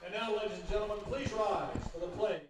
And now, ladies and gentlemen, please rise for the play.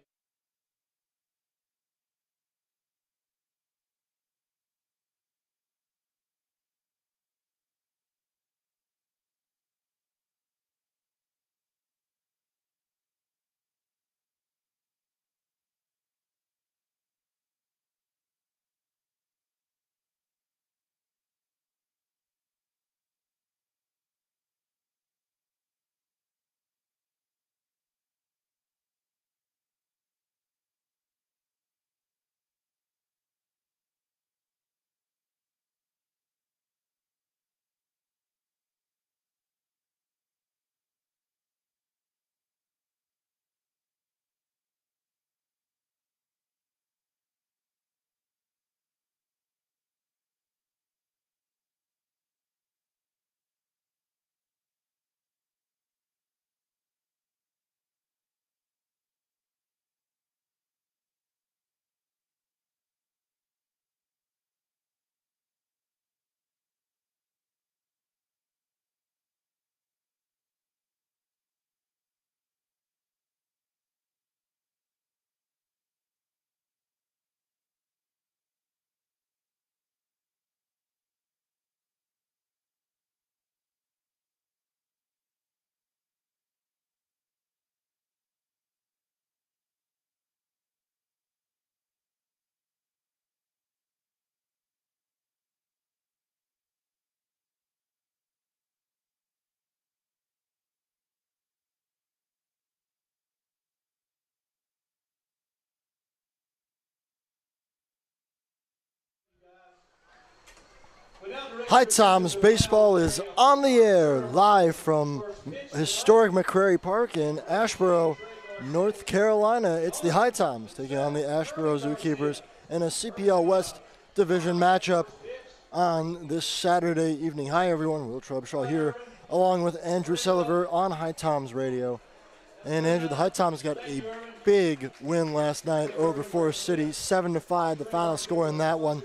HiToms baseball is on the air live from historic McCrary Park in Asheboro, North Carolina. It's the HiToms taking on the Asheboro Zookeepers in a CPL West Division matchup on this Saturday evening. Hi everyone, Will Trubshaw here along with Andrew Sullivan on HiToms Radio. And Andrew, the HiToms got a big win last night over Forest City, 7-5, the final score in that one.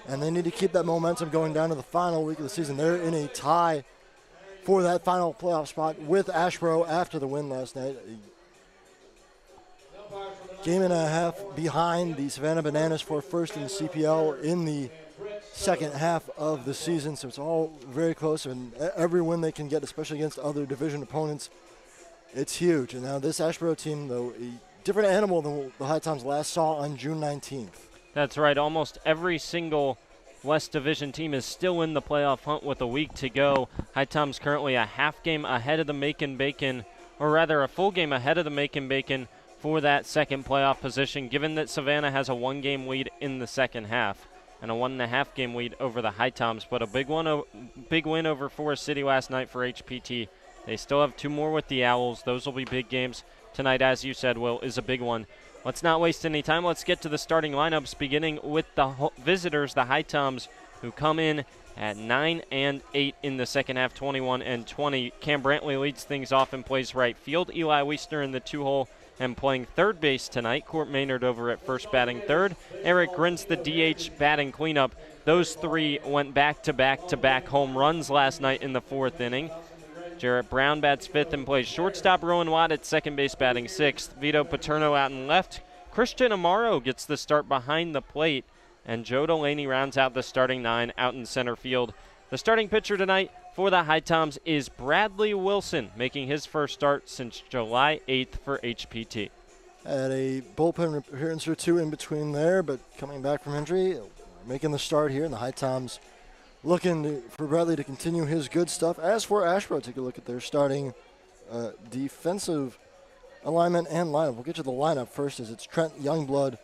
And they need to keep that momentum going down to the final week of the season. They're in a tie for that final playoff spot with Asheboro after the win last night. A game and a half behind the Savannah Bananas for first in the CPL in the second half of the season. So it's all very close, and every win they can get, especially against other division opponents, it's huge. And now this Asheboro team, though, a different animal than the HiToms last saw on June 19th. That's right. Almost every single West Division team is still in the playoff hunt with a week to go. HiToms currently a half game ahead of the Macon-Bacon, or rather a full game ahead of the Macon-Bacon for that second playoff position, given that Savannah has a one-game lead in the second half and a 1.5 game lead over the HiToms. But a big win over Forest City last night for HPT. They still have 2 more with the Owls. Those will be big games. Tonight, as you said, Will, is a big one. Let's not waste any time. Let's get to the starting lineups, beginning with the visitors, the HiToms, who come in at 9 and 8 in the second half, 21 and 20. Cam Brantley leads things off and plays right field. Eli Weisner in the 2-hole and playing third base tonight. Court Maynard over at first batting third. Eric Grins, the DH, batting cleanup. Those 3 went back-to-back home runs last night in the 4th inning. Jarrett Brown bats 5th and plays shortstop. Rowan Watt at second base batting 6th. Vito Paterno out in left. Christian Amaro gets the start behind the plate. And Joe Delaney rounds out the starting 9 out in center field. The starting pitcher tonight for the HiToms is Bradley Wilson, making his first start since July 8th for HPT. Had a bullpen appearance or 2 in between there, but coming back from injury, making the start here, and the HiToms looking for Bradley to continue his good stuff. As for Asheboro, take a look at their starting defensive alignment and lineup. We'll get to the lineup first, as it's Trent Youngblood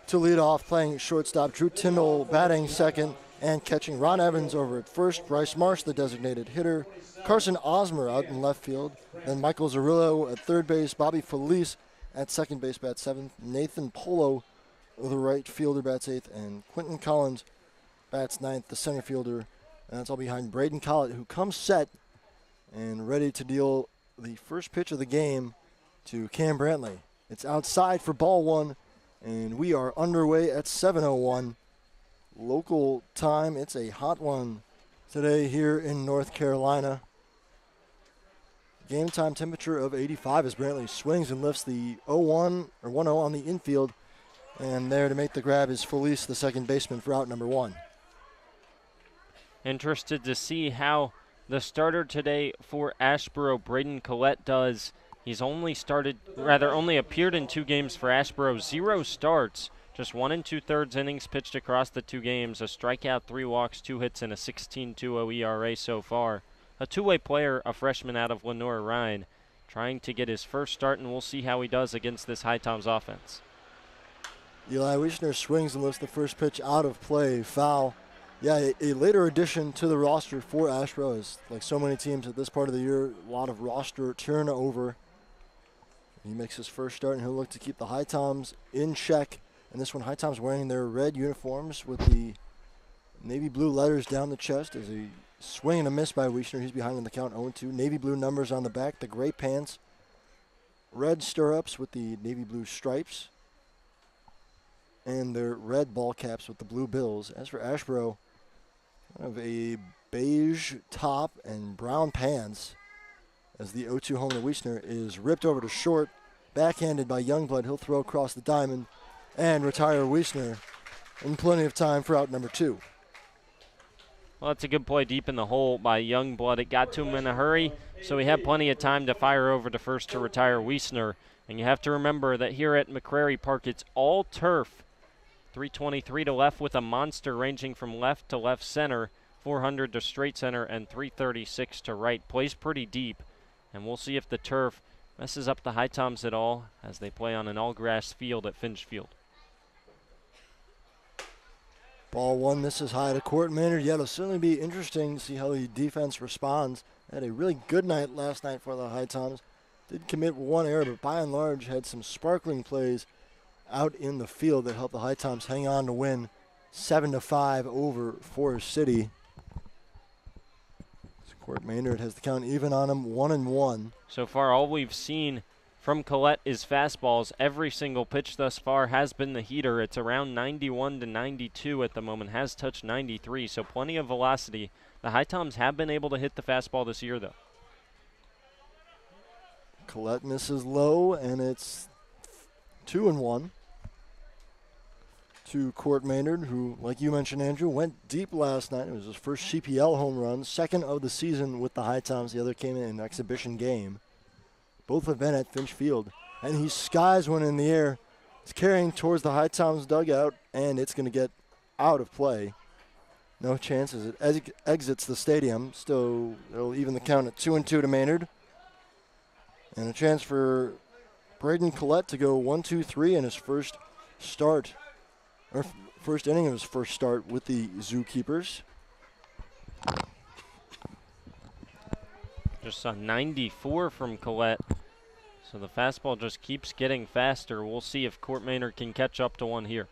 to lead off, playing shortstop. Drew Tyndall batting second and catching. Ron Evans over at first. Bryce Marsh, the designated hitter. Carson Osmer out in left field. Then Michael Zarillo at third base. Bobby Felice at second base, bats 7th. Nathan Polo, the right fielder, bats 8th. And Quentin Collins bats 9th, the center fielder. And that's all behind Braden Collett, who comes set and ready to deal the first pitch of the game to Cam Brantley. It's outside for ball 1, and we are underway at 7:01 local time. It's a hot one today here in North Carolina. game time temperature of 85 as Brantley swings and lifts the 0-1 or 1-0 on the infield. And there to make the grab is Felice, the second baseman for out number 1. Interested to see how the starter today for Asheboro, Braden Collette, does. He's only appeared in 2 games for Asheboro, 0 starts, just 1 2/3 innings pitched across the 2 games, a strikeout, 3 walks, 2 hits, and a 16.20 ERA so far. A two-way player, a freshman out of Lenore Rhine, trying to get his first start, and we'll see how he does against this HiToms offense. Eli Weisner swings and lifts the first pitch out of play, foul. Yeah, a later addition to the roster for Asheboro, is like so many teams at this part of the year, a lot of roster turnover. He makes his first start, and he'll look to keep the HiToms in check. And this one, HiToms wearing their red uniforms with the navy blue letters down the chest as a swing and a miss by Weisner. He's behind in the count, 0-2. Navy blue numbers on the back, the gray pants, red stirrups with the navy blue stripes, and their red ball caps with the blue bills. As for Asheboro, kind of a beige top and brown pants as the 0-2 home to Weisner is ripped over to short, backhanded by Youngblood. He'll throw across the diamond and retire Weisner in plenty of time for out number 2. Well, that's a good play deep in the hole by Youngblood. It got to him in a hurry, so he had plenty of time to fire over to first to retire Weisner. And you have to remember that here at McCrary Park, it's all turf. 323 to left with a monster ranging from left to left center, 400 to straight center, and 336 to right. Plays pretty deep, and we'll see if the turf messes up the HiToms at all as they play on an all-grass field at Finch Field. Ball 1 misses high to Court Maynard. Yeah, it'll certainly be interesting to see how the defense responds. Had a really good night last night for the HiToms. Did commit 1 error, but by and large had some sparkling plays out in the field that helped the HiToms hang on to win 7-5 over Forest City. Court Maynard has the count even on him, 1-1. So far, all we've seen from Collette is fastballs. Every single pitch thus far has been the heater. It's around 91 to 92 at the moment, has touched 93, so plenty of velocity. The HiToms have been able to hit the fastball this year, though. Collette misses low, and it's 2-1 to Court Maynard, who, like you mentioned, Andrew, went deep last night. It was his first CPL home run, second of the season with the HiToms. The other came in an exhibition game. Both have been at Finch Field. And he skies one in the air. It's carrying towards the HiToms dugout, and it's going to get out of play. No chances. It exits the stadium. Still, it'll even the count at 2-2 to Maynard. And a chance for Braden Collette to go 1-2-3 in his first start, or first inning of his first start with the Zookeepers. Just a 94 from Collette. So the fastball just keeps getting faster. We'll see if Court Maynard can catch up to one here.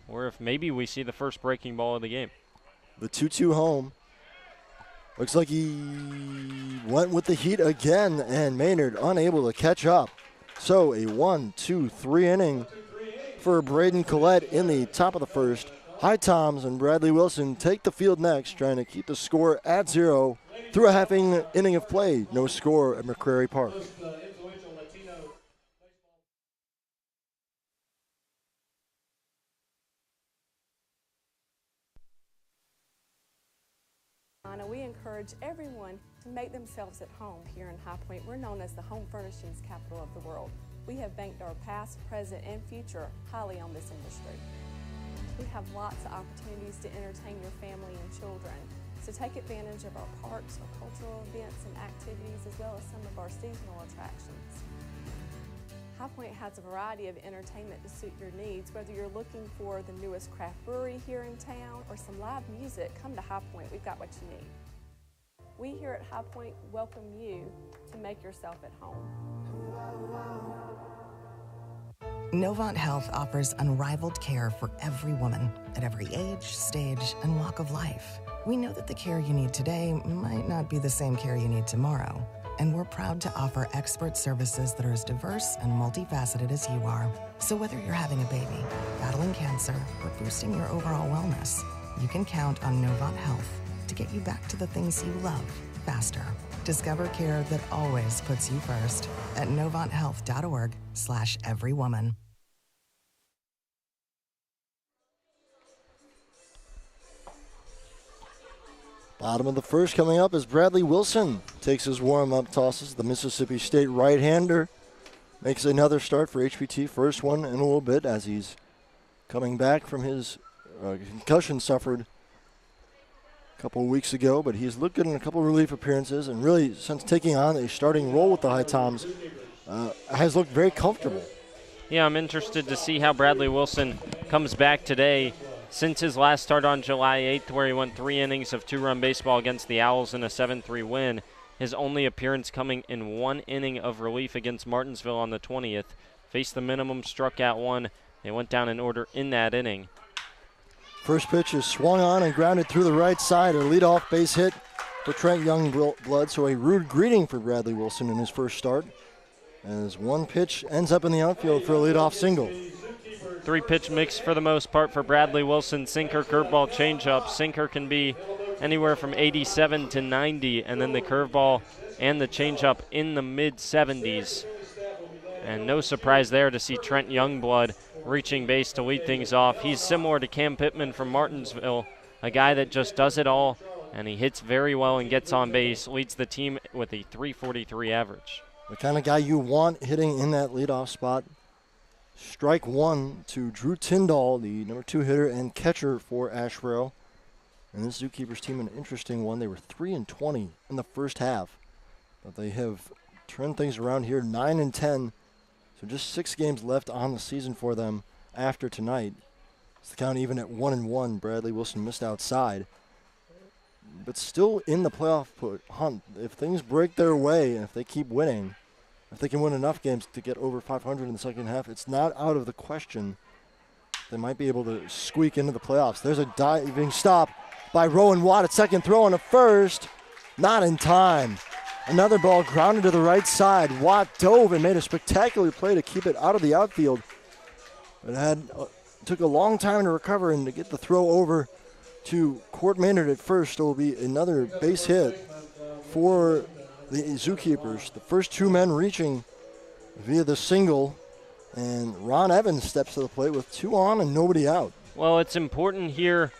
Or if maybe we see the first breaking ball of the game. The 2-2 home. Looks like he went with the heat again, and Maynard unable to catch up. So a 1-2-3 inning for Braden Collette in the top of the first. HiToms and Bradley Wilson take the field next, trying to keep the score at 0 through a half inning of play. No score at McCrary Park. We encourage everyone to make themselves at home here in High Point. We're known as the home furnishings capital of the world. We have banked our past, present, and future highly on this industry. We have lots of opportunities to entertain your family and children. So take advantage of our parks, our cultural events and activities, as well as some of our seasonal attractions. High Point has a variety of entertainment to suit your needs. Whether you're looking for the newest craft brewery here in town or some live music, come to High Point. We've got what you need. We here at High Point welcome you to make yourself at home. Novant Health offers unrivaled care for every woman at every age, stage, and walk of life. We know that the care you need today might not be the same care you need tomorrow, and we're proud to offer expert services that are as diverse and multifaceted as you are. So whether you're having a baby, battling cancer, or boosting your overall wellness, you can count on Novant Health to get you back to the things you love faster. Discover care that always puts you first at NovantHealth.org/everywoman. Bottom of the first coming up as Bradley Wilson takes his warm-up tosses. The Mississippi State right-hander makes another start for HPT, first one in a little bit as he's coming back from his concussion suffered a couple of weeks ago, but he's looked good in a couple of relief appearances and really, since taking on a starting role with the HiToms, has looked very comfortable. Yeah, I'm interested to see how Bradley Wilson comes back today. Since his last start on July 8th, where he went 3 innings of 2-run baseball against the Owls in a 7-3 win, his only appearance coming in 1 inning of relief against Martinsville on the 20th. Faced the minimum, struck out 1. They went down in order in that inning. First pitch is swung on and grounded through the right side. A leadoff base hit for Trent Youngblood, so a rude greeting for Bradley Wilson in his first start, as one pitch ends up in the outfield for a leadoff single. 3-pitch mix for the most part for Bradley Wilson. Sinker, curveball, changeup. Sinker can be anywhere from 87 to 90, and then the curveball and the changeup in the mid-70s. And no surprise there to see Trent Youngblood reaching base to lead things off. He's similar to Cam Pittman from Martinsville, a guy that just does it all, and he hits very well and gets on base, leads the team with a .343 average. The kind of guy you want hitting in that leadoff spot. Strike 1 to Drew Tyndall, the number 2 hitter and catcher for Asheboro. And this Zookeepers team, an interesting one. They were 3-20 in the first half, but they have turned things around here, 9-10. So just 6 games left on the season for them after tonight. It's the count even at 1-1. Bradley Wilson missed outside, but still in the playoff hunt. If things break their way and if they keep winning, if they can win enough games to get over 500 in the second half, it's not out of the question they might be able to squeak into the playoffs. There's a diving stop by Rowan Watt at second, throw on to first. Not in time. Another ball grounded to the right side. Watt dove and made a spectacular play to keep it out of the outfield. It took a long time to recover and to get the throw over to Court Maynard at first. It will be another base hit for the Zookeepers. The first 2 men reaching via the single, and Ron Evans steps to the plate with 2 on and nobody out. Well, it's important here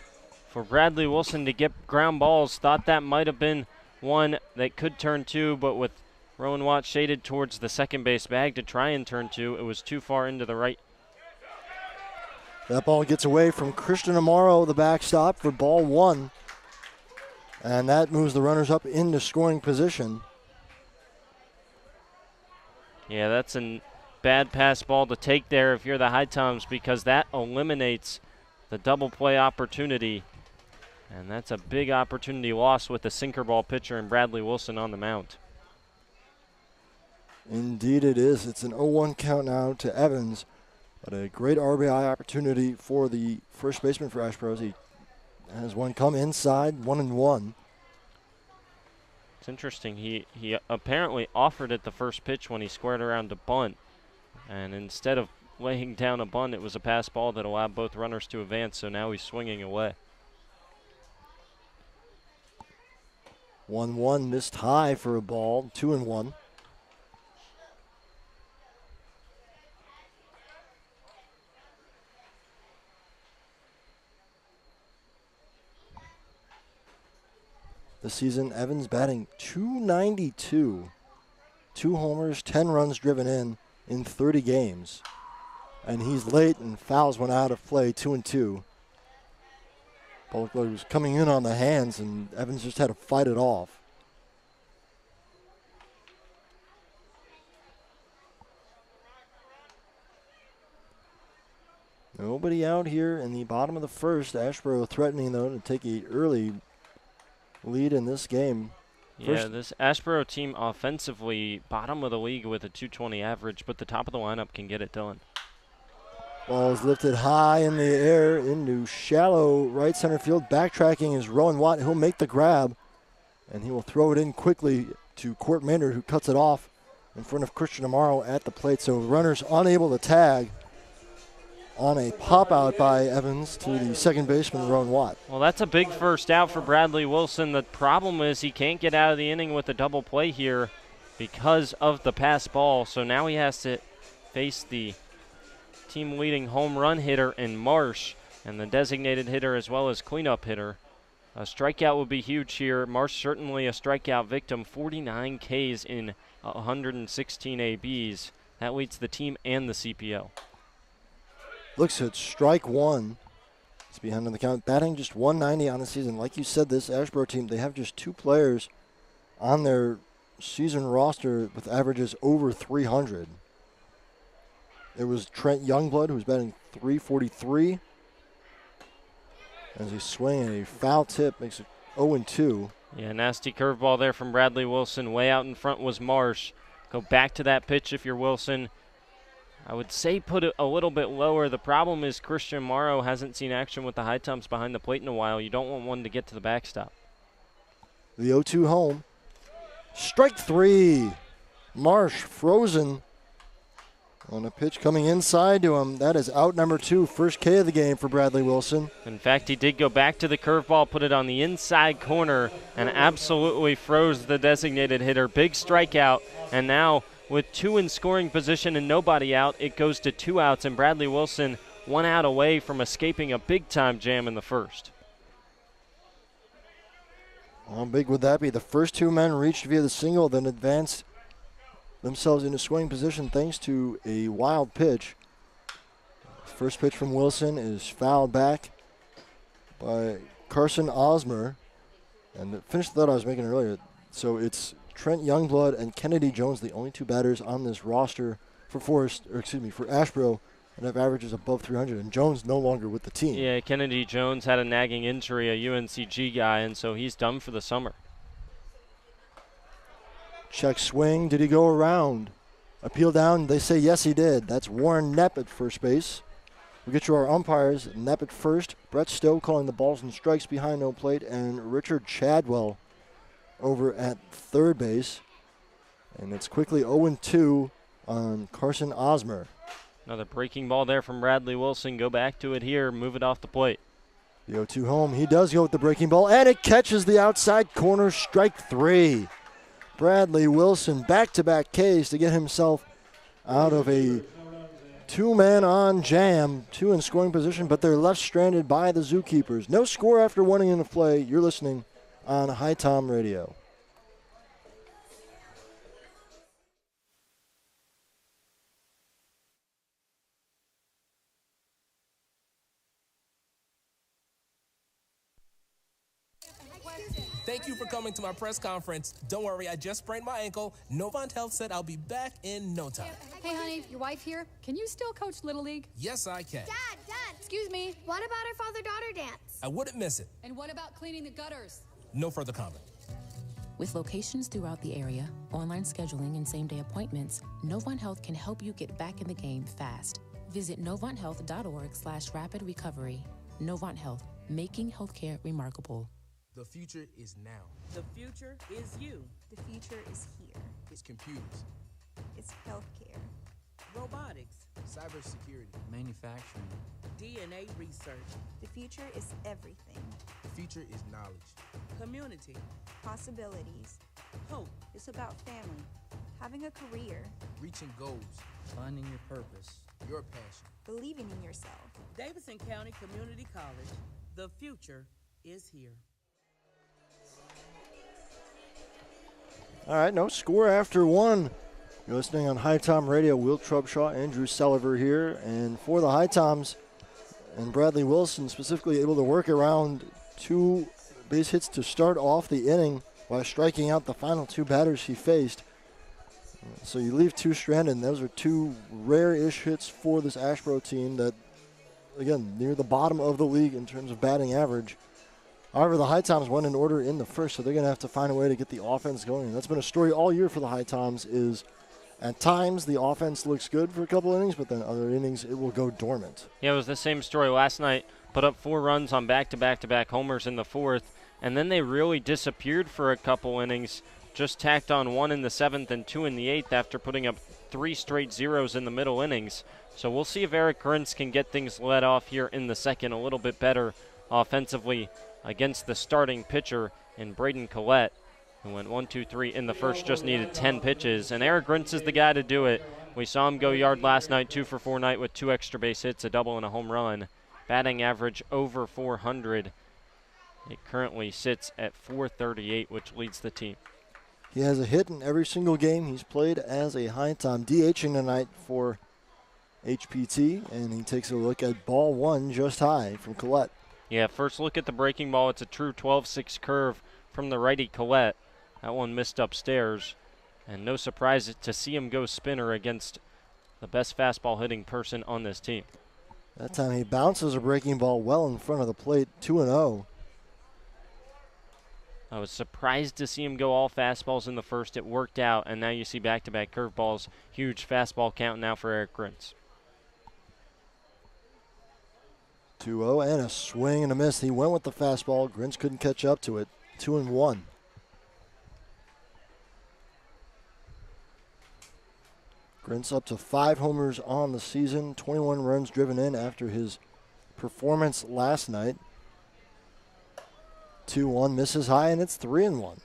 for Bradley Wilson to get ground balls. Thought that might have been one that could turn 2, but with Rowan Watt shaded towards the second base bag to try and turn 2, it was too far into the right. That ball gets away from Christian Amaro, the backstop, for ball 1. And that moves the runners up into scoring position. Yeah, that's a bad pass ball to take there if you're the HiToms, because that eliminates the double play opportunity. And that's a big opportunity lost with the sinker ball pitcher and Bradley Wilson on the mound. Indeed it is. It's an 0-1 count now to Evans, but a great RBI opportunity for the first baseman for Asheboro. He has one come inside, 1-1. It's interesting. He apparently offered it the first pitch when he squared around to bunt. And instead of laying down a bunt, it was a pass ball that allowed both runners to advance, so now he's swinging away. 1-1, missed high for a ball, 2-1. This season, Evans batting .292. 2 homers, 10 runs driven in 30 games. And he's late and fouls one out of play, 2-2. Ball was coming in on the hands, and Evans just had to fight it off. Nobody out here in the bottom of the first. Asheboro threatening, though, to take an early lead in this game. Yeah, this Asheboro team offensively bottom of the league with a .220 average, but the top of the lineup can get it done. Ball is lifted high in the air into shallow right center field. Backtracking is Rowan Watt. He'll make the grab, and he will throw it in quickly to Court Maynard, who cuts it off in front of Christian Amaro at the plate. So runners unable to tag. on a pop out by Evans to the second baseman, Rowan Watt. Well, that's a big first out for Bradley Wilson. The problem is he can't get out of the inning with a double play here because of the pass ball. So now he has to face the team-leading home run hitter in Marsh and the designated hitter as well as cleanup hitter. A strikeout would be huge here. Marsh certainly a strikeout victim, 49 Ks in 116 ABs. That leads the team and the CPL. Looks at strike one. It's behind on the count. Batting just 190 on the season. Like you said, this Asheboro team, they have just 2 players on their season roster with averages over 300. It was Trent Youngblood, who was batting 343. As he swing and a foul tip makes it 0-2. Yeah, nasty curveball there from Bradley Wilson. Way out in front was Marsh. Go back to that pitch if you're Wilson. I would say put it a little bit lower. The problem is Christian Morrow hasn't seen action with the HiToms behind the plate in a while. You don't want one to get to the backstop. The 0-2 home. Strike 3. Marsh frozen on a pitch coming inside to him. That is out number 2, first K of the game for Bradley Wilson. In fact, he did go back to the curveball, put it on the inside corner, and absolutely froze the designated hitter. Big strikeout, and now with 2 in scoring position and nobody out, it goes to 2 outs, and Bradley Wilson 1 out away from escaping a big-time jam in the first. How big would that be? The first 2 men reached via the single, then advanced themselves into scoring position thanks to a wild pitch. First pitch from Wilson is fouled back by Carson Osmer. And the finish the thought I was making earlier. So it's Trent Youngblood and Kennedy Jones, the only 2 batters on this roster for Asheboro, and have averages above 300. And Jones no longer with the team. Yeah, Kennedy Jones had a nagging injury, a UNCG guy, and so he's done for the summer. Check swing. Did he go around? Appeal down. They say yes, he did. That's Warren Knepp at first base. We'll get you our umpires. Knepp at first. Brett Stowe calling the balls and strikes behind home plate. And Richard Chadwell over at third base. And it's quickly 0-2 on Carson Osmer. Another breaking ball there from Bradley Wilson. Go back to it here. Move it off the plate. The 0-2 home. He does go with the breaking ball. And it catches the outside corner. Strike 3. Bradley Wilson back-to-back Ks to get himself out of a 2-man-on jam, 2 in scoring position, but they're left stranded by the Zookeepers. No score after 1 inning of play. You're listening on HiTom Radio. Thank you for coming to my press conference. Don't worry, I just sprained my ankle. Novant Health said I'll be back in no time. Hey, honey, your wife here. Can you still coach Little League? Yes, I can. Dad, Excuse me. what about our father-daughter dance? I wouldn't miss it. And what about cleaning the gutters? No further comment. With locations throughout the area, online scheduling, and same-day appointments, Novant Health can help you get back in the game fast. Visit novanthealth.org/rapid recovery. Novant Health, making healthcare remarkable. The future is now. The future is you. The future is here. It's computers, It's healthcare. Robotics, cybersecurity, manufacturing, DNA research, The future is everything. the future is knowledge. community, Possibilities. hope, It's about family, having a career, Reaching goals, finding your purpose. your passion. believing in yourself. Davidson County Community College. The future is here. All right, no score after 1. You're listening on HiTom Radio. Will Trubshaw, Andrew Selliver here. And for the HiToms and Bradley Wilson specifically able to work around 2 base hits to start off the inning by striking out the final 2 batters he faced. So you leave 2 stranded, and those are 2 rare-ish hits for this Asheboro team that, again, near the bottom of the league in terms of batting average. However, the HiToms went in order in the first, so they're going to have to find a way to get the offense going. And that's been a story all year for the HiToms is at times the offense looks good for a couple innings, but then other innings it will go dormant. Yeah, it was the same story last night. Put up 4 runs on back-to-back-to-back homers in the 4th, and then they really disappeared for a couple innings. just tacked on 1 in the 7th and 2 in the 8th after putting up 3 straight zeros in the middle innings. So we'll see if Eric Grintz can get things let off here in the second a little bit better offensively against the starting pitcher in Braden Collette, who went 1-2-3 in the first, just needed 10 pitches. And Eric Grintz is the guy to do it. We saw him go yard last night, 2 for 4 night with 2 extra base hits, a double and a home run. Batting average over 400. It currently sits at 438, which leads the team. He has a hit in every single game he's played as a HiTom, DHing tonight for HPT, and he takes a look at ball 1 just high from Collette. Yeah, first look at the breaking ball. It's a true 12-6 curve from the righty Collette. That one missed upstairs, and no surprise to see him go spinner against the best fastball hitting person on this team. That time he bounces a breaking ball well in front of the plate, 2-0. I was surprised to see him go all fastballs in the first. It worked out, and now you see back-to-back curveballs. Huge fastball count now for Eric Grintz. 2-0 and a swing and a miss. He went with the fastball. Grintz couldn't catch up to it. 2-1. Grintz up to 5 homers on the season, 21 runs driven in after his performance last night. 2-1 misses high, and it's 3-1.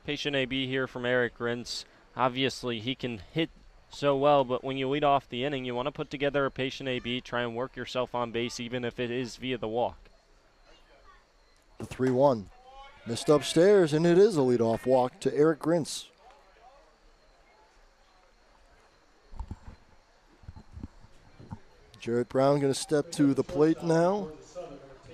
Patient AB here from Eric Grintz. Obviously, he can hit so well, but when you lead off the inning, you want to put together a patient AB, try and work yourself on base, even if it is via the walk. The 3-1. Missed upstairs, and it is a leadoff walk to Eric Grintz. Jarrett Brown going to step to the plate now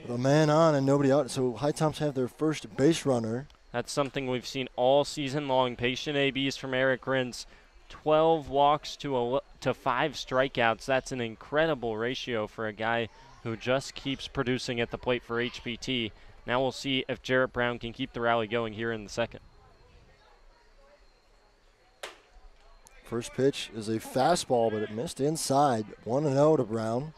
with a man on and nobody out. So HiToms have their first base runner. That's something we've seen all season long. Patient ABs from Eric Grintz. 12 walks to 5 strikeouts. That's an incredible ratio for a guy who just keeps producing at the plate for HPT. Now we'll see if Jarrett Brown can keep the rally going here in the second. First pitch is a fastball, but it missed inside. 1-0 to Brown.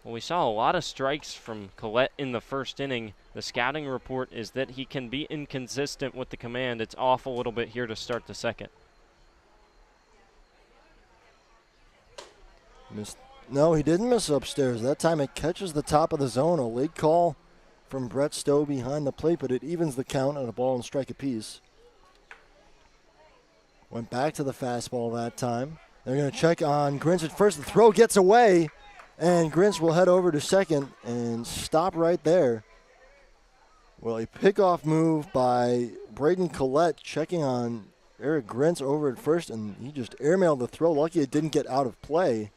Well, we saw a lot of strikes from Collette in the first inning. The scouting report is that he can be inconsistent with the command. It's off a little bit here to start the second. No, he didn't miss upstairs. That time it catches the top of the zone. A late call from Brett Stowe behind the plate, but it evens the count at a ball and strike apiece. Went back to the fastball that time. They're going to check on Grintz at first. The throw gets away, and Grintz will head over to second and stop right there. Well, a pickoff move by Braden Collette checking on Eric Grintz over at first, and he just airmailed the throw. Lucky it didn't get out of play.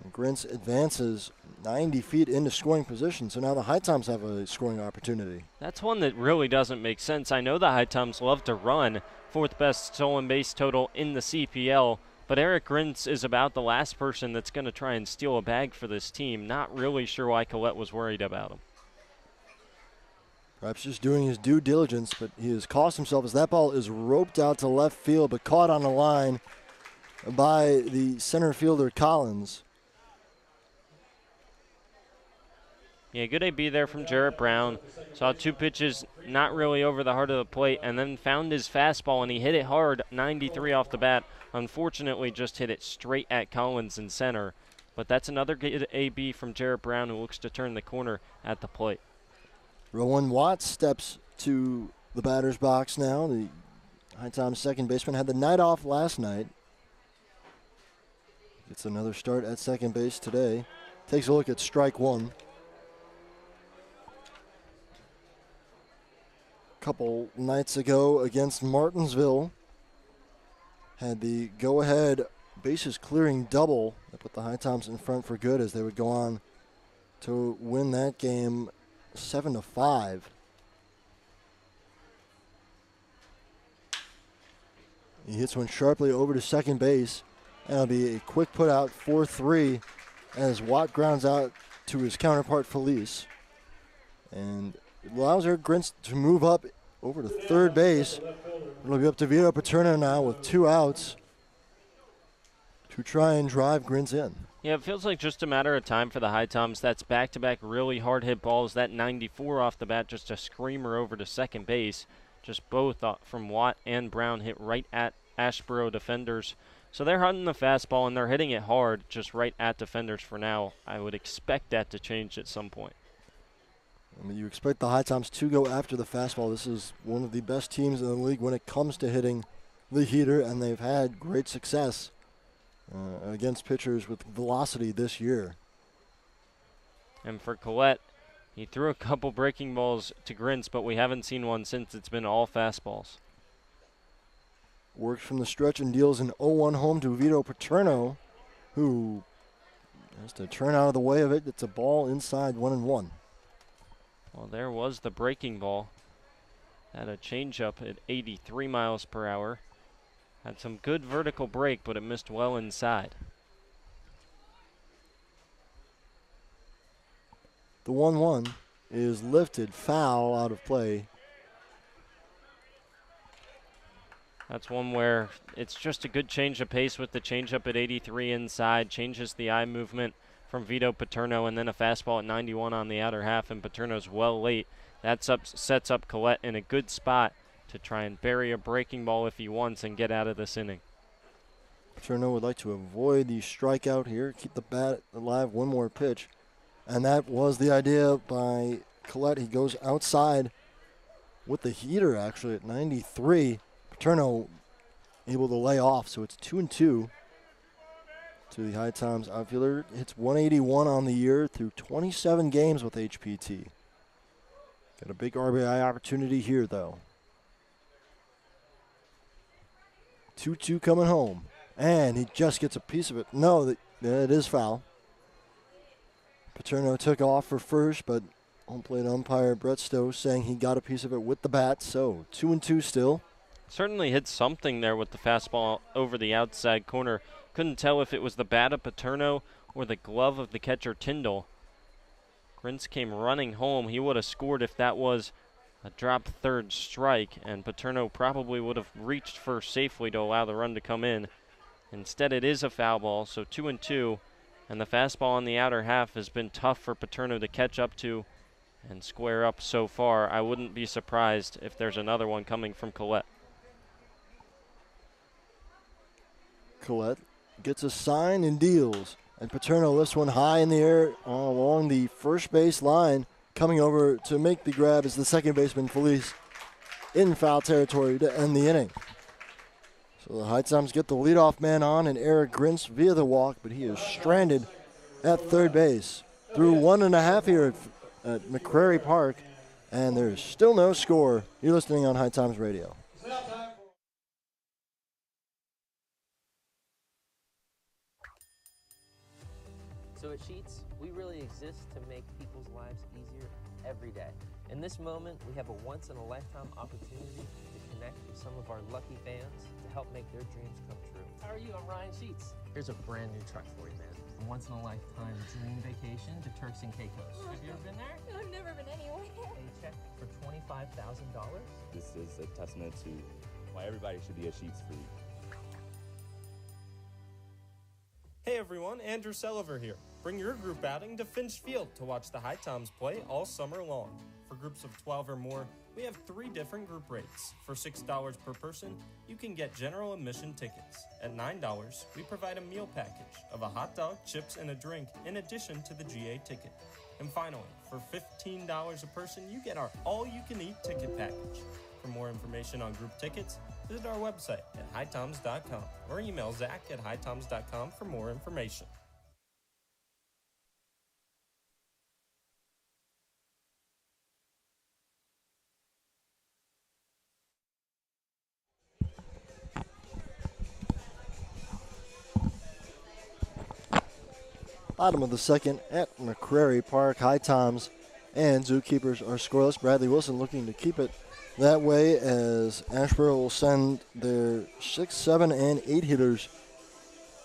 And Grintz advances 90 feet into scoring position, so now the HiToms have a scoring opportunity. That's one that really doesn't make sense. I know the HiToms love to run, 4th best stolen base total in the CPL, but Eric Grintz is about the last person that's going to try and steal a bag for this team. Not really sure why Collette was worried about him. Perhaps just doing his due diligence, but he has cost himself as that ball is roped out to left field, but caught on the line by the center fielder Collins. Yeah, good AB there from Jarrett Brown. Saw 2 pitches not really over the heart of the plate, and then found his fastball, and he hit it hard, 93 off the bat. Unfortunately, just hit it straight at Collins in center. But that's another good AB from Jarrett Brown, who looks to turn the corner at the plate. Rowan Watts steps to the batter's box now. The HiToms second baseman had the night off last night. Gets another start at second base today. Takes a look at strike one. Couple nights ago against Martinsville, had the go-ahead bases clearing double that put the HiToms in front for good as they would go on to win that game 7-5. He hits one sharply over to second base, and it'll be a quick put out 4-3 as Watt grounds out to his counterpart Felice, and allows Eric Grintz to move up over to third base. It'll be up to Vito Paterno now with 2 outs to try and drive Grintz in. Yeah, it feels like just a matter of time for the HiToms. That's back-to-back really hard-hit balls. That 94 off the bat, just a screamer over to second base. Just both from Watt and Brown hit right at Asheboro defenders. So they're hunting the fastball, and they're hitting it hard, just right at defenders for now. I would expect that to change at some point. I mean, you expect the HiToms to go after the fastball. This is one of the best teams in the league when it comes to hitting the heater, and they've had great success against pitchers with velocity this year. And for Collette, he threw a couple breaking balls to Grintz, but we haven't seen one since. It's been all fastballs. Works from the stretch and deals an 0-1 home to Vito Paterno, who has to turn out of the way of it. It's a ball inside 1-1. Well, there was the breaking ball. Had a changeup at 83 miles per hour. Had some good vertical break, but it missed well inside. The 1-1 is lifted, foul out of play. That's one where it's just a good change of pace with the changeup at 83 inside, changes the eye movement from Vito Paterno, and then a fastball at 91 on the outer half, and Paterno's well late. That sets up Collette in a good spot to try and bury a breaking ball if he wants and get out of this inning. Paterno would like to avoid the strikeout here, keep the bat alive, one more pitch. And that was the idea by Collette. He goes outside with the heater, actually, at 93. Paterno able to lay off, so it's 2-2 to the HiToms outfielder. Hits 181 on the year through 27 games with HPT. Got a big RBI opportunity here, though. 2-2 coming home. And he just gets a piece of it. No, it is foul. Paterno took off for first, but home plate umpire Brett Stowe saying he got a piece of it with the bat, so 2-2 still. Certainly hit something there with the fastball over the outside corner. Couldn't tell if it was the bat of Paterno or the glove of the catcher Tyndall. Grintz came running home. He would have scored if that was a drop third strike, and Paterno probably would have reached first safely to allow the run to come in. Instead, it is a foul ball, so 2-2, and the fastball on the outer half has been tough for Paterno to catch up to and square up so far. I wouldn't be surprised if there's another one coming from Collette. Collette gets a sign and deals, and Paterno lifts one high in the air along the first base line. Coming over to make the grab is the second baseman, Felice, in foul territory to end the inning. So the HiToms get the leadoff man on, and Eric Grintz via the walk, but he is stranded at third base. Through 1.5 here at McCrary Park, and there's still no score. You're listening on HiToms Radio. So at Sheets, we really exist to make people's lives easier every day. In this moment, we have a once-in-a-lifetime opportunity to connect with some of our lucky fans to help make their dreams come true. How are you? I'm Ryan Sheets. Here's a brand new truck for you, man. A once-in-a-lifetime dream vacation to Turks and Caicos. Have you ever been there? I've never been anywhere. A check for $25,000. This is a testament to why everybody should be a Sheets freak. Hey everyone, Andrew Selliver here. Bring your group outing to Finch Field to watch the HiToms play all summer long. For groups of 12 or more, we have 3 different group rates. For $6 per person, you can get general admission tickets. At $9, we provide a meal package of a hot dog, chips, and a drink in addition to the GA ticket. And finally, for $15 a person, you get our all-you-can-eat ticket package. For more information on group tickets, visit our website at HiToms.com or email Zach at HiToms.com for more information. Bottom of the second at McCrary Park. HiToms and Zookeepers are scoreless. Bradley Wilson looking to keep it that way as Asheboro will send their 6, 7, and 8 hitters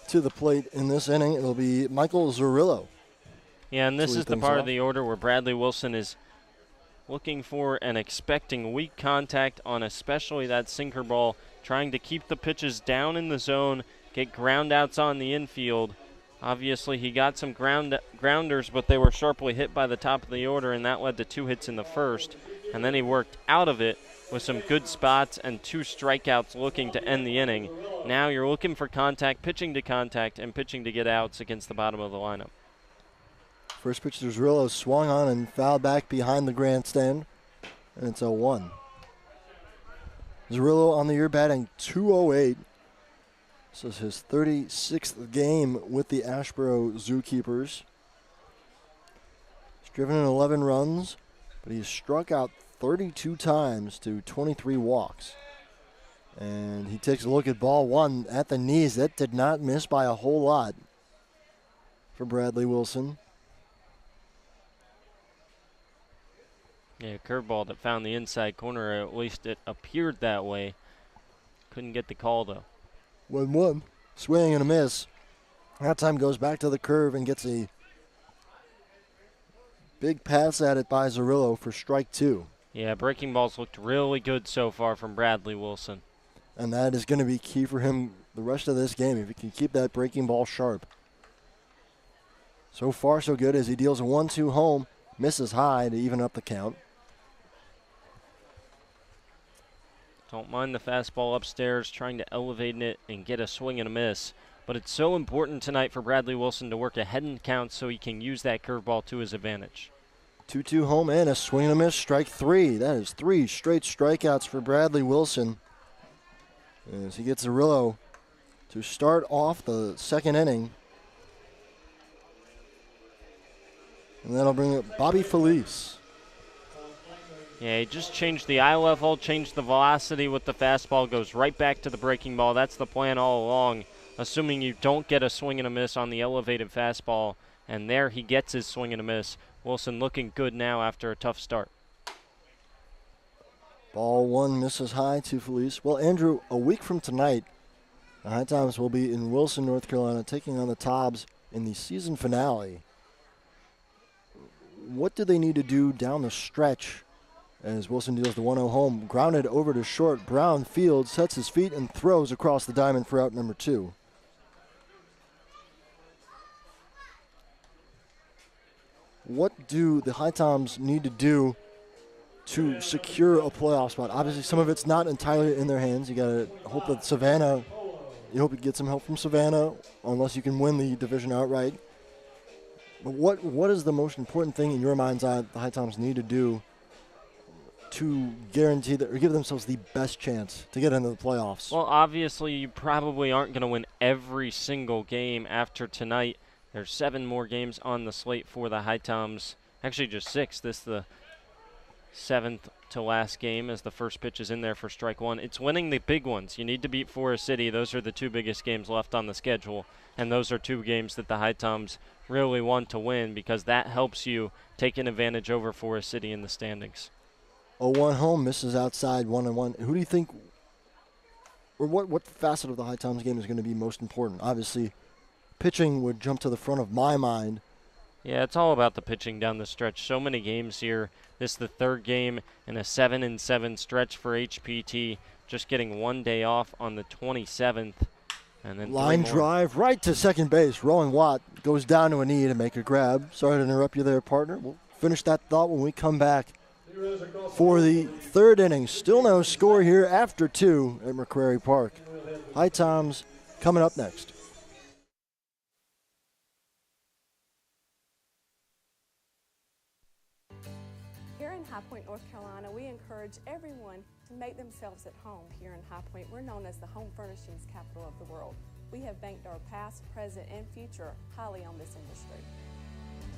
to the plate in this inning. It'll be Michael Zurillo. Yeah, and this is the part of the order where Bradley Wilson is looking for and expecting weak contact on especially that sinker ball, trying to keep the pitches down in the zone, get ground outs on the infield. Obviously, he got some grounders, but they were sharply hit by the top of the order, and that led to 2 hits in the first. And then he worked out of it with some good spots and 2 strikeouts looking to end the inning. Now you're looking for contact, pitching to contact, and pitching to get outs against the bottom of the lineup. First pitch to Zerillo, swung on and fouled back behind the grandstand, and it's 0-1. Zerillo on the year batting .208. This is his 36th game with the Asheboro Zookeepers. He's driven in 11 runs, but he's struck out 32 times to 23 walks. And he takes a look at ball 1 at the knees. That did not miss by a whole lot for Bradley Wilson. Yeah, curveball that found the inside corner, at least it appeared that way. Couldn't get the call, though. 1-1. Swing and a miss. That time goes back to the curve and gets a big pass at it by Zerillo for strike 2. Yeah, breaking balls looked really good so far from Bradley Wilson. And that is going to be key for him the rest of this game, if he can keep that breaking ball sharp. So far, so good as he deals a 1-2 home, misses high to even up the count. Don't mind the fastball upstairs, trying to elevate it and get a swing and a miss. But it's so important tonight for Bradley Wilson to work ahead in count so he can use that curveball to his advantage. 2-2 home and a swing and a miss, strike 3. That is 3 straight strikeouts for Bradley Wilson as he gets Zerillo to start off the second inning. And that'll bring up Bobby Felice. Yeah, he just changed the eye level, changed the velocity with the fastball, goes right back to the breaking ball. That's the plan all along, assuming you don't get a swing and a miss on the elevated fastball. And there he gets his swing and a miss. Wilson looking good now after a tough start. Ball 1 misses high to Felice. Well, Andrew, a week from tonight, the HiToms will be in Wilson, North Carolina, taking on the Tobs in the season finale. What do they need to do down the stretch as Wilson deals the 1-0 home? Grounded over to short. Brown fields, sets his feet, and throws across the diamond for out number 2. What do the HiToms need to do to secure a playoff spot? Obviously, some of it's not entirely in their hands. You got to hope that Savannah, you hope you get some help from Savannah, unless you can win the division outright. But what is the most important thing in your mind's eye the HiToms need to do to guarantee that, or give themselves the best chance to get into the playoffs? Well, obviously, you probably aren't going to win every single game after tonight. There's 7 more games on the slate for the HiToms. Actually, just 6. This is the 7th to last game as the first pitch is in there for strike 1. It's winning the big ones. You need to beat Forest City. Those are the 2 biggest games left on the schedule. And those are 2 games that the HiToms really want to win because that helps you take an advantage over Forest City in the standings. 0-1 home, misses outside 1-1. Who do you think, or what facet of the HiToms game is going to be most important? Obviously, pitching would jump to the front of my mind. Yeah, it's all about the pitching down the stretch. So many games here. This is the 3rd game in a 7-7 stretch for HPT. Just getting 1 day off on the 27th. And then line drive right to second base. Rowan Watt goes down to a knee to make a grab. Sorry to interrupt you there, partner. We'll finish that thought when we come back for the 3rd inning. Still no score here after 2 at McCrary Park. HiToms coming up next. Here in High Point, North Carolina, we encourage everyone to make themselves at home here in High Point. We're known as the home furnishings capital of the world. We have banked our past, present, and future highly on this industry.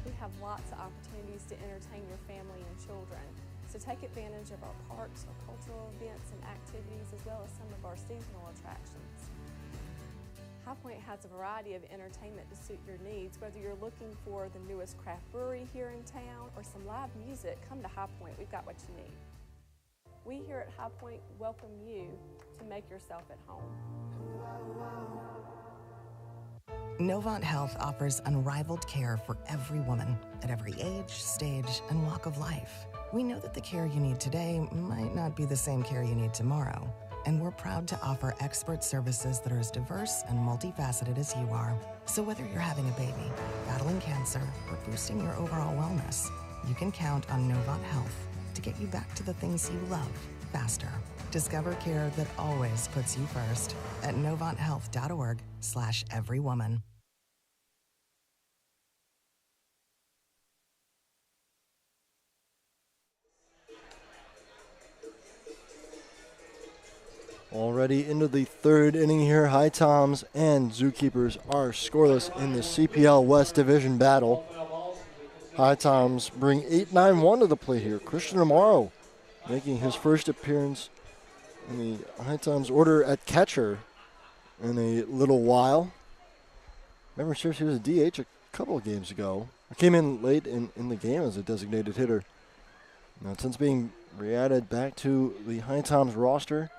We have lots of opportunities to entertain your family and children. So take advantage of our parks, our cultural events and activities, as well as some of our seasonal attractions. High Point has a variety of entertainment to suit your needs. Whether you're looking for the newest craft brewery here in town or some live music, come to High Point. We've got what you need. We here at High Point welcome you to make yourself at home. Novant Health offers unrivaled care for every woman at every age, stage, and walk of life. We know that the care you need today might not be the same care you need tomorrow, and we're proud to offer expert services that are as diverse and multifaceted as you are. So whether you're having a baby, battling cancer, or boosting your overall wellness, you can count on Novant Health to get you back to the things you love faster. Discover care that always puts you first at NovantHealth.org/everywoman. Already into the third inning here, HiToms and Zookeepers are scoreless in the CPL West Division battle. HiToms bring 8-9-1 to the plate here. Christian Amaro making his first appearance in the HiToms order at catcher in a little while. Remember, he was a DH a couple of games ago. He came in late in the game as a designated hitter. Now, since being re-added back to the HiToms roster,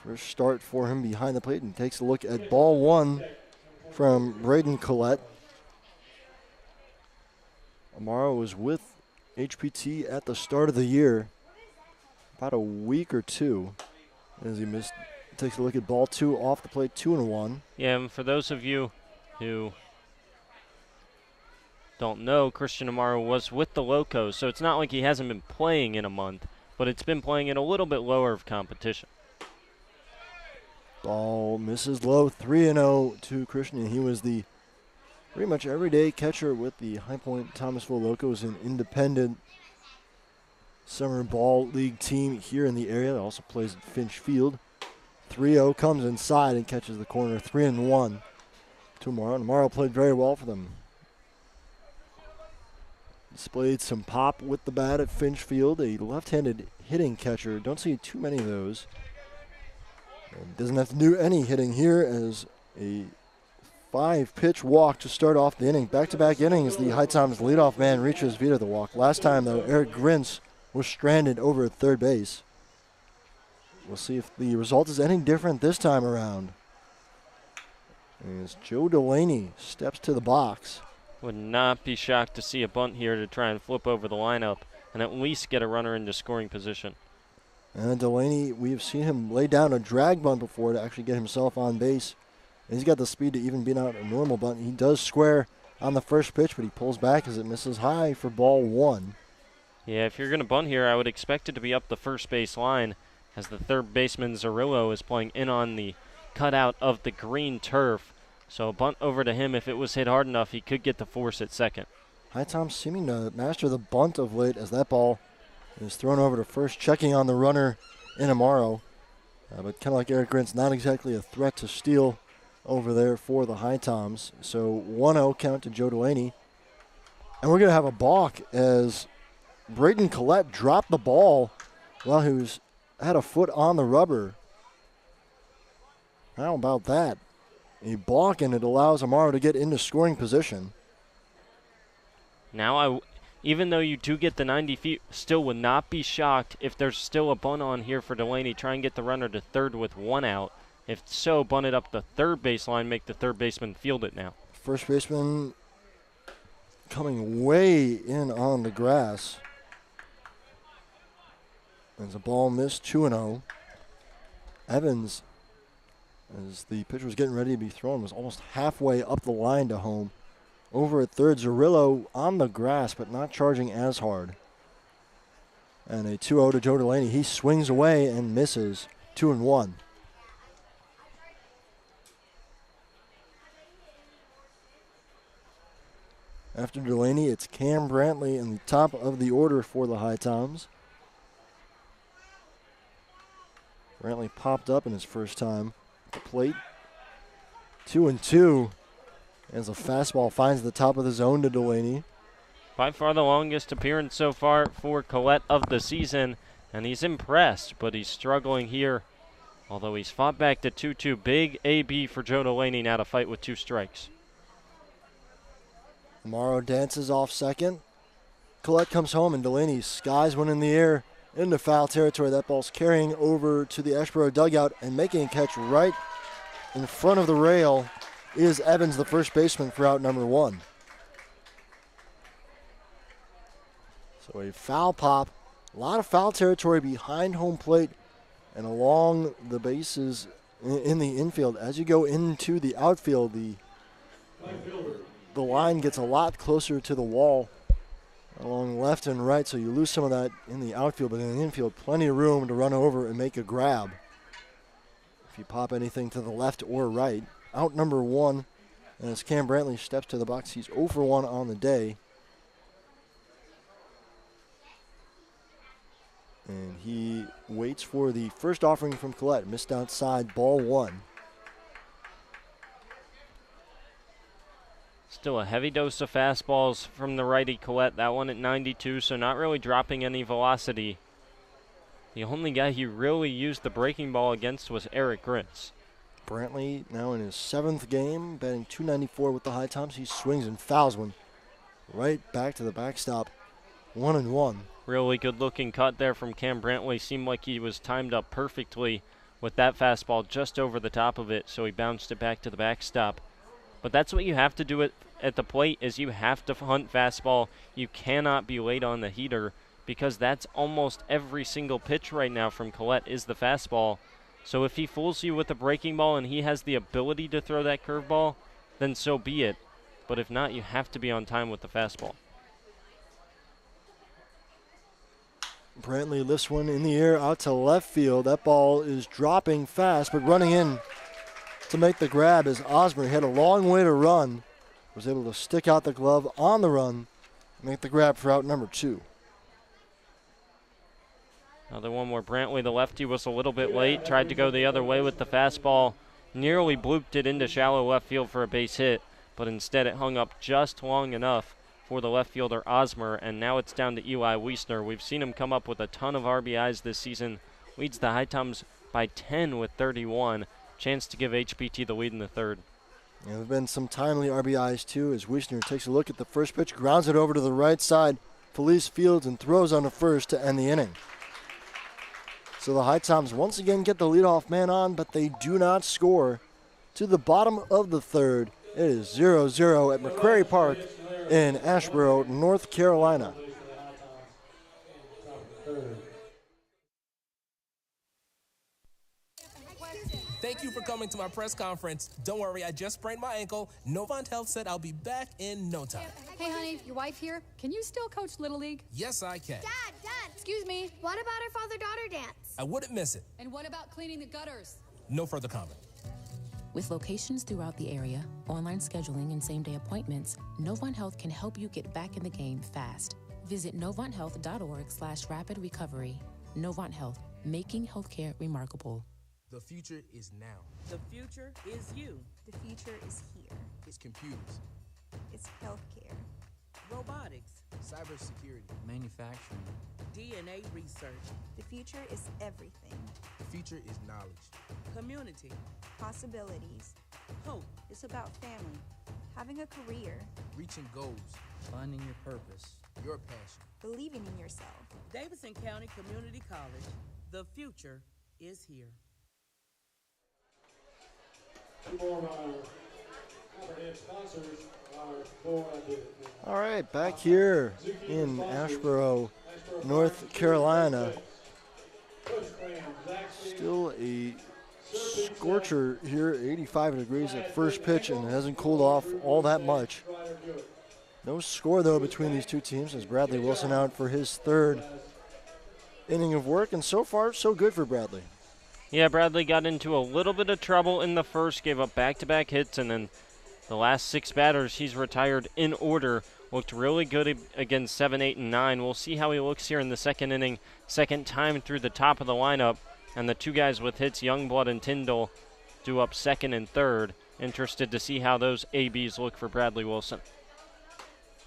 first start for him behind the plate, and takes a look at ball one from Braden Collette. Amaro was with HPT at the start of the year, about a week or two, as he takes a look at ball two off the plate, 2-1. Yeah, and for those of you who don't know, Christian Amaro was with the Locos, so it's not like he hasn't been playing in a month, but it's been playing in a little bit lower of competition. Ball misses low, 3-0 to Christian. He was the pretty much everyday catcher with the High Point-Thomasville Locos, an independent summer ball league team here in the area that also plays at Finch Field. 3-0 comes inside and catches the corner, 3-1 to Amaro. Amaro played very well for them. Displayed some pop with the bat at Finch Field, a left-handed hitting catcher. Don't see too many of those. And doesn't have to do any hitting here as a 5-pitch walk to start off the inning. Back-to-back innings, the HiToms leadoff man reaches via the walk. Last time, though, Eric Grintz was stranded over at third base. We'll see if the result is any different this time around. As Joe Delaney steps to the box. Would not be shocked to see a bunt here to try and flip over the lineup and at least get a runner into scoring position. And Delaney, we've seen him lay down a drag bunt before to actually get himself on base. And he's got the speed to even beat out a normal bunt. He does square on the first pitch, but he pulls back as it misses high for ball one. Yeah, if you're going to bunt here, I would expect it to be up the first base line as the third baseman Zerillo is playing in on the cutout of the green turf. So a bunt over to him, if it was hit hard enough, he could get the force at second. HiToms seeming to master the bunt of late as that ball is thrown over to first, checking on the runner in Amaro. But kind of like Eric Grintz, not exactly a threat to steal over there for the HiToms. So 1-0 count to Joe Delaney. And we're going to have a balk as Braden Collette dropped the ball while he had a foot on the rubber. How about that? A balk, and it allows Amaro to get into scoring position. Now, even though you do get the 90 feet, still would not be shocked if there's still a bunt on here for Delaney. Try and get the runner to third with one out. If so, bunt it up the third baseline, make the third baseman field it now. First baseman coming way in on the grass. As a ball missed, 2-0. Evans, as the pitcher was getting ready to be thrown, was almost halfway up the line to home. Over at third, Zerillo on the grass, but not charging as hard. And a 2-0 to Joe Delaney. He swings away and misses. 2-1. After Delaney, it's Cam Brantley in the top of the order for the HiToms. Brantley popped up in his first time at the plate. 2-2 as a fastball finds the top of the zone to Delaney. By far the longest appearance so far for Collette of the season, and he's impressed, but he's struggling here. Although he's fought back to 2-2. Big AB for Joe Delaney now to fight with 2 strikes. Amaro dances off second. Collette comes home, and Delaney skies one in the air into foul territory. That ball's carrying over to the Asheboro dugout, and making a catch right in front of the rail is Evans, the first baseman, for out number 1. So a foul pop, a lot of foul territory behind home plate and along the bases in the infield. As you go into the outfield, the line gets a lot closer to the wall along left and right, so you lose some of that in the outfield, but in the infield, plenty of room to run over and make a grab. If you pop anything to the left or right. Out number 1, and as Cam Brantley steps to the box, he's 0 for 1 on the day. And he waits for the first offering from Collette. Missed outside, ball 1. Still a heavy dose of fastballs from the righty Collette. That one at 92, so not really dropping any velocity. The only guy he really used the breaking ball against was Eric Gritz. Brantley now in his 7th game, batting .294 with the HiToms. He swings and fouls one right back to the backstop. 1-1. Really good looking cut there from Cam Brantley. Seemed like he was timed up perfectly with that fastball just over the top of it, so he bounced it back to the backstop. But that's what you have to do at the plate, is you have to hunt fastball. You cannot be late on the heater, because that's almost every single pitch right now from Collette is the fastball. So if he fools you with the breaking ball and he has the ability to throw that curveball, then so be it. But if not, you have to be on time with the fastball. Brantley lifts one in the air out to left field. That ball is dropping fast, but running in to make the grab is Osmer. He had a long way to run. Was able to stick out the glove on the run, make the grab for out number 2. Another one where Brantley, the lefty, was a little bit late. Tried to go the other way with the fastball. Nearly blooped it into shallow left field for a base hit, but instead it hung up just long enough for the left fielder Osmer, and now it's down to Eli Weisner. We've seen him come up with a ton of RBIs this season. Leads the HiToms by 10 with 31. Chance to give HPT the lead in the 3rd. Yeah, there have been some timely RBIs too, as Weisner takes a look at the first pitch, grounds it over to the right side. Felice fields and throws on to first to end the inning. So the HiToms once again get the leadoff man on, but they do not score. To the bottom of the 3rd, it is 0-0 at McCrary Park in Asheboro, North Carolina. Thank you for coming to my press conference. Don't worry, I just sprained my ankle. Novant Health said I'll be back in no time. Hey, honey, your wife here. Can you still coach Little League? Yes, I can. Dad, Excuse me. what about our father-daughter dance? I wouldn't miss it. And what about cleaning the gutters? No further comment. With locations throughout the area, online scheduling, and same-day appointments, Novant Health can help you get back in the game fast. Visit novanthealth.org/rapid recovery. Novant Health, making healthcare remarkable. The future is now. The future is you. The future is here. It's computers, It's healthcare. Robotics. cybersecurity, manufacturing, DNA research. The future is everything. The future is knowledge. Community. Possibilities. Hope. It's about family. Having a career. Reaching goals. finding your purpose, your passion. Believing in yourself. Davidson County Community College. The future is here. All right, back here in Asheboro, North Carolina. Still a scorcher here, 85 degrees at first pitch, and it hasn't cooled off all that much. No score, though, between these two teams as Bradley Wilson out for his third inning of work, and so far, so good for Bradley. Yeah, Bradley got into a little bit of trouble in the first, gave up back-to-back hits, and then the last six batters he's retired in order. Looked really good against 7, 8, and 9. We'll see how he looks here in the second inning. Second time through the top of the lineup, and the two guys with hits, Youngblood and Tyndall, do up second and third. Interested to see how those ABs look for Bradley Wilson.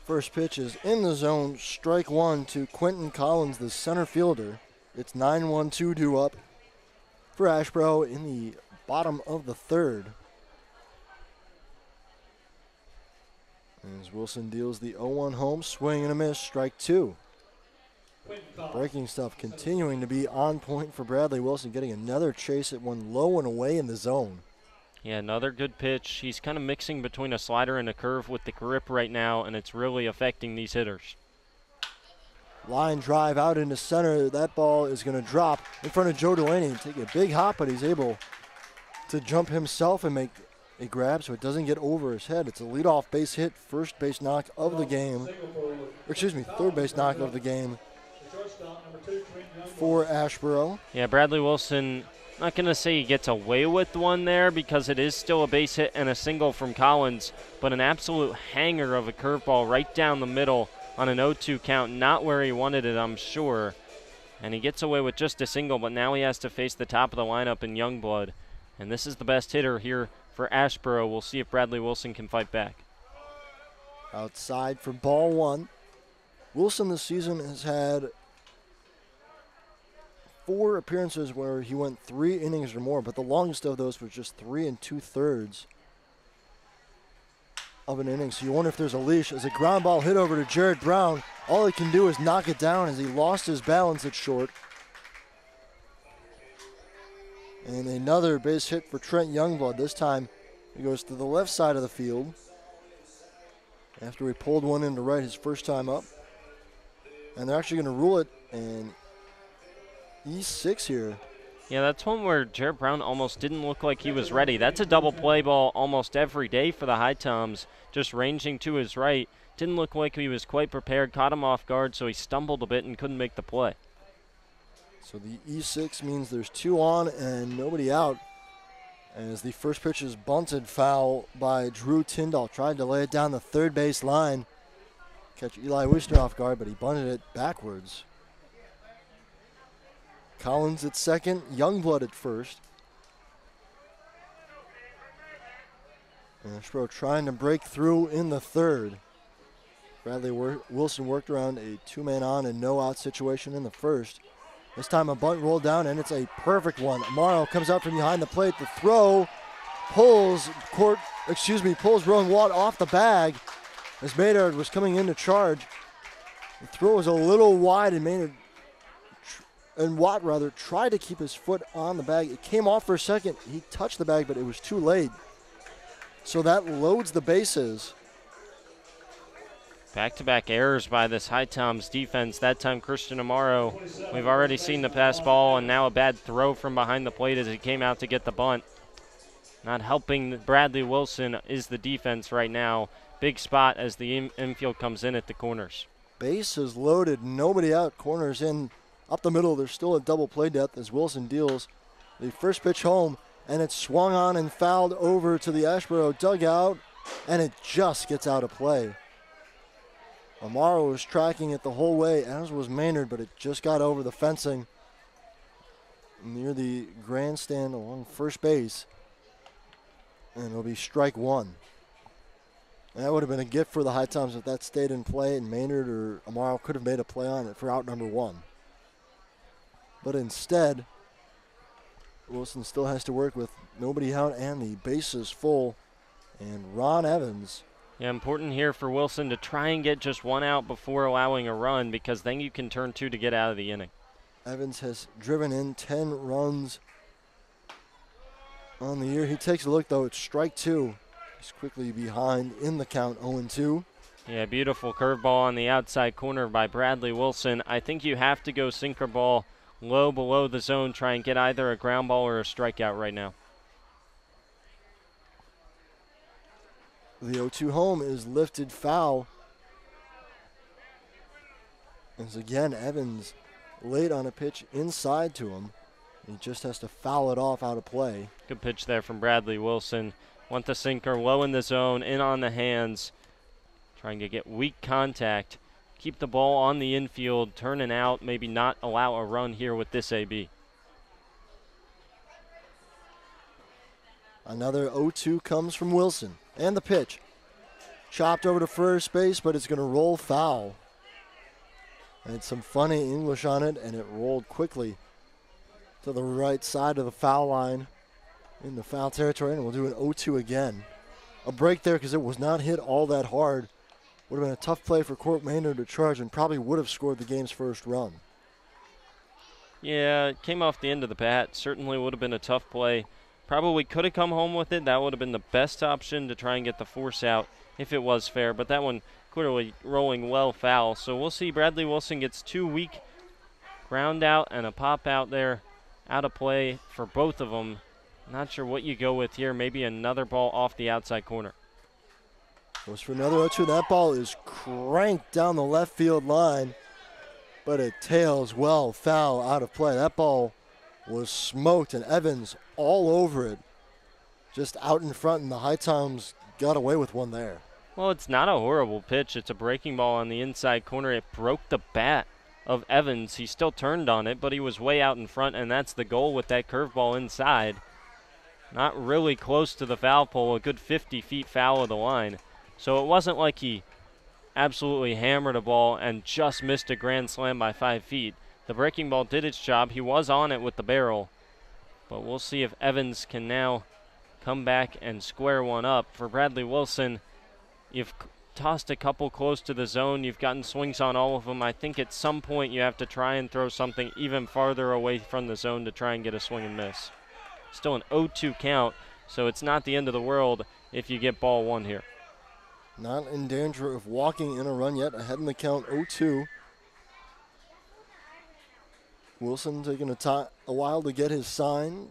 First pitch is in the zone. Strike one to Quentin Collins, the center fielder. It's 9-1-2 due up for Asheboro in the bottom of the third. As Wilson deals the 0-1 home, swing and a miss, strike two. Breaking stuff continuing to be on point for Bradley Wilson, getting another chase at one low and away in the zone. Yeah, another good pitch. He's kind of mixing between a slider and a curve with the grip right now, and it's really affecting these hitters. Line drive out into center. That ball is going to drop in front of Joe Delaney. Take a big hop, but he's able to jump himself and make a grab so it doesn't get over his head. It's a leadoff base hit, first base knock of the game. Third base knock of the game for Asheboro. Yeah, Bradley Wilson, not going to say he gets away with one there because it is still a base hit and a single from Collins, but an absolute hanger of a curveball right down the middle on an 0-2 count, not where he wanted it, I'm sure. And he gets away with just a single, but now he has to face the top of the lineup in Youngblood. And this is the best hitter here for Asheboro. We'll see if Bradley Wilson can fight back. Outside for ball one. Wilson this season has had 4 appearances where he went 3 innings or more, but the longest of those was just 3 2/3 of an inning. So you wonder if there's a leash. As a ground ball hit over to Jared Brown, all he can do is knock it down as he lost his balance at short. And another base hit for Trent Youngblood. This time he goes to the left side of the field after he pulled one into right his first time up. And they're actually going to rule it in E6 here. Yeah, that's one where Jared Brown almost didn't look like he was ready. That's a double play ball almost every day for the HiToms, just ranging to his right. Didn't look like he was quite prepared, caught him off guard, so he stumbled a bit and couldn't make the play. So the E6 means there's 2 on and nobody out, as the first pitch is bunted foul by Drew Tyndall. Tried to lay it down the third base line, catch Eli Weisner off guard, but he bunted it backwards. Collins at second, Youngblood at first. And Asheboro trying to break through in the third. Bradley Wilson worked around a 2-man on and no out situation in the first. This time a bunt rolled down and it's a perfect one. Amaro comes out from behind the plate. The throw pulls Rowan Watt off the bag as Maynard was coming in to charge. The throw was a little wide and Watt tried to keep his foot on the bag. It came off for a second. He touched the bag, but it was too late. So that loads the bases. Back-to-back errors by this HiToms defense. That time Christian Amaro. We've already seen the pass ball and now a bad throw from behind the plate as he came out to get the bunt. Not helping Bradley Wilson is the defense right now. Big spot as the infield comes in at the corners. Bases loaded, nobody out, corners in. Up the middle, there's still a double play depth as Wilson deals the first pitch home, and it's swung on and fouled over to the Asheboro dugout, and it just gets out of play. Amaro was tracking it the whole way, as was Maynard, but it just got over the fencing near the grandstand along first base, and it'll be strike one. And that would have been a gift for the HiToms if that stayed in play, and Maynard or Amaro could have made a play on it for out number 1. But instead, Wilson still has to work with nobody out and the bases full. And Ron Evans. Yeah, important here for Wilson to try and get just 1 out before allowing a run, because then you can turn 2 to get out of the inning. Evans has driven in 10 runs on the year. He takes a look, though. It's strike 2. He's quickly behind in the count, 0-2. Yeah, beautiful curveball on the outside corner by Bradley Wilson. I think you have to go sinker ball low below the zone, try and get either a ground ball or a strikeout right now. The 0-2 home is lifted foul. As again, Evans late on a pitch inside to him. He just has to foul it off out of play. Good pitch there from Bradley Wilson. Want the sinker low in the zone, in on the hands. Trying to get weak contact. Keep the ball on the infield, turn and out, maybe not allow a run here with this AB. Another 0-2 comes from Wilson. And the pitch. Chopped over to first base, but it's going to roll foul. And some funny English on it, and it rolled quickly to the right side of the foul line in the foul territory, and we'll do an 0-2 again. A break there because it was not hit all that hard. Would have been a tough play for Court Maynard to charge and probably would have scored the game's first run. Yeah, it came off the end of the bat. Certainly would have been a tough play. Probably could have come home with it. That would have been the best option to try and get the force out if it was fair. But that one clearly rolling well foul. So we'll see. Bradley Wilson gets 2 weak ground out and a pop out there. Out of play for both of them. Not sure what you go with here. Maybe another ball off the outside corner. Goes for another 0-2. That ball is cranked down the left field line, but it tails well foul out of play. That ball was smoked, and Evans all over it, just out in front, and the HiToms got away with one there. Well, it's not a horrible pitch. It's a breaking ball on the inside corner. It broke the bat of Evans. He still turned on it, but he was way out in front, and that's the goal with that curveball inside. Not really close to the foul pole, a good 50 feet foul of the line. So it wasn't like he absolutely hammered a ball and just missed a grand slam by 5 feet. The breaking ball did its job. He was on it with the barrel. But we'll see if Evans can now come back and square one up. For Bradley Wilson, you've tossed a couple close to the zone. You've gotten swings on all of them. I think at some point you have to try and throw something even farther away from the zone to try and get a swing and miss. Still an 0-2 count, so it's not the end of the world if you get ball one here. Not in danger of walking in a run yet. Ahead in the count, 0-2. Wilson taking a while to get his sign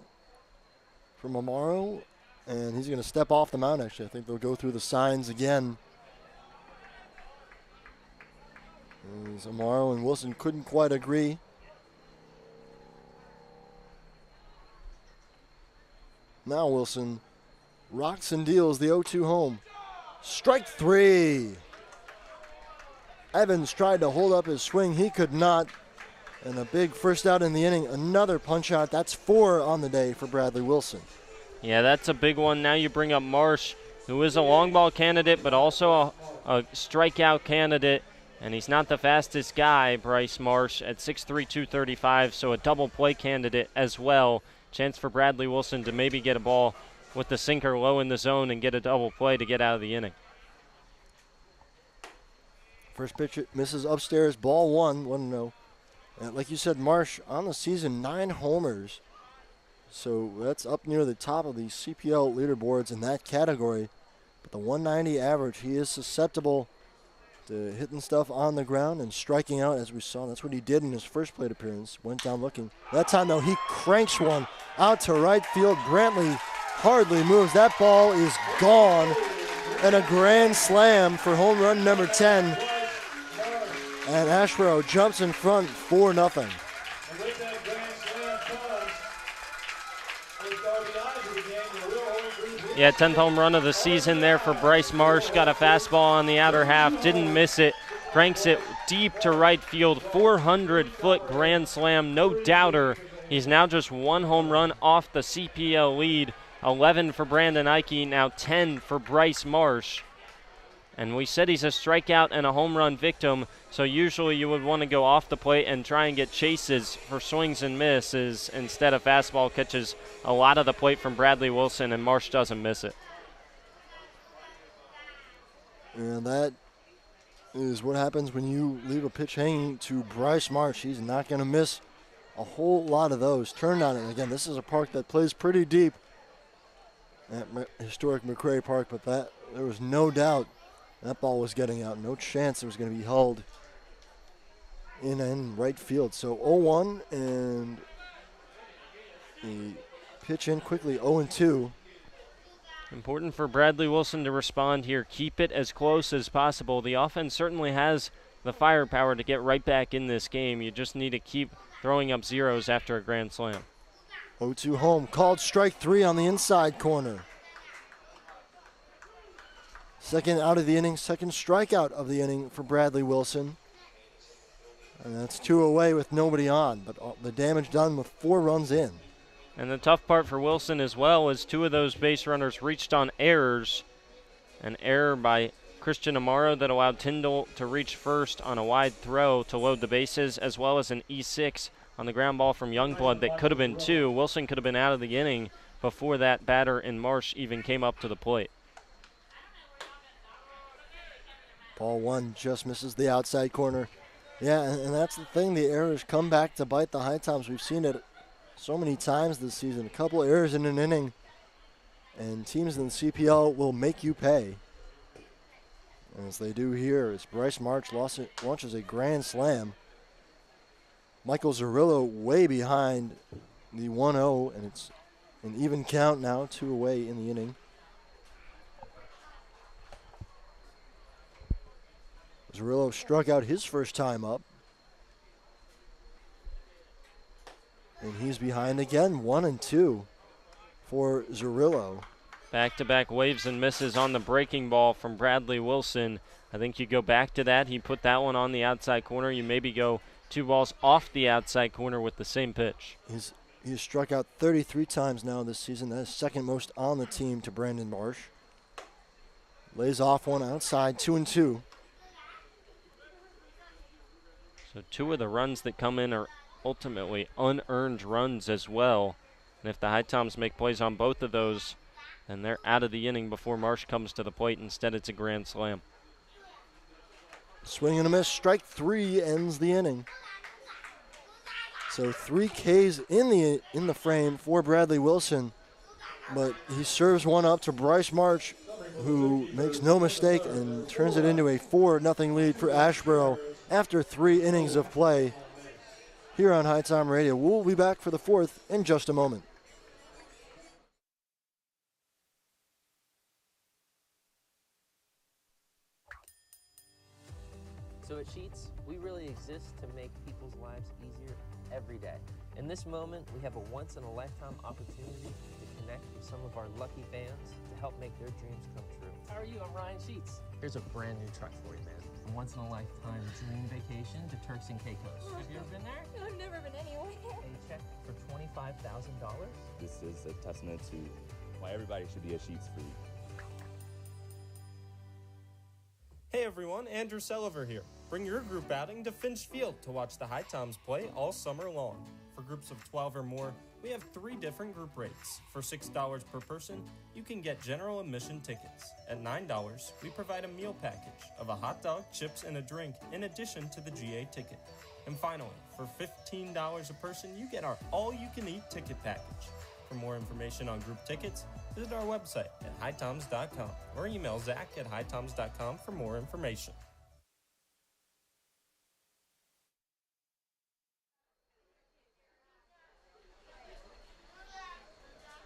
from Amaro, and he's going to step off the mound, actually. I think they'll go through the signs again. As Amaro and Wilson couldn't quite agree. Now Wilson rocks and deals the 0-2 home. Strike three. Evans tried to hold up his swing. He could not. And a big first out in the inning. Another punch out. That's 4 on the day for Bradley Wilson. Yeah, that's a big one. Now you bring up Marsh, who is a long ball candidate, but also a strikeout candidate. And he's not the fastest guy, Bryce Marsh, at 6'3", 235, so a double play candidate as well. Chance for Bradley Wilson to maybe get a ball with the sinker low in the zone and get a double play to get out of the inning. First pitch misses upstairs, ball 1-0. And like you said, Marsh on the season, 9 homers. So that's up near the top of the CPL leaderboards in that category. But the 190 average, he is susceptible to hitting stuff on the ground and striking out, as we saw. That's what he did in his first plate appearance. Went down looking. That time, though, he cranks one out to right field. Brantley hardly moves. That ball is gone. And a grand slam for home run number 10. And Asheboro jumps in front 4-0. Yeah, 10th home run of the season there for Bryce Marsh. Got a fastball on the outer half, didn't miss it. Cranks it deep to right field, 400-foot grand slam, no doubter. He's now just 1 home run off the CPL lead. 11 for Brandon Ike, now 10 for Bryce Marsh. And we said he's a strikeout and a home run victim, so usually you would want to go off the plate and try and get chases for swings and misses. Instead, a fastball catches a lot of the plate from Bradley Wilson, and Marsh doesn't miss it. And that is what happens when you leave a pitch hanging to Bryce Marsh. He's not going to miss a whole lot of those. Turned on it. Again, this is a park that plays pretty deep at historic McRae Park, but there was no doubt that ball was getting out. No chance it was going to be held in right field. So 0-1, and the pitch in quickly, 0-2. Important for Bradley Wilson to respond here. Keep it as close as possible. The offense certainly has the firepower to get right back in this game. You just need to keep throwing up zeros after a grand slam. 0-2 home. Called strike 3 on the inside corner. Second out of the inning, second strikeout of the inning for Bradley Wilson. And that's 2 away with nobody on, but the damage done with 4 runs in. And the tough part for Wilson as well is 2 of those base runners reached on errors. An error by Christian Amaro that allowed Tyndall to reach first on a wide throw to load the bases, as well as an E6 on the ground ball from Youngblood that could have been 2. Wilson could have been out of the inning before that batter in Marsh even came up to the plate. Ball 1 just misses the outside corner. Yeah, and that's the thing. The errors come back to bite the HiToms. We've seen it so many times this season. A couple of errors in an inning, and teams in the CPL will make you pay. As they do here, as Bryce Marsh launches a grand slam. Michael Zerillo way behind the 1-0, and it's An even count now, 2 away in the inning. Zerillo struck out his first time up. And he's behind again, 1-2 for Zerillo. Back-to-back waves and misses on the breaking ball from Bradley Wilson. I think you go back to that. He put that one on the outside corner. You maybe go 2 balls off the outside corner with the same pitch. He's struck out 33 times now this season. That is second most on the team to Brandon Marsh. Lays off one outside, 2-2. So 2 of the runs that come in are ultimately unearned runs as well. And if the HiToms make plays on both of those, then they're out of the inning before Marsh comes to the plate. Instead, it's a grand slam. Swing and a miss. Strike 3 ends the inning. So 3 Ks in the frame for Bradley Wilson, but he serves one up to Bryce March, who makes no mistake and turns it into a 4-0 lead for Asheboro after 3 innings of play here on HiTom Radio. We'll be back for the 4th in just a moment. So at Sheets, we really exist to make people's lives easier every day. In this moment, we have a once-in-a-lifetime opportunity to connect with some of our lucky fans to help make their dreams come true. How are you? I'm Ryan Sheets. Here's a brand new truck for you, man. A once-in-a-lifetime dream vacation to Turks and Caicos. Have you ever been there? I've never been anywhere. A check for $25,000? This is a testament to why everybody should be a Sheets freak. Hey everyone, Andrew Selliver here. Bring your group outing to Finch Field to watch the HiToms play all summer long. For groups of 12 or more, we have 3 different group rates. For $6 per person, you can get general admission tickets. At $9, we provide a meal package of a hot dog, chips, and a drink in addition to the GA ticket. And finally, for $15 a person, you get our all-you-can-eat ticket package. For more information on group tickets, visit our website at HiToms.com or email Zach at HiToms.com for more information.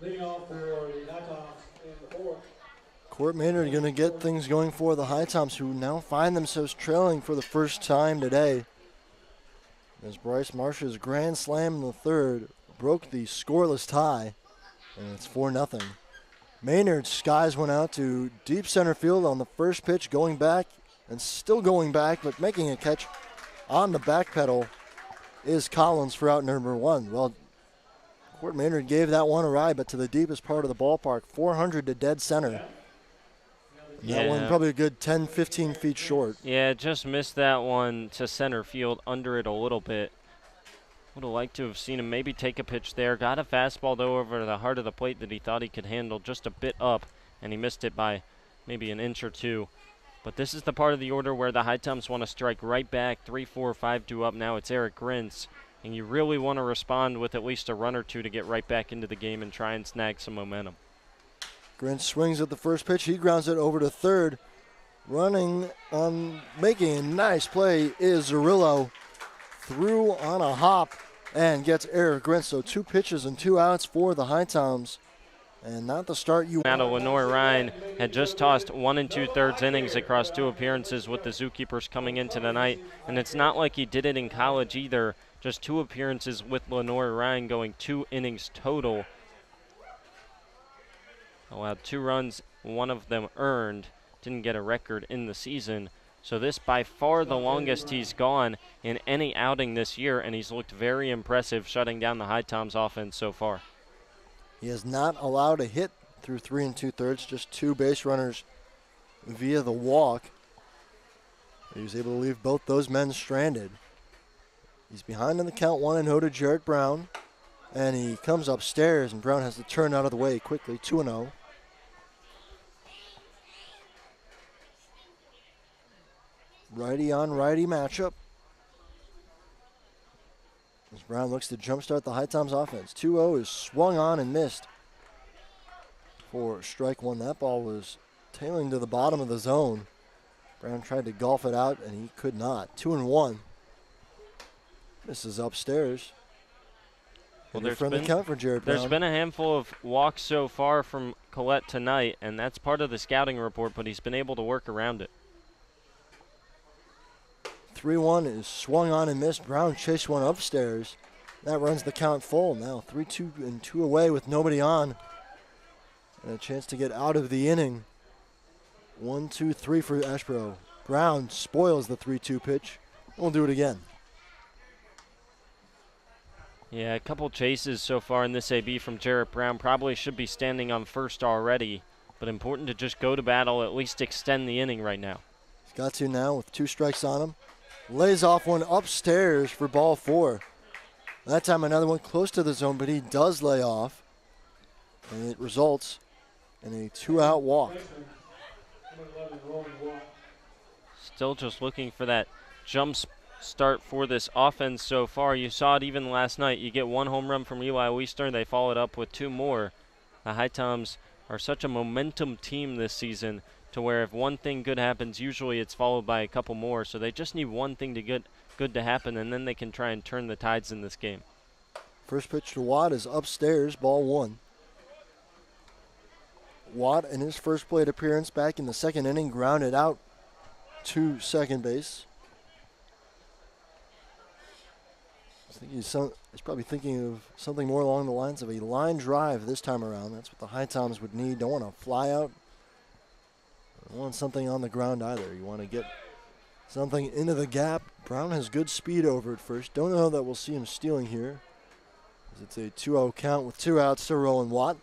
Leading off for the HiToms in the 4th. Court Maynard going to get things going for the HiToms, who now find themselves trailing for the first time today. As Bryce Marsh's grand slam in the 3rd broke the scoreless tie, and it's 4-0. Maynard skies one out to deep center field on the first pitch, going back and still going back, but making a catch on the back pedal is Collins for out number 1. Well, Court Maynard gave that one a ride, but to the deepest part of the ballpark, 400 to dead center. Yeah. That one probably a good 10, 15 feet short. Yeah, just missed that one to center field, under it a little bit. Would have liked to have seen him maybe take a pitch there. Got a fastball, though, over the heart of the plate that he thought he could handle just a bit up, and he missed it by maybe an inch or 2. But this is the part of the order where the HiToms want to strike right back. 3, 4, 5 due up now. It's Eric Grintz. And you really want to respond with at least a run or 2 to get right back into the game and try and snag some momentum. Grint swings at the first pitch. He grounds it over to 3rd. Running, making a nice play is Zerillo. Threw on a hop and gets Eric Grint. So 2 pitches and 2 outs for the HiToms. And not the start you want. Lenore Ryan had just tossed 1 2/3 innings across 2 appearances with the Zookeepers coming into the night. And it's not like he did it in college either. Just 2 appearances with Lenore Ryan, going 2 innings total. Allowed 2 runs, 1 of them earned. Didn't get a record in the season. So this by far the longest he's gone in any outing this year, and he's looked very impressive shutting down the HiToms offense so far. He has not allowed a hit through 3 2/3, just 2 base runners via the walk. He was able to leave both those men stranded. He's behind in the count, 1-0 to Jarrett Brown. And he comes upstairs, and Brown has to turn out of the way quickly, 2-0. Righty on righty matchup. As Brown looks to jumpstart the HiToms offense. 2-0 is swung on and missed for strike 1. That ball was tailing to the bottom of the zone. Brown tried to golf it out, and he could not. 2-1. This is upstairs. Well, there's been count for Jared Brown. There's been a handful of walks so far from Collette tonight, and that's part of the scouting report, but he's been able to work around it. 3-1 is swung on and missed. Brown chased one upstairs. That runs the count full. Now 3-2 and 2 away with nobody on. And a chance to get out of the inning. 1-2-3 for Asheboro. Brown spoils the 3-2 pitch. We'll do it again. Yeah, a couple chases so far in this AB from Jarrett Brown. Probably should be standing on first already, but important to just go to battle, at least extend the inning right now. He's got to now with 2 strikes on him. Lays off one upstairs for ball 4. That time another one close to the zone, but he does lay off. And it results in a 2-out walk. Still just looking for that jump start for this offense so far. You saw it even last night. You get 1 home run from Eli Weisner. They followed up with 2 more. The HiToms are such a momentum team this season to where if one thing good happens, usually it's followed by a couple more. So they just need one thing to good to happen, and then they can try and turn the tides in this game. First pitch to Watt is upstairs, ball 1. Watt, in his first plate appearance back in the 2nd inning, grounded out to second base. I think he's probably thinking of something more along the lines of a line drive this time around. That's what the HiToms would need. Don't want to fly out. Don't want something on the ground either. You want to get something into the gap. Brown has good speed over at first. Don't know that we'll see him stealing here. It's a 2-0 count with 2 outs to Rowan Watt.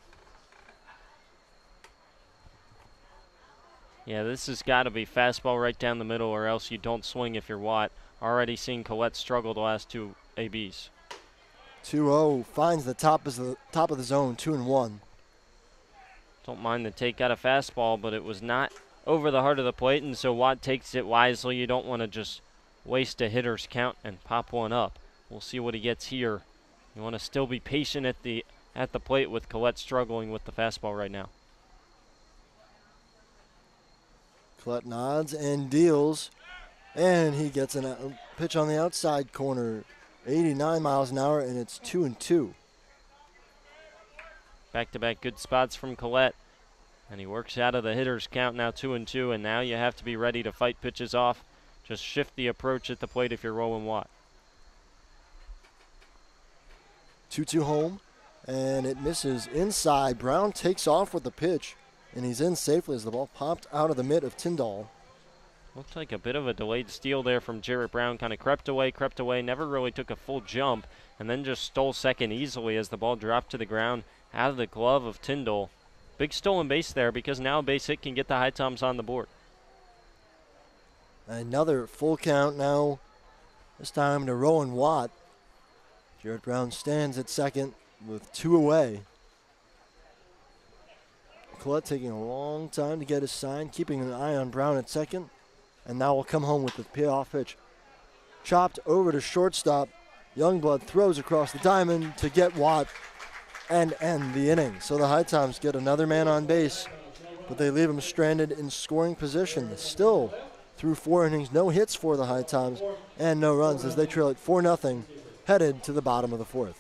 Yeah, this has got to be fastball right down the middle, or else you don't swing if you're Watt. Already seen Collette struggle the last 2 ABs. 2-0 finds the top of the zone, 2-1. Don't mind the take out of fastball, but it was not over the heart of the plate, and so Watt takes it wisely. You don't want to just waste a hitter's count and pop one up. We'll see what he gets here. You want to still be patient at the plate with Collette struggling with the fastball right now. Collette nods and deals, and he gets a pitch on the outside corner. 89 miles an hour, and it's 2-2. Back-to-back good spots from Collette, and he works out of the hitter's count now 2-2, and now you have to be ready to fight pitches off. Just shift the approach at the plate if you're Rowan Watt. 2-2 home, and it misses inside. Brown takes off with the pitch, and he's in safely as the ball popped out of the mitt of Tyndall. Looked like a bit of a delayed steal there from Jarrett Brown. Kind of crept away, never really took a full jump, and then just stole second easily as the ball dropped to the ground out of the glove of Tyndall. Big stolen base there because now a base hit can get the HiToms on the board. Another full count now, this time to Rowan Watt. Jarrett Brown stands at second with 2 away. Collette taking a long time to get his sign, keeping an eye on Brown at second. And now we'll come home with the payoff pitch. Chopped over to shortstop. Youngblood throws across the diamond to get Watt and end the inning. So the HiToms get another man on base, but they leave him stranded in scoring position. Still, through 4 innings, no hits for the HiToms and no runs as they trail it 4-0, headed to the bottom of the 4th.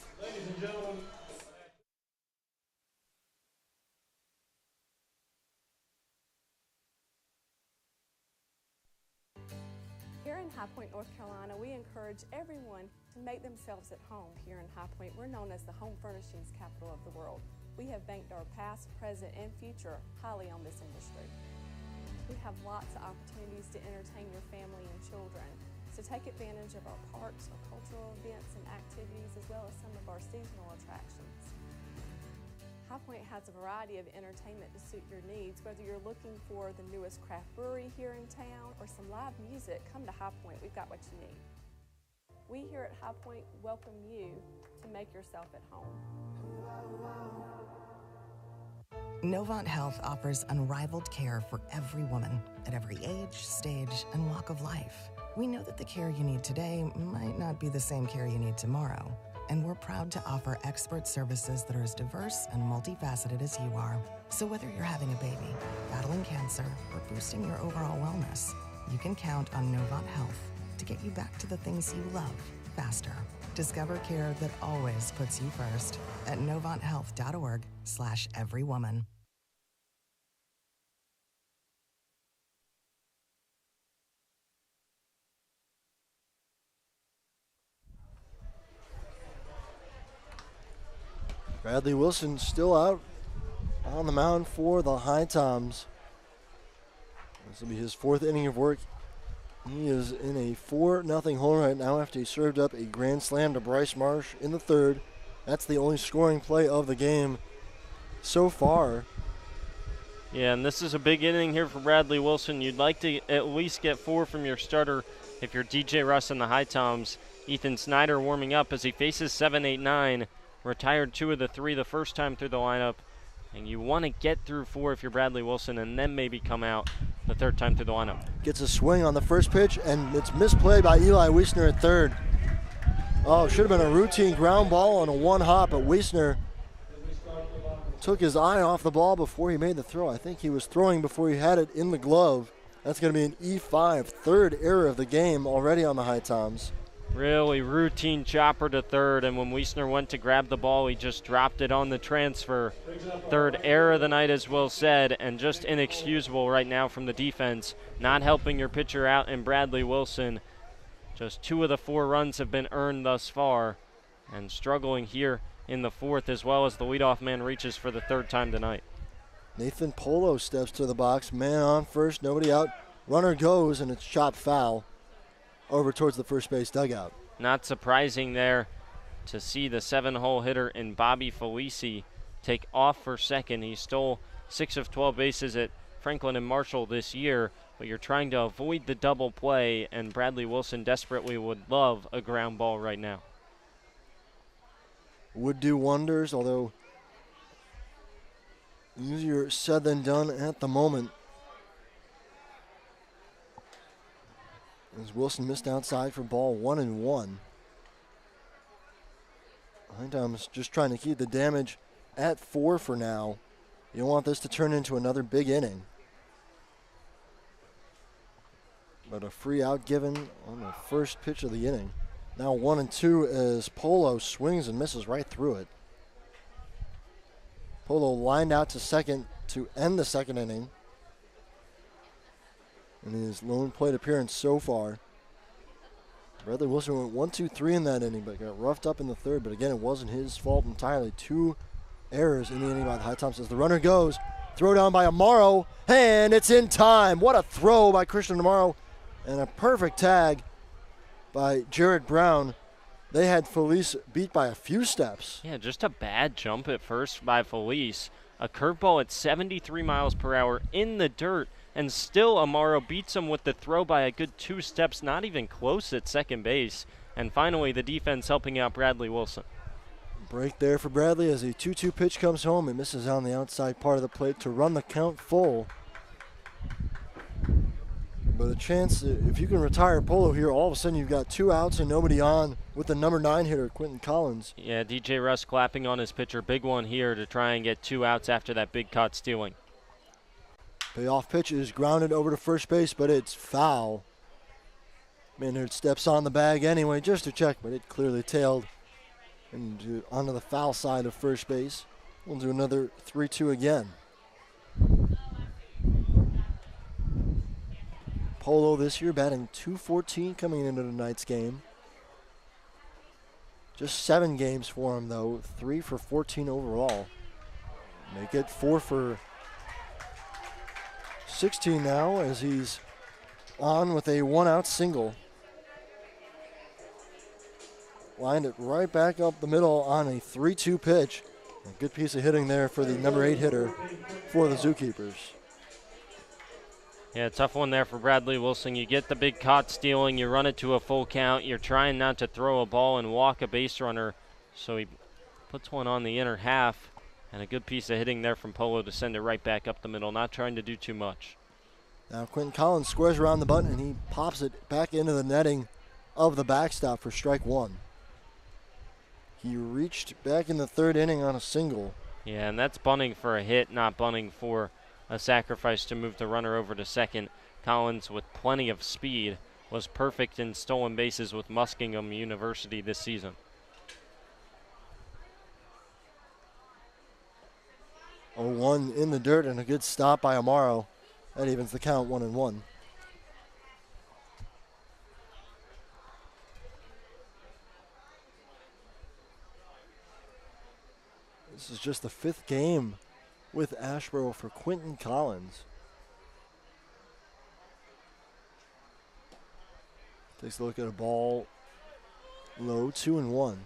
Here in High Point, North Carolina, we encourage everyone to make themselves at home. Here in High Point, we're known as the home furnishings capital of the world. We have banked our past, present, and future highly on this industry. We have lots of opportunities to entertain your family and children. So take advantage of our parks, our cultural events and activities, as well as some of our seasonal attractions. High Point has a variety of entertainment to suit your needs. Whether you're looking for the newest craft brewery here in town or some live music, come to High Point. We've got what you need. We here at High Point welcome you to make yourself at home. Novant Health offers unrivaled care for every woman at every age, stage, and walk of life. We know that the care you need today might not be the same care you need tomorrow, and we're proud to offer expert services that are as diverse and multifaceted as you are. So whether you're having a baby, battling cancer, or boosting your overall wellness, you can count on Novant Health to get you back to the things you love faster. Discover care that always puts you first at NovantHealth.org/everywoman. Bradley Wilson still out on the mound for the HiToms. This will be his 4th inning of work. He is in a 4-0 hole right now after he served up a grand slam to Bryce Marsh in the 3rd. That's the only scoring play of the game so far. Yeah, and this is a big inning here for Bradley Wilson. You'd like to at least get 4 from your starter if you're DJ Russ and the HiToms. Ethan Snyder warming up as he faces 7-8-9. Retired 2 of the 3 the first time through the lineup. And you want to get through 4 if you're Bradley Wilson and then maybe come out the 3rd time through the lineup. Gets a swing on the first pitch, and it's misplayed by Eli Weisner at 3rd. Oh, should have been a routine ground ball on a 1-hop, but Weisner took his eye off the ball before he made the throw. I think he was throwing before he had it in the glove. That's going to be an E5, 3rd error of the game already on the HiToms. Really routine chopper to 3rd, and when Weisner went to grab the ball, he just dropped it on the transfer. 3rd error of the night, as Will said, and just inexcusable right now from the defense. Not helping your pitcher out in Bradley Wilson. Just 2 of the 4 runs have been earned thus far, and struggling here in the 4th as well as the leadoff man reaches for the 3rd time tonight. Nathan Polo steps to the box, man on first, nobody out. Runner goes, and it's chopped foul over towards the first base dugout. Not surprising there to see the 7-hole hitter in Bobby Felici take off for second. He stole 6 of 12 bases at Franklin and Marshall this year, but you're trying to avoid the double play, and Bradley Wilson desperately would love a ground ball right now. Would do wonders, although easier said than done at the moment. As Wilson missed outside for ball 1-1. HiToms just trying to keep the damage at 4 for now. You don't want this to turn into another big inning. But a free out given on the first pitch of the inning. Now 1-2 as Polo swings and misses right through it. Polo lined out to second to end the 2nd inning. In his lone plate appearance so far. Bradley Wilson went 1-2-3 in that inning, but got roughed up in the 3rd. But again, it wasn't his fault entirely. 2 errors in the inning by the HiToms as the runner goes. Throw down by Amaro, and it's in time. What a throw by Christian Amaro, and a perfect tag by Jared Brown. They had Felice beat by a few steps. Yeah, just a bad jump at first by Felice. A curveball at 73 miles per hour in the dirt. And still Amaro beats him with the throw by a good 2 steps, not even close at second base. And finally the defense helping out Bradley Wilson. Break there for Bradley as a 2-2 pitch comes home. It misses on the outside part of the plate to run the count full. But a chance, if you can retire Polo here, all of a sudden you've got 2 outs and nobody on with the number 9 hitter, Quentin Collins. Yeah, DJ Russ clapping on his pitcher. Big one here to try and get 2 outs after that big caught stealing. Payoff pitch is grounded over to first base, but it's foul. Maynard steps on the bag anyway just to check, but it clearly tailed and onto the foul side of first base. We'll do another 3-2 again. Polo this year batting .214 coming into tonight's game. Just 7 games for him though, 3 for 14 overall. Make it 4 for 16 now as he's on with a 1-out single. Lined it right back up the middle on a 3-2 pitch. A good piece of hitting there for the number 8 hitter for the Zookeepers. Yeah, tough one there for Bradley Wilson. You get the big caught stealing, you run it to a full count. You're trying not to throw a ball and walk a base runner. So he puts one on the inner half. And a good piece of hitting there from Polo to send it right back up the middle, not trying to do too much. Now Quentin Collins squares around the button and he pops it back into the netting of the backstop for strike 1. He reached back in the 3rd inning on a single. Yeah, and that's bunting for a hit, not bunting for a sacrifice to move the runner over to second. Collins with plenty of speed was perfect in stolen bases with Muskingum University this season. Oh, 1 in the dirt and a good stop by Amaro. That evens the count 1-1. This is just the 5th game with Asheboro for Quentin Collins. Takes a look at a ball low, 2-1.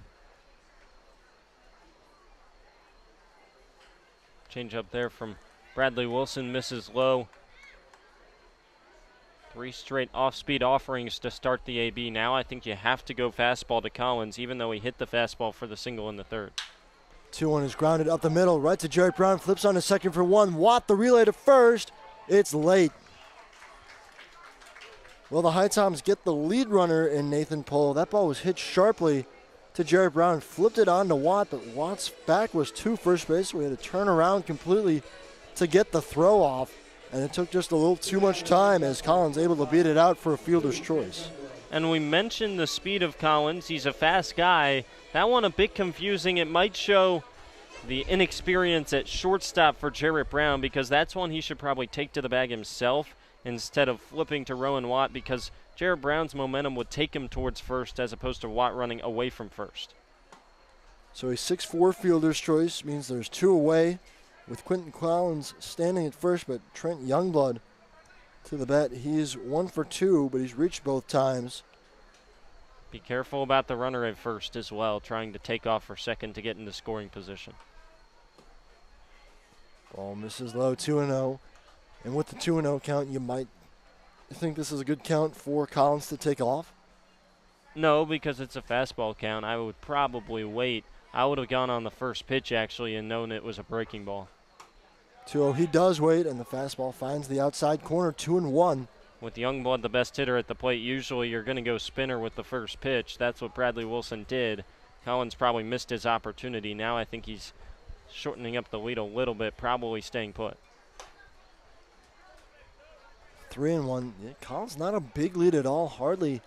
Change up there from Bradley Wilson, misses low. 3 straight off-speed offerings to start the AB. Now I think you have to go fastball to Collins, even though he hit the fastball for the single in the 3rd. 2-1 is grounded up the middle, right to Jarrett Brown, flips on to second for 1. Watt the relay to first. It's late. Well, the HiToms get the lead runner in Nathan Pohl. That ball was hit sharply to Jarrett Brown, flipped it on to Watt, but Watt's back was to first base, so we had to turn around completely to get the throw off, and it took just a little too much time as Collins able to beat it out for a fielder's choice. And we mentioned the speed of Collins. He's a fast guy. That one a bit confusing. It might show the inexperience at shortstop for Jarrett Brown, because that's one he should probably take to the bag himself instead of flipping to Rowan Watt, because Jarrett Brown's momentum would take him towards first as opposed to Watt running away from first. So a 6-4 fielder's choice means there's 2 away, with Quentin Collins standing at first, but Trent Youngblood to the bat. He's 1 for 2, but he's reached both times. Be careful about the runner at first as well, trying to take off for second to get into scoring position. Ball misses low, 2-0. And with the 2-0 count, you might think this is a good count for Collins to take off? No, because it's a fastball count. I would probably wait. I would have gone on the first pitch, actually, and known it was a breaking ball. 2-0, he does wait, and the fastball finds the outside corner, 2-1. With Youngblood the best hitter at the plate, usually you're going to go spinner with the first pitch. That's what Bradley Wilson did. Collins probably missed his opportunity. Now I think he's shortening up the lead a little bit, probably staying put. 3-1. Yeah, Collins not a big lead at all, hardly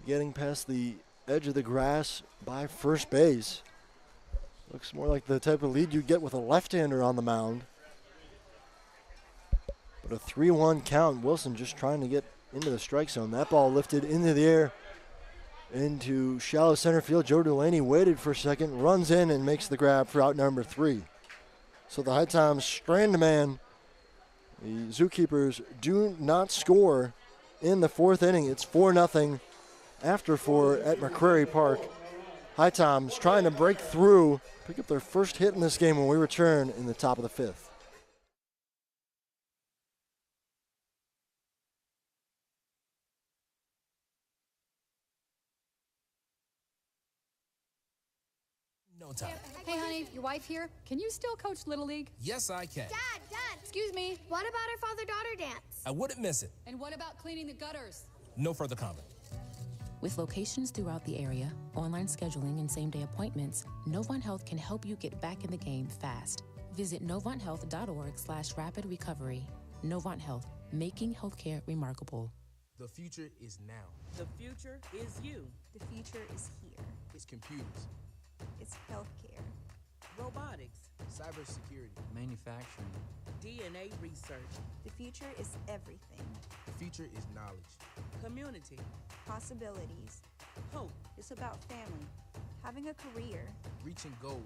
getting past the edge of the grass by first base. Looks more like the type of lead you get with a left-hander on the mound. But a 3-1 count. Wilson just trying to get into the strike zone. That ball lifted into the air into shallow center field. Joe Delaney waited for a second, runs in and makes the grab for out number 3. So the HiToms strand a man. The Zookeepers do not score in the 4th inning. It's 4-0 after 4 at McCrary Park. HiToms trying to break through, pick up their first hit in this game when we return in the top of the 5th. No time. Hey, honey, your wife here. Can you still coach Little League? Yes, I can. Dad, Excuse me. what about our father-daughter dance? I wouldn't miss it. And what about cleaning the gutters? No further comment. With locations throughout the area, online scheduling, and same-day appointments, Novant Health can help you get back in the game fast. Visit novanthealth.org/rapid recovery. Novant Health, making healthcare remarkable. The future is now. The future is you. The future is here. It's computers, It's healthcare. Robotics. cybersecurity, manufacturing, DNA research. The future is everything. The future is knowledge. Community. Possibilities. Hope. It's about family, having a career, Reaching goals,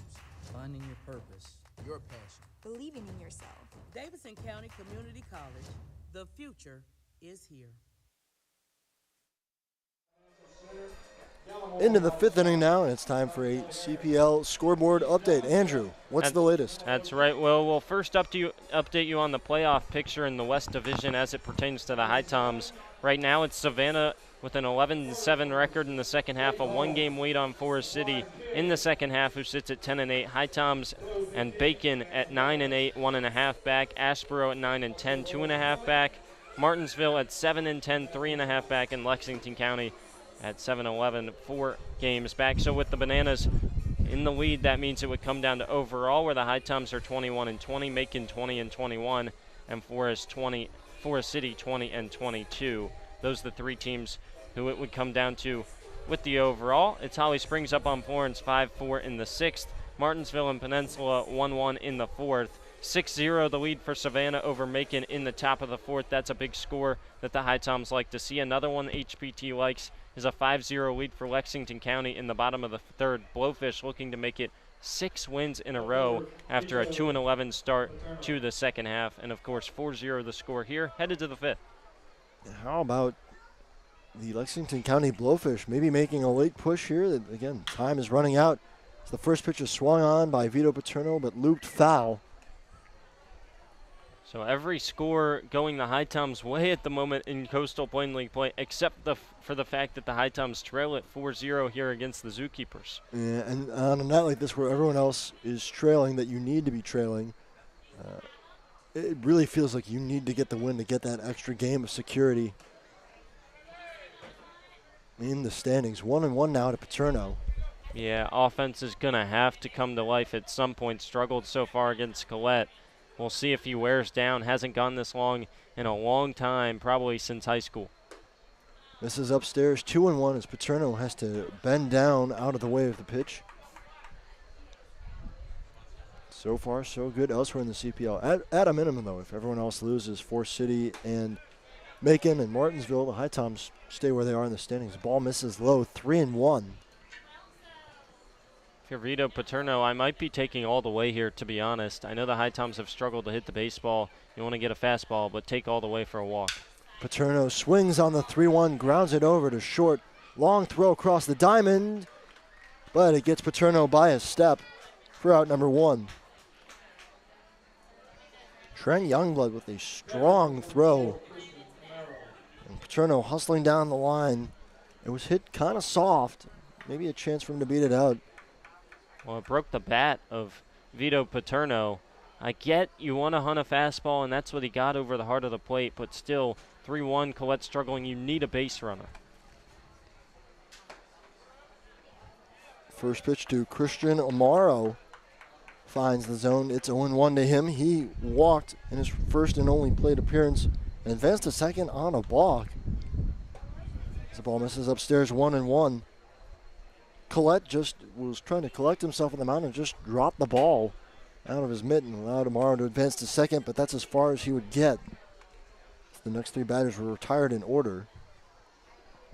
finding your purpose. your passion. believing in yourself. Davidson County Community College. The future is here. Into the 5th inning now, and it's time for a CPL scoreboard update. Andrew, what's the latest? That's right. Well, we'll first update you on the playoff picture in the West Division as it pertains to the HiToms. Right now, it's Savannah with an 11-7 record in the second half, a 1-game lead on Forest City in the second half, who sits at 10-8. HiToms and Bacon at 9-8, 1.5 back. Asheboro at 9-10, 2.5 back. Martinsville at 7-10, 3.5 back, and Lexington County at 7-11, 4 games back. So with the Bananas in the lead, that means it would come down to overall, where the HiToms are 21-20, Macon 20-21, and Forest City 20-22. those are the three teams who it would come down to with the overall. It's Holly Springs up on Florence 5-4 in the 6th. Martinsville and Peninsula 1-1 in the 4th. 6-0 the lead for Savannah over Macon in the top of the 4th. That's a big score that the HiToms like to see. Another one HPT likes is a 5-0 lead for Lexington County in the bottom of the 3rd. Blowfish looking to make it 6 wins in a row after a 2-11 start to the second half. And, of course, 4-0 the score here, headed to the 5th. How about the Lexington County Blowfish maybe making a late push here? Again, time is running out. The first pitch is swung on by Vito Paterno, but looped foul. So every score going the HiToms' way at the moment in Coastal Plain League play, except for the fact that the HiToms trail at 4-0 here against the Zookeepers. Yeah, and on a night like this where everyone else is trailing that you need to be trailing, it really feels like you need to get the win to get that extra game of security in the standings. 1-1 now to Paterno. Yeah, offense is going to have to come to life at some point. Struggled so far against Collette. We'll see if he wears down. Hasn't gone this long in a long time, probably since high school. This is upstairs, 2-1 as Paterno has to bend down out of the way of the pitch. So far, so good elsewhere in the CPL. At a minimum, though, if everyone else loses, Forest City and Macon and Martinsville, the HiToms stay where they are in the standings. Ball misses low, 3-1. If you're Vito Paterno, I might be taking all the way here, to be honest. I know the HiToms have struggled to hit the baseball. You want to get a fastball, but take all the way for a walk. Paterno swings on the 3-1, grounds it over to short. Long throw across the diamond, but it gets Paterno by a step for out number 1. Trent Youngblood with a strong throw. And Paterno hustling down the line. It was hit kind of soft. Maybe a chance for him to beat it out. Well, it broke the bat of Vito Paterno. I get you want to hunt a fastball, and that's what he got over the heart of the plate, but still, 3-1, Collette struggling. You need a base runner. First pitch to Christian Amaro. Finds the zone. It's 0-1 to him. He walked in his first and only plate appearance and advanced to second on a balk. As the ball misses upstairs, 1-1. Collette just was trying to collect himself on the mound and just dropped the ball out of his mitten, allowed Amaro to advance to second, but that's as far as he would get. The next 3 batters were retired in order.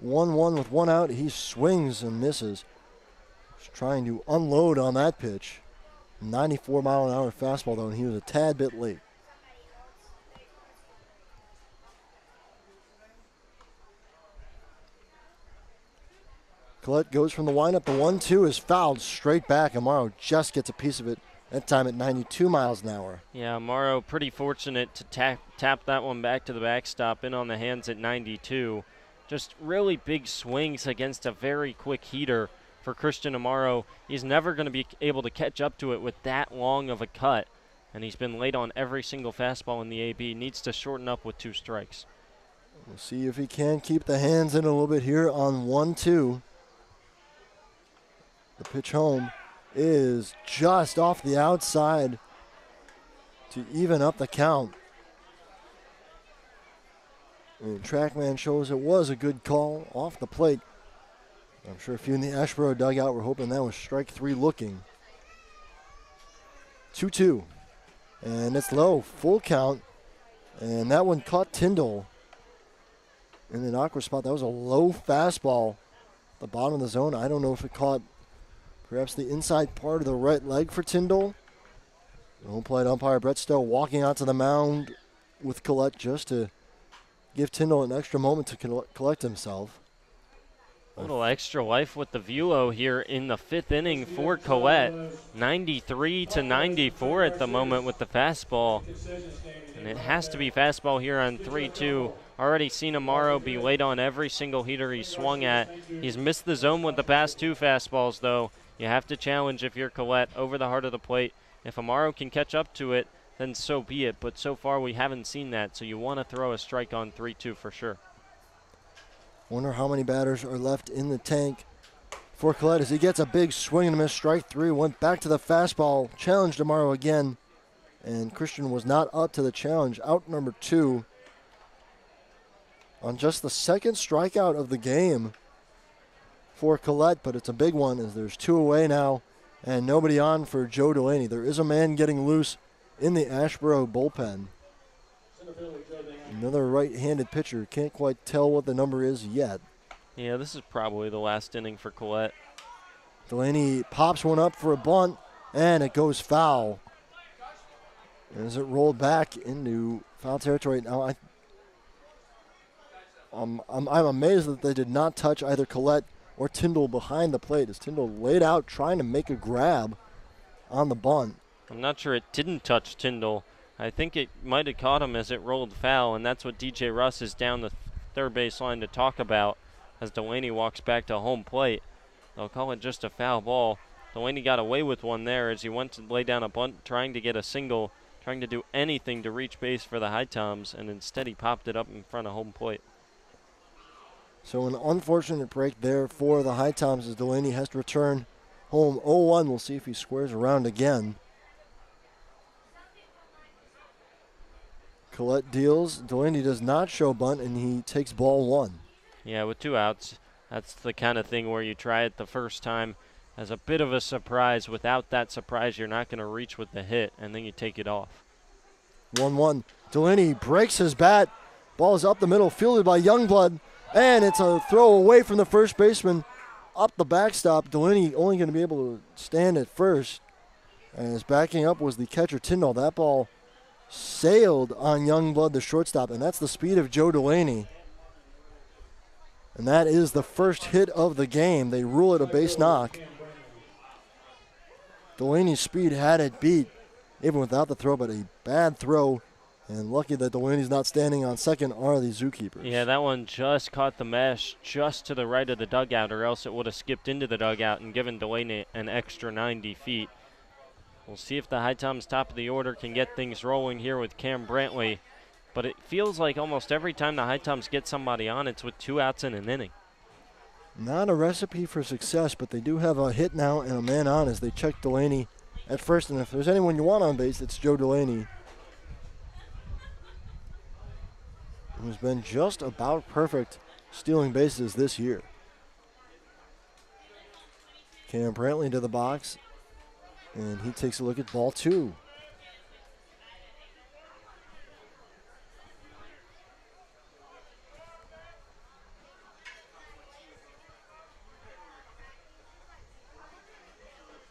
1-1 with 1 out. He swings and misses. He's trying to unload on that pitch. 94-mile-an-hour fastball, though, and he was a tad bit late. Collette goes from the windup. The 1-2 is fouled straight back. Amaro just gets a piece of it, that time at 92 miles an hour. Yeah, Amaro pretty fortunate to tap that one back to the backstop, in on the hands at 92. Just really big swings against a very quick heater for Christian Amaro. He's never going to be able to catch up to it with that long of a cut, and he's been late on every single fastball in the AB. Needs to shorten up with 2 strikes. We'll see if he can keep the hands in a little bit here on 1-2. The pitch home is just off the outside to even up the count. And TrackMan shows it was a good call off the plate. I'm sure a few in the Asheboro dugout were hoping that was strike 3 looking. 2-2. And it's low, full count. And that one caught Tyndall in an awkward spot. That was a low fastball at the bottom of the zone. I don't know if it caught perhaps the inside part of the right leg for Tyndall. The home plate umpire Brett Stowe walking out to the mound with Collette just to give Tyndall an extra moment to collect himself. A little extra life with the velo here in the 5th inning for Collette. 93-94 at the moment with the fastball. And it has to be fastball here on 3-2. Already seen Amaro be late on every single heater he swung at. He's missed the zone with the past 2 fastballs, though. You have to challenge if you're Collette over the heart of the plate. If Amaro can catch up to it, then so be it. But so far we haven't seen that, so you want to throw a strike on 3-2 for sure. Wonder how many batters are left in the tank for Collette as he gets a big swing and a miss. Strike 3, went back to the fastball, challenged Amaro again, and Christian was not up to the challenge. Out number 2. on just the second strikeout of the game for Collette, but it's a big one as there's 2 away now and nobody on for Joe Delaney. There is a man getting loose in the Asheboro bullpen. Another right-handed pitcher. Can't quite tell what the number is yet. Yeah, this is probably the last inning for Collette. Delaney pops one up for a bunt, and it goes foul. As it rolled back into foul territory. Now, I'm amazed that they did not touch either Collette or Tyndall behind the plate as Tyndall laid out trying to make a grab on the bunt. I'm not sure it didn't touch Tyndall. I think it might have caught him as it rolled foul, and that's what DJ Russ is down the third base line to talk about as Delaney walks back to home plate. They'll call it just a foul ball. Delaney got away with one there as he went to lay down a bunt, trying to get a single, trying to do anything to reach base for the HiToms, and instead he popped it up in front of home plate. So an unfortunate break there for the HiToms as Delaney has to return home 0-1. We'll see if he squares around again. Collette deals. Delaney does not show bunt, and he takes ball 1. Yeah, with 2 outs, that's the kind of thing where you try it the first time as a bit of a surprise. Without that surprise, you're not going to reach with the hit, and then you take it off. 1-1. Delaney breaks his bat. Ball is up the middle, fielded by Youngblood, and it's a throw away from the first baseman up the backstop. Delaney only going to be able to stand at first, as backing up was the catcher Tyndall. That ball sailed on Youngblood, the shortstop, and that's the speed of Joe Delaney. And that is the first hit of the game. They rule it a base knock. Delaney's speed had it beat, even without the throw, but a bad throw. And lucky that Delaney's not standing on second are the Zookeepers. Yeah, that one just caught the mesh just to the right of the dugout, or else it would have skipped into the dugout and given Delaney an extra 90 feet. We'll see if the HiToms top of the order can get things rolling here with Cam Brantley. But it feels like almost every time the HiToms get somebody on, it's with 2 outs in an inning. Not a recipe for success, but they do have a hit now and a man on as they check Delaney at first. And if there's anyone you want on base, it's Joe Delaney, who's been just about perfect stealing bases this year. Cam Brantley to the box, and he takes a look at ball 2.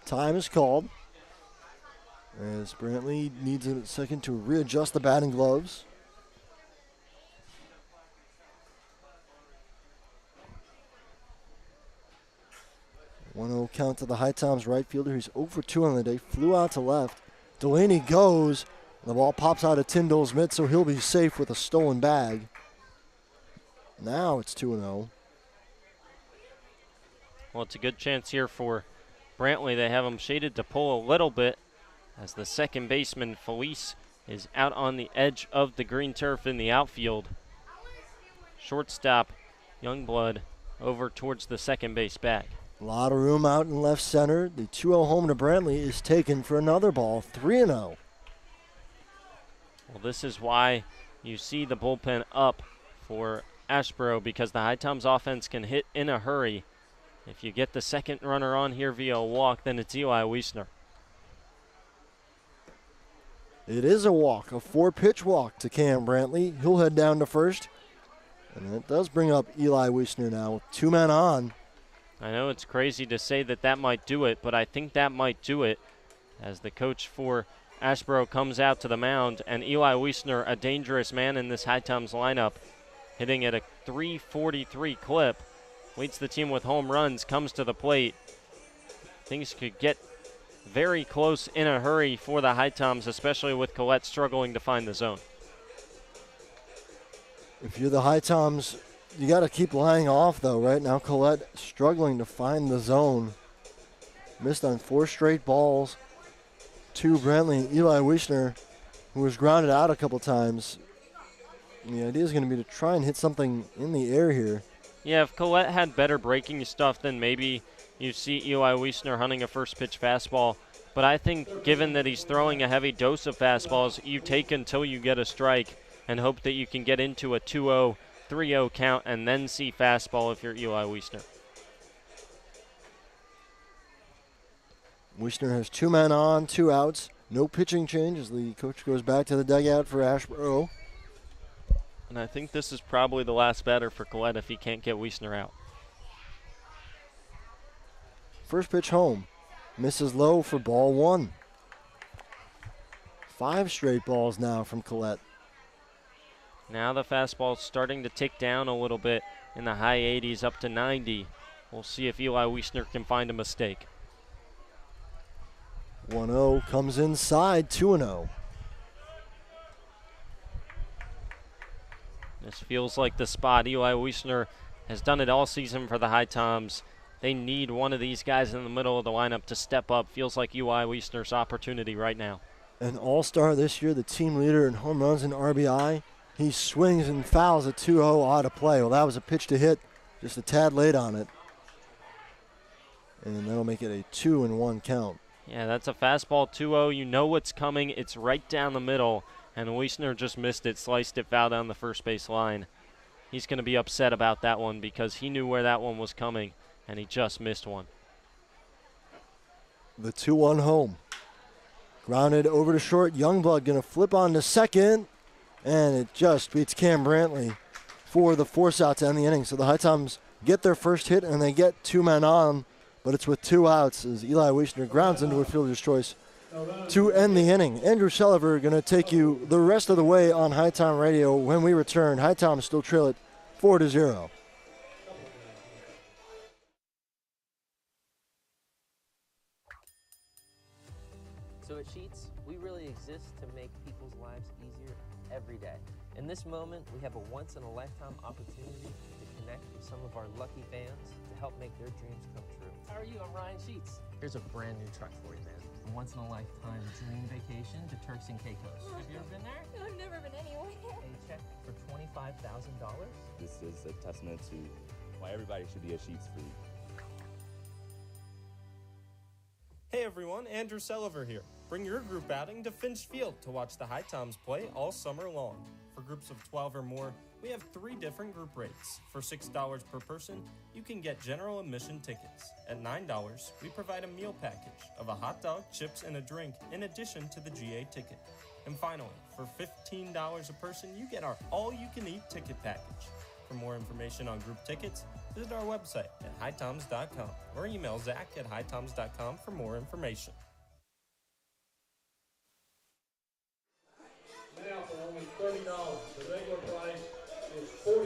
Time is called as Brantley needs a second to readjust the batting gloves. 1-0 count to the HiToms right fielder. He's 0 for 2 on the day. Flew out to left. Delaney goes. The ball pops out of Tyndall's mitt, so he'll be safe with a stolen bag. Now it's 2-0. Well, it's a good chance here for Brantley. They have him shaded to pull a little bit as the second baseman, Felice, is out on the edge of the green turf in the outfield. Shortstop, Youngblood, over towards the second base bag. A lot of room out in left center. The 2-0 home to Brantley is taken for another ball, 3-0. Well, this is why you see the bullpen up for Asheboro, because the HiToms offense can hit in a hurry. If you get the second runner on here via a walk, then it's Eli Weisner. It is a walk, a 4-pitch walk to Cam Brantley. He'll head down to first. And it does bring up Eli Weisner now with 2 men on. I know it's crazy to say that that might do it, but I think that might do it as the coach for Asheboro comes out to the mound, and Eli Weisner, a dangerous man in this HiToms lineup, hitting at a .343 clip, leads the team with home runs, comes to the plate. Things could get very close in a hurry for the HiToms, especially with Collette struggling to find the zone. If you're the HiToms, you got to keep lying off, though. Right now, Collette struggling to find the zone. Missed on 4 straight balls to Brantley. Eli Weisner, who was grounded out a couple times. And the idea is going to be to try and hit something in the air here. Yeah, if Collette had better breaking stuff, then maybe you see Eli Weisner hunting a first pitch fastball. But I think given that he's throwing a heavy dose of fastballs, you take until you get a strike and hope that you can get into a 2-0 3-0 count and then see fastball if you're Eli Weisner. Weisner has 2 men on, 2 outs. No pitching change as the coach goes back to the dugout for Asheboro. And I think this is probably the last batter for Collette if he can't get Weisner out. First pitch home. Misses low for ball 1. 5 straight balls now from Collette. Now the fastball's starting to tick down a little bit in the high 80s up to 90. We'll see if Eli Weisner can find a mistake. 1-0 comes inside, 2-0. This feels like the spot. Eli Weisner has done it all season for the HiToms. They need one of these guys in the middle of the lineup to step up. Feels like Eli Weisner's opportunity right now. An all-star this year, the team leader in home runs and RBI. He swings and fouls a 2-0 out of play. Well, that was a pitch to hit, just a tad late on it. And that'll make it a 2-1 count. Yeah, that's a fastball 2-0. You know what's coming. It's right down the middle. And Weisner just missed it, sliced it foul down the first base line. He's going to be upset about that one because he knew where that one was coming, and he just missed one. The 2-1 home. Grounded over to short. Youngblood going to flip on to second, and it just beats Cam Brantley for the force out to end the inning. So the HiToms get their first hit, and they get 2 men on, but it's with 2 outs as Eli Weisner grounds into a fielder's choice to end the inning. Andrew Sullivan going to take you the rest of the way on HiTom Radio. When we return, HiToms still trail it 4-0. So at Sheets, we really exist to make people's lives easier every day. In this moment, we have a once-in-a-lifetime opportunity to connect with some of our lucky fans to help make their dreams come true. How are you? I'm Ryan Sheets. Here's a brand new truck for you, man. A once-in-a-lifetime dream vacation to Turks and Caicos. Have you ever been there? No, I've never been anywhere. A check for $25,000? This is a testament to why everybody should be a Sheets freak. Hey everyone, Andrew Sullivan here. Bring your group outing to Finch Field to watch the HiToms play all summer long. For groups of 12 or more, we have 3 different group rates. For $6 per person, you can get general admission tickets. At $9, we provide a meal package of a hot dog, chips, and a drink in addition to the GA ticket. And finally, for $15 a person, you get our all-you-can-eat ticket package. For more information on group tickets, visit our website at HiToms.com or email Zach at HiToms.com for more information. Now for only $30. The regular price is $40.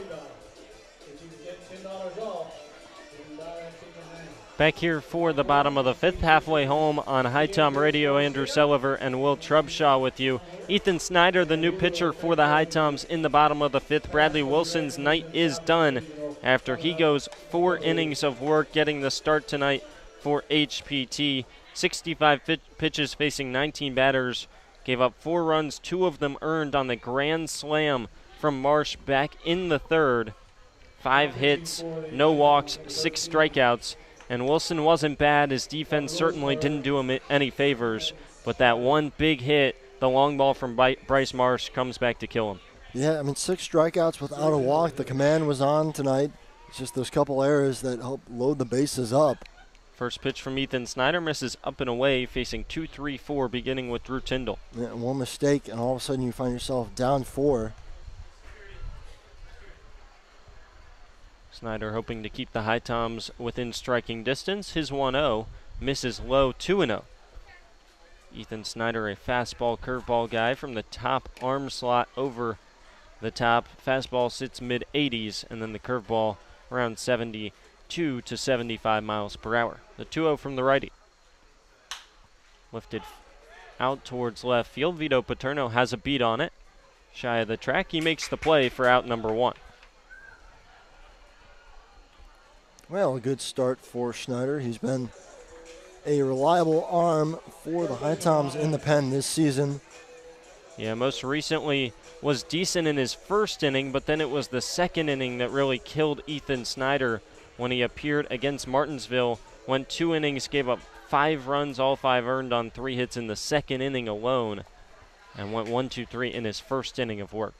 If you can get $10 off, you can buy that ticket now. Back here for the bottom of the 5th, halfway home on HiTom Radio. Andrew Sullivan and Will Trubshaw with you. Ethan Snyder, the new pitcher for the HiToms in the bottom of the 5th. Bradley Wilson's night is done after he goes 4 innings of work, getting the start tonight for HPT. 65 pitches facing 19 batters. Gave up 4 runs, 2 of them earned on the grand slam from Marsh back in the 3rd. 5 hits, no walks, 6 strikeouts. And Wilson wasn't bad. His defense certainly didn't do him any favors. But that one big hit, the long ball from Bryce Marsh, comes back to kill him. Yeah, I mean, 6 strikeouts without a walk. The command was on tonight. It's just those couple errors that help load the bases up. First pitch from Ethan Snyder misses up and away, facing 2-3-4, beginning with Drew Tyndall. Yeah, one mistake, and all of a sudden you find yourself down 4. Snyder hoping to keep the HiToms within striking distance. His 1-0 misses low, 2-0. Ethan Snyder, a fastball, curveball guy from the top arm slot over the top. Fastball sits mid-80s, and then the curveball around 72 to 75 miles per hour. The 2-0 from the righty. Lifted out towards left field. Vito Paterno has a beat on it. Shy of the track, he makes the play for out number 1. Well, a good start for Schneider. He's been a reliable arm for the HiToms in the pen this season. Yeah, most recently was decent in his first inning, but then it was the second inning that really killed Ethan Snyder when he appeared against Martinsville. Went 2 innings, gave up 5 runs, all 5 earned on 3 hits in the second inning alone, and went 1-2-3 in his first inning of work.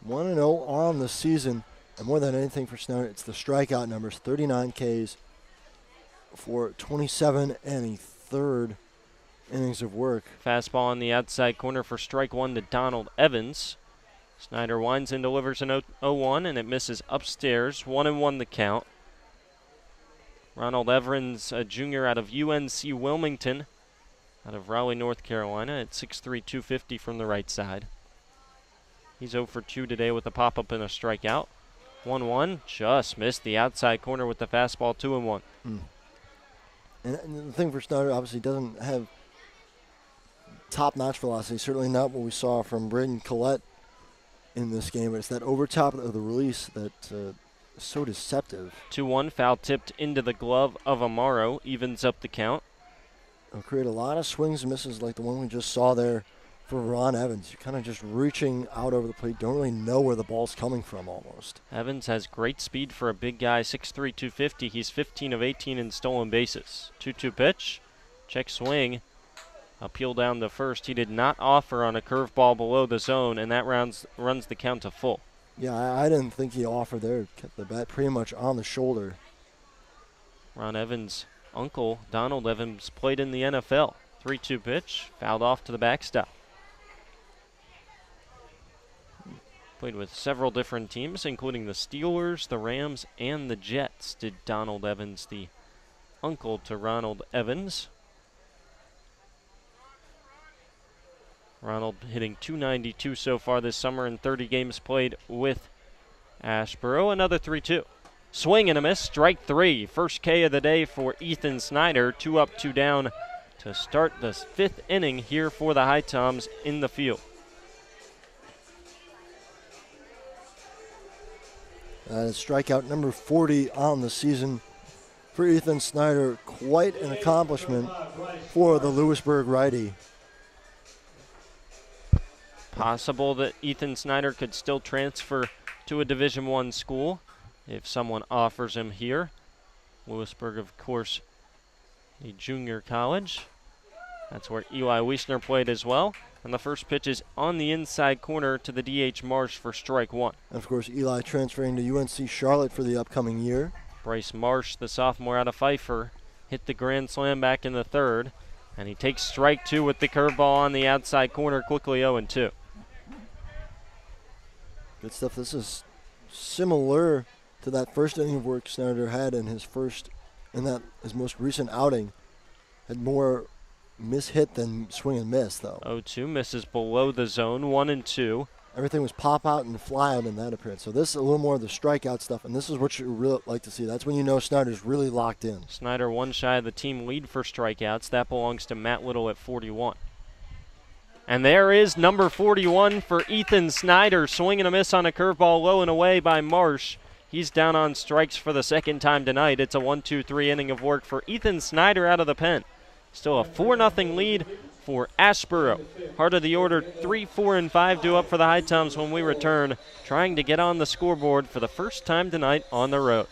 1-0 on the season. And more than anything for Snyder, it's the strikeout numbers. 39 Ks for 27 and a third innings of work. Fastball on the outside corner for strike one to Donald Evans. Snyder winds and delivers an 0-1, and it misses upstairs. 1-1 the count. Ronald Evans, a junior out of UNC Wilmington, out of Raleigh, North Carolina, at 6'3", 250 from the right side. He's 0 for 2 today with a pop-up and a strikeout. 1-1, just missed the outside corner with the fastball, 2-1. And the thing for Snyder, obviously, doesn't have top-notch velocity. Certainly not what we saw from Braden Collette in this game. But it's that over top of the release that is so deceptive. 2-1, foul tipped into the glove of Amaro, evens up the count. It'll create a lot of swings and misses like the one we just saw there for Ron Evans. You're kind of just reaching out over the plate, don't really know where the ball's coming from almost. Evans has great speed for a big guy, 6'3", 250. He's 15 of 18 in stolen bases. 2-2 pitch, check swing, appeal down to first. He did not offer on a curveball below the zone, and that runs the count to full. Yeah, I didn't think he offered there. Kept the bat pretty much on the shoulder. Ron Evans' uncle, Donald Evans, played in the NFL. 3-2 pitch, fouled off to the backstop. Played with several different teams, including the Steelers, the Rams, and the Jets, did Donald Evans, the uncle to Ronald Evans. Ronald hitting .292 so far this summer in 30 games played with Asheboro. Another 3-2. Swing and a miss, strike three. First K of the day for Ethan Snyder. 2 up, 2 down to start the 5th inning here for the HiToms in the field. That is strikeout number 40 on the season for Ethan Snyder. Quite an accomplishment for the Lewisburg righty. Possible that Ethan Snyder could still transfer to a Division I school if someone offers him here. Lewisburg, of course, a junior college. That's where Eli Weisner played as well. And the first pitch is on the inside corner to the DH Marsh for strike one. And of course, Eli transferring to UNC Charlotte for the upcoming year. Bryce Marsh, the sophomore out of Pfeiffer, hit the grand slam back in the third. And he takes strike two with the curveball on the outside corner, quickly 0-2. Good stuff. This is similar to that first inning of work Snyder had in his most recent outing. Had more miss-hit than swing and miss, though. 0-2, misses below the zone, 1-2. Everything was pop out and fly out in that appearance. So this is a little more of the strikeout stuff, and this is what you really like to see. That's when you know Snyder's really locked in. Snyder one shy of the team lead for strikeouts. That belongs to Matt Little at 41. And there is number 41 for Ethan Snyder. Swing and a miss on a curveball low and away by Marsh. He's down on strikes for the second time tonight. It's a 1-2-3 inning of work for Ethan Snyder out of the pen. Still a 4-0 lead for Asheboro. Heart of the order, 3, 4, and 5 due up for the HiToms when we return, trying to get on the scoreboard for the first time tonight on the road.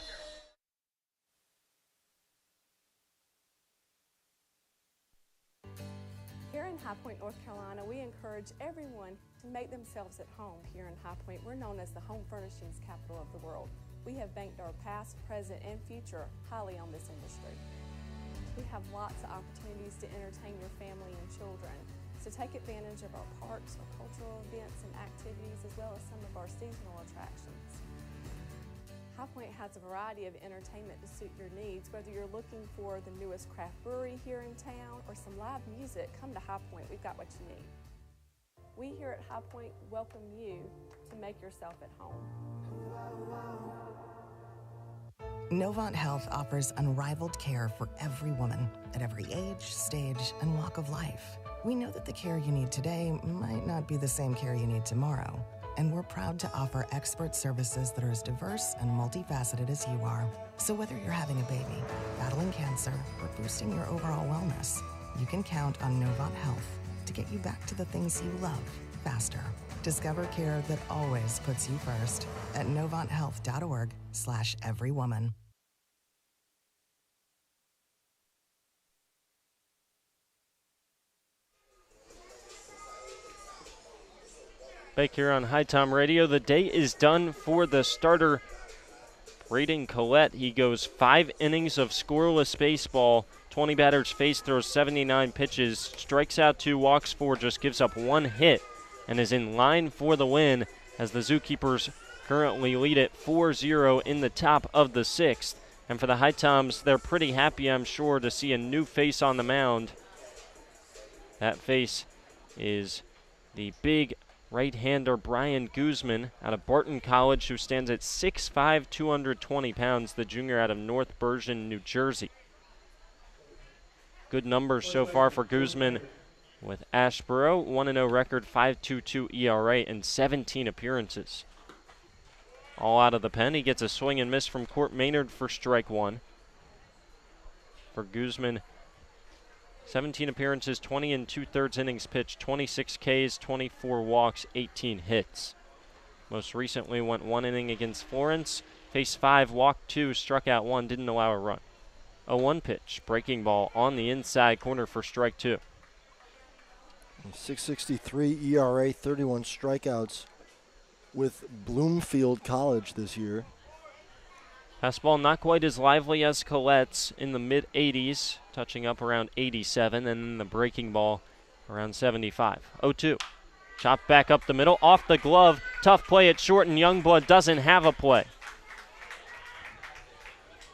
Here in High Point, North Carolina, we encourage everyone to make themselves at home. Here in High Point, we're known as the home furnishings capital of the world. We have banked our past, present, and future highly on this industry. We have lots of opportunities to entertain your family and children. So take advantage of our parks, our cultural events and activities, as well as some of our seasonal attractions. High Point has a variety of entertainment to suit your needs. Whether you're looking for the newest craft brewery here in town or some live music, come to High Point. We've got what you need. We here at High Point welcome you to make yourself at home. Novant Health offers unrivaled care for every woman at every age, stage, and walk of life. We know that the care you need today might not be the same care you need tomorrow, and we're proud to offer expert services that are as diverse and multifaceted as you are. So whether you're having a baby, battling cancer, or boosting your overall wellness, you can count on Novant Health to get you back to the things you love faster. Discover care that always puts you first at novanthealth.org/everywoman. Back here on HiTom Radio, the day is done for the starter, Braden Collette. He goes 5 innings of scoreless baseball, 20 batters faced, throws 79 pitches, strikes out 2, walks 4, just gives up 1 hit, and is in line for the win as the Zookeepers currently lead it 4-0 in the top of the 6th. And for the HiToms, they're pretty happy, I'm sure, to see a new face on the mound. That face is the big right-hander Brian Guzman out of Barton College, who stands at 6'5", 220 pounds, the junior out of North Bergen, New Jersey. Good numbers so far for Guzman with Asheboro, 1-0 record, 5.22 ERA, and 17 appearances. All out of the pen. He gets a swing and miss from Court Maynard for strike 1. For Guzman, 17 appearances, 20 and 2/3 innings pitched, 26 Ks, 24 walks, 18 hits. Most recently went 1 inning against Florence, faced 5, walked 2, struck out 1, didn't allow a run. A 1 pitch, breaking ball on the inside corner for strike 2. 6.63 ERA, 31 strikeouts with Bloomfield College this year. Fastball not quite as lively as Colette's in the mid-80s, touching up around 87, and then the breaking ball around 75. 0-2. Chopped back up the middle, off the glove. Tough play at short, and Youngblood doesn't have a play.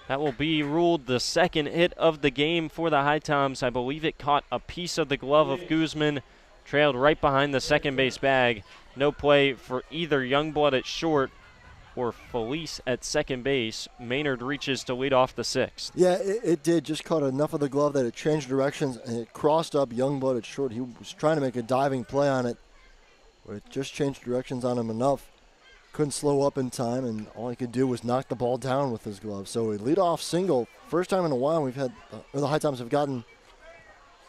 That will be ruled the second hit of the game for the HiToms. I believe it caught a piece of the glove of Guzman, trailed right behind the second base bag. No play for either Youngblood at short or Felice at second base. Maynard reaches to lead off the 6th. Yeah, it did. Just caught enough of the glove that it changed directions, and it crossed up Youngblood at short. He was trying to make a diving play on it, but it just changed directions on him enough. Couldn't slow up in time, and all he could do was knock the ball down with his glove. So a leadoff single. First time in a while we've had, the HiToms have gotten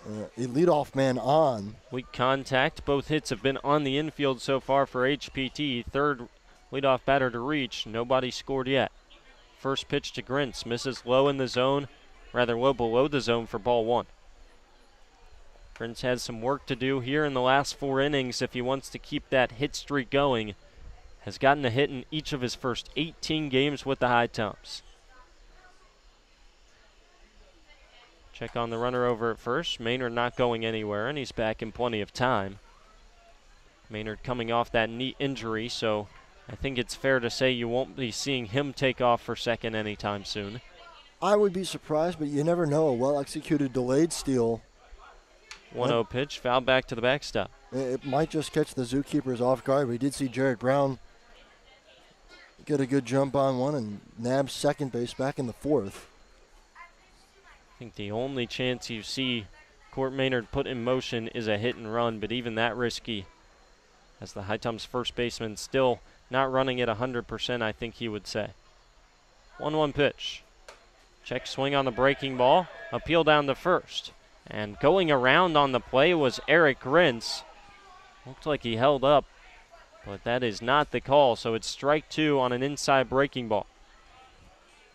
a leadoff man on. Weak contact. Both hits have been on the infield so far for HPT. Third leadoff batter to reach. Nobody scored yet. First pitch to Grintz. Misses low in the zone, rather low below the zone for ball 1. Grintz has some work to do here in the last 4 innings if he wants to keep that hit streak going. Has gotten a hit in each of his first 18 games with the HiToms. Check on the runner over at first. Maynard not going anywhere, and he's back in plenty of time. Maynard coming off that knee injury, so I think it's fair to say you won't be seeing him take off for second anytime soon. I would be surprised, but you never know. A well-executed delayed steal. 1-0 pitch, foul back to the backstop. It might just catch the Zookeepers off guard. We did see Jared Brown get a good jump on one and nab second base back in the 4th. I think the only chance you see Court Maynard put in motion is a hit and run, but even that risky, as the HiToms first baseman still not running at 100%, I think he would say. 1-1 pitch. Check swing on the breaking ball. Appeal down to first. And going around on the play was Eric Grintz. Looked like he held up, but that is not the call, so it's strike 2 on an inside breaking ball.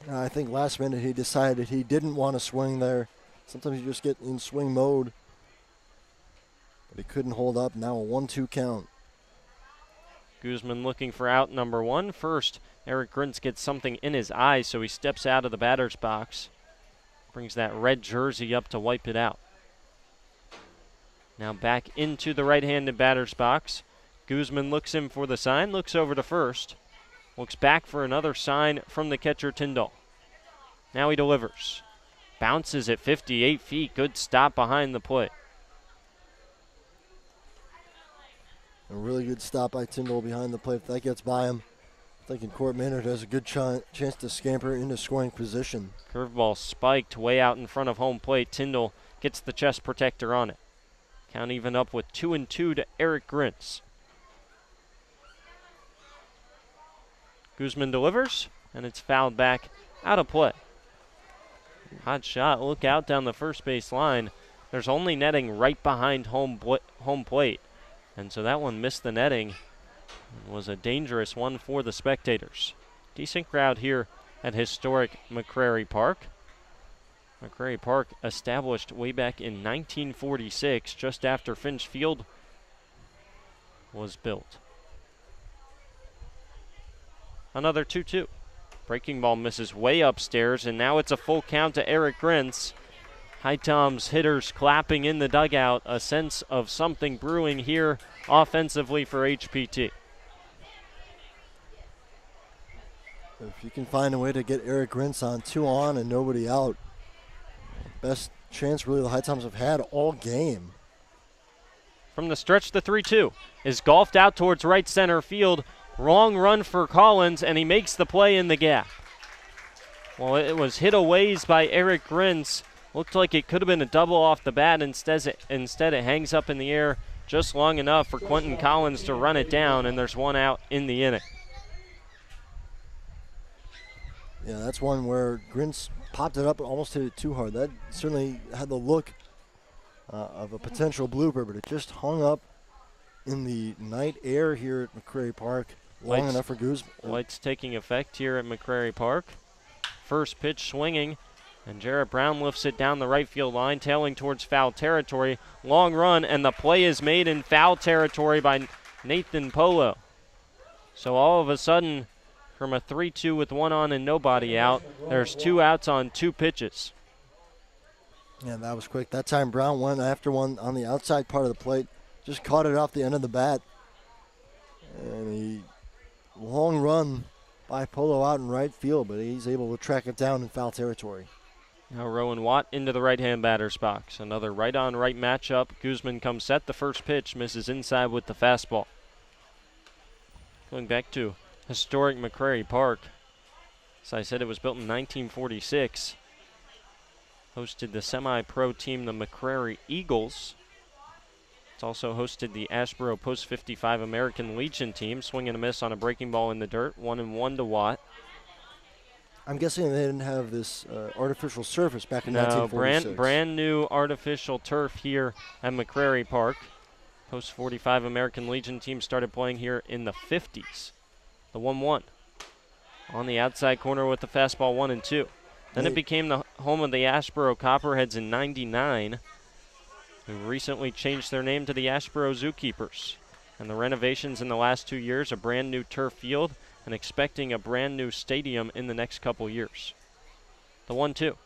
I think last minute he decided he didn't want to swing there. Sometimes you just get in swing mode. But he couldn't hold up. Now a 1-2 count. Guzman looking for out number 1. First, Eric Grintz gets something in his eye, so he steps out of the batter's box. Brings that red jersey up to wipe it out. Now back into the right-handed batter's box. Guzman looks in for the sign, looks over to first. Looks back for another sign from the catcher, Tyndall. Now he delivers. Bounces at 58 feet. Good stop behind the plate. A really good stop by Tyndall behind the plate. If that gets by him, I'm thinking Court Maynard has a good chance to scamper into scoring position. Curveball spiked way out in front of home plate. Tyndall gets the chest protector on it. Count even up with 2-2 to Eric Grintz. Guzman delivers, and it's fouled back out of play. Hot shot, look out down the first base line. There's only netting right behind home plate, and so that one missed the netting. It was a dangerous one for the spectators. Decent crowd here at historic McCrary Park. McCrary Park established way back in 1946, just after Finch Field was built. another 2-2. Breaking ball misses way upstairs, and now it's a full count to Eric Grintz. HiToms hitters clapping in the dugout, a sense of something brewing here offensively for HPT. If you can find a way to get Eric Grintz on 2 on and nobody out, best chance really the HiToms have had all game. From the stretch, the 3-2 is golfed out towards right center field. Wrong run for Collins, and he makes the play in the gap. Well, it was hit a ways by Eric Grintz. Looked like it could have been a double off the bat. Instead, it hangs up in the air just long enough for Quentin Collins to run it down, and there's one out in the inning. Yeah, that's one where Grintz popped it up and almost hit it too hard. That certainly had the look of a potential blooper, but it just hung up in the night air here at McCrary Park long enough for Guzman. Lights taking effect here at McCrary Park. First pitch swinging, and Jarrett Brown lifts it down the right field line, tailing towards foul territory. Long run, and the play is made in foul territory by Nathan Polo. So all of a sudden, from a 3-2 with 1 on and nobody out, there's 2 outs on 2 pitches. Yeah, that was quick. That time Brown went after one on the outside part of the plate, just caught it off the end of the bat. And a long run by Polo out in right field, but he's able to track it down in foul territory. Now Rowan Watt into the right-hand batter's box. Another right-on-right matchup. Guzman comes set. The first pitch misses inside with the fastball. Going back to historic McCrary Park. As I said, it was built in 1946. Hosted the semi-pro team, the McCrary Eagles. It's also hosted the Asheboro Post-55 American Legion team. Swing and a miss on a breaking ball in the dirt. 1-1 to Watt. I'm guessing they didn't have this artificial surface back in 1946. Brand new artificial turf here at McCrary Park. Post-45 American Legion team started playing here in the 50s. The 1-1 on the outside corner with the fastball 1-2. Then it became the home of the Asheboro Copperheads in '99, who recently changed their name to the Asheboro Zookeepers. And the renovations in the last 2 years, a brand new turf field, and expecting a brand new stadium in the next couple years. The 1-2.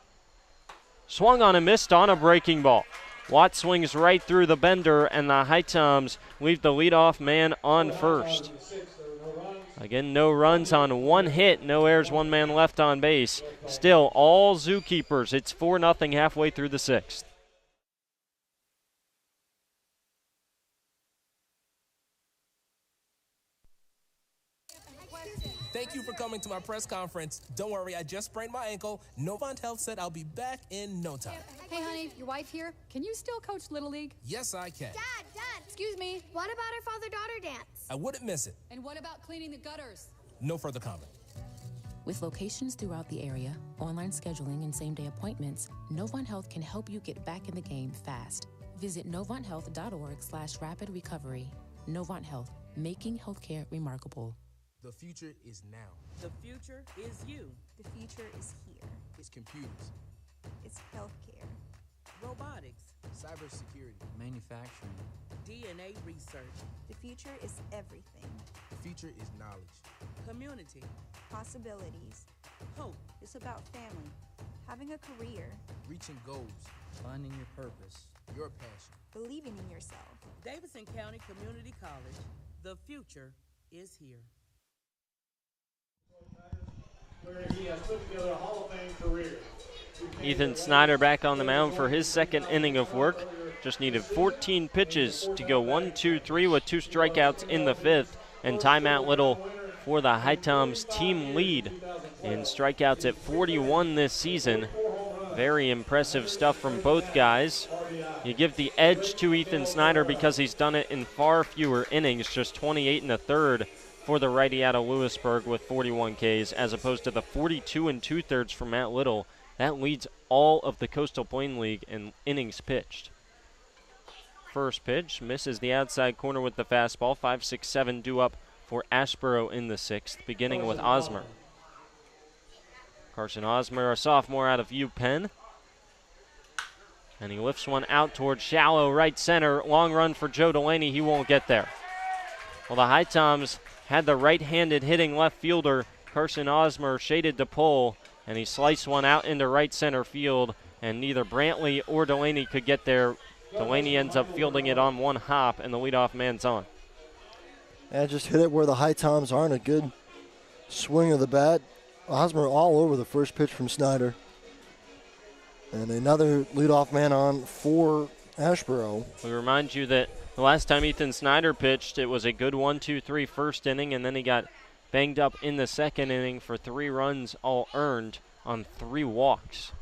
Swung on and missed on a breaking ball. Watt swings right through the bender, and the HiToms leave the leadoff man on first. Again, no runs on 1 hit, no errors, 1 man left on base. Still, all Zookeepers. It's 4-0 halfway through the 6th. Thank you for coming to my press conference. Don't worry, I just sprained my ankle. Novant Health said I'll be back in no time. Hey, honey, your wife here. Can you still coach Little League? Yes, I can. Dad, Excuse me. what about our father-daughter dance? I wouldn't miss it. And what about cleaning the gutters? No further comment. With locations throughout the area, online scheduling, and same-day appointments, Novant Health can help you get back in the game fast. Visit novanthealth.org/rapid recovery. Novant Health, making healthcare remarkable. The future is now. The future is you. The future is here. It's computers, It's healthcare. Robotics. cybersecurity, manufacturing, DNA research. The future is everything. The future is knowledge. Community. Possibilities. Hope. It's about family. Having a career. Reaching goals. finding your purpose, your passion. Believing in yourself. Davidson County Community College. The future is here. He has put together a Hall of Fame career. Ethan Snyder back on the mound for his second inning of work. Just needed 14 pitches to go 1-2-3 with 2 strikeouts in the 5th. And timeout Little for the HiToms team lead in strikeouts at 41 this season. Very impressive stuff from both guys. You give the edge to Ethan Snyder because he's done it in far fewer innings, just 28 1/3 for the righty out of Lewisburg with 41 Ks, as opposed to the 42 2/3 for Matt Little. That leads all of the Coastal Plain League in innings pitched. First pitch misses the outside corner with the fastball. 5-6-7 due up for Asheboro in the 6th, beginning with Osmer. Carson Osmer, a sophomore out of UPenn. And he lifts one out towards shallow right center. Long run for Joe Delaney. He won't get there. Well, the HiToms had the right-handed hitting left fielder Carson Osmer shaded to pull, and he sliced one out into right center field, and neither Brantley or Delaney could get there. Delaney ends up fielding it on one hop, and the leadoff man's on. And just hit it where the HiToms aren't. A good swing of the bat. Osmer all over the first pitch from Snyder. And another leadoff man on for Asheboro. We remind you that the last time Ethan Snyder pitched, it was a good 1-2-3 first inning, and then he got banged up in the second inning for 3 runs all earned on 3 walks.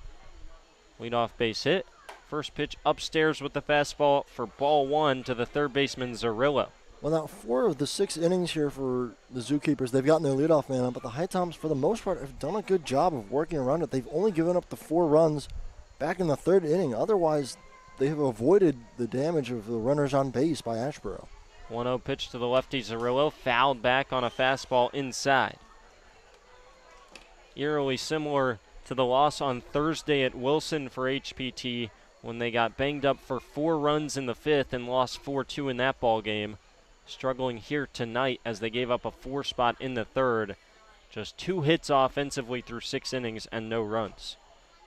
Leadoff base hit. First pitch upstairs with the fastball for ball 1 to the third baseman Zerillo. Well, now 4 of the 6 innings here for the Zookeepers, they've gotten their leadoff man on, but the HiToms, for the most part, have done a good job of working around it. They've only given up the 4 runs back in the 3rd inning. Otherwise, they have avoided the damage of the runners on base by Asheboro. 1-0 pitch to the lefty Zerillo, fouled back on a fastball inside. Eerily similar to the loss on Thursday at Wilson for HPT, when they got banged up for 4 runs in the 5th and lost 4-2 in that ball game. Struggling here tonight as they gave up a 4 spot in the 3rd. Just 2 hits offensively through 6 innings and no runs.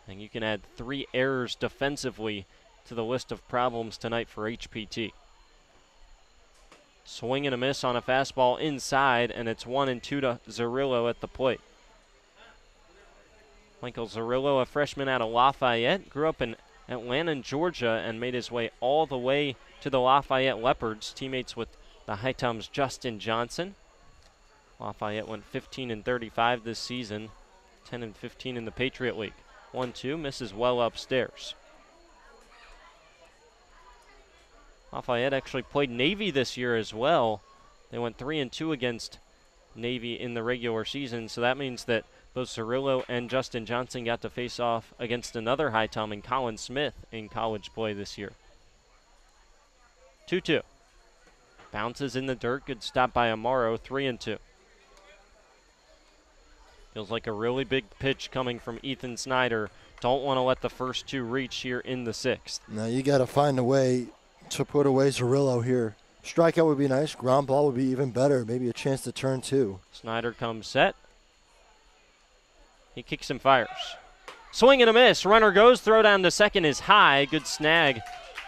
And you can add 3 errors defensively to the list of problems tonight for HPT. Swing and a miss on a fastball inside, and it's 1-2 to Zerillo at the plate. Michael Zerillo, a freshman out of Lafayette, grew up in Atlanta, Georgia, and made his way all the way to the Lafayette Leopards, teammates with the HiToms' Justin Johnson. Lafayette went 15-35 this season, 10-15 in the Patriot League. 1-2, misses well upstairs. Lafayette actually played Navy this year as well. They went 3-2 against Navy in the regular season, so that means that both Zerillo and Justin Johnson got to face off against another HiTom in Colin Smith in college play this year. 2-2. Bounces in the dirt, good stop by Amaro, 3-2. Feels like a really big pitch coming from Ethan Snyder. Don't want to let the first 2 reach here in the 6th. Now you got to find a way to put away Zerillo here. Strikeout would be nice. Ground ball would be even better. Maybe a chance to turn 2. Snyder comes set. He kicks and fires. Swing and a miss. Runner goes. Throw down to second is high. Good snag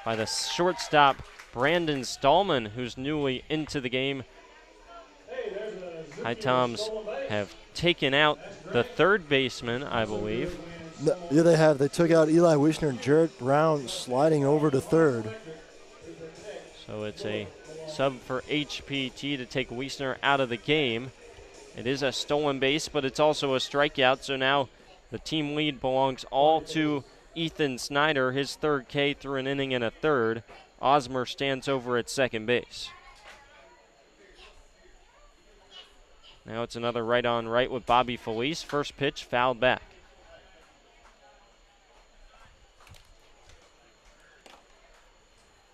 by the shortstop, Brandon Stallman, who's newly into the game. HiToms have taken out the third baseman, I believe. No, yeah, they have. They took out Eli Weisner and Jarrett Brown sliding over to third. So it's a sub for HPT to take Weisner out of the game. It is a stolen base, but it's also a strikeout, so now the team lead belongs all to Ethan Snyder, his 3rd K through an inning and a 3rd. Osmer stands over at second base. Now it's another right-on-right with Bobby Felice. First pitch, fouled back.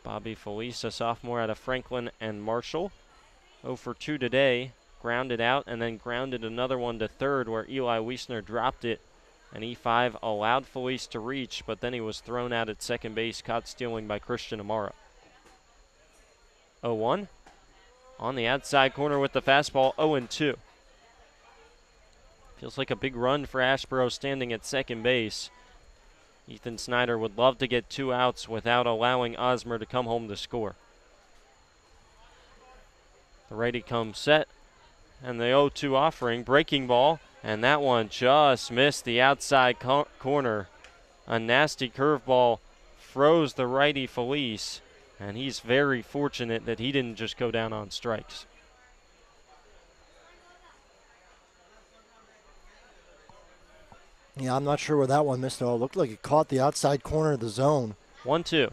Bobby Felice, a sophomore out of Franklin and Marshall. 0 for 2 today. Grounded out and then grounded another one to third where Eli Weisner dropped it. And E5 allowed Felice to reach, but then he was thrown out at second base, caught stealing by Christian Amaro. 0-1. On the outside corner with the fastball, 0-2. Feels like a big run for Asheboro standing at second base. Ethan Snyder would love to get 2 outs without allowing Osmer to come home to score. The righty comes set, and the 0-2 offering, breaking ball, and that one just missed the outside corner. A nasty curveball froze the righty Felice, and he's very fortunate that he didn't just go down on strikes. Yeah, I'm not sure where that one missed, though. It looked like it caught the outside corner of the zone. 1-2.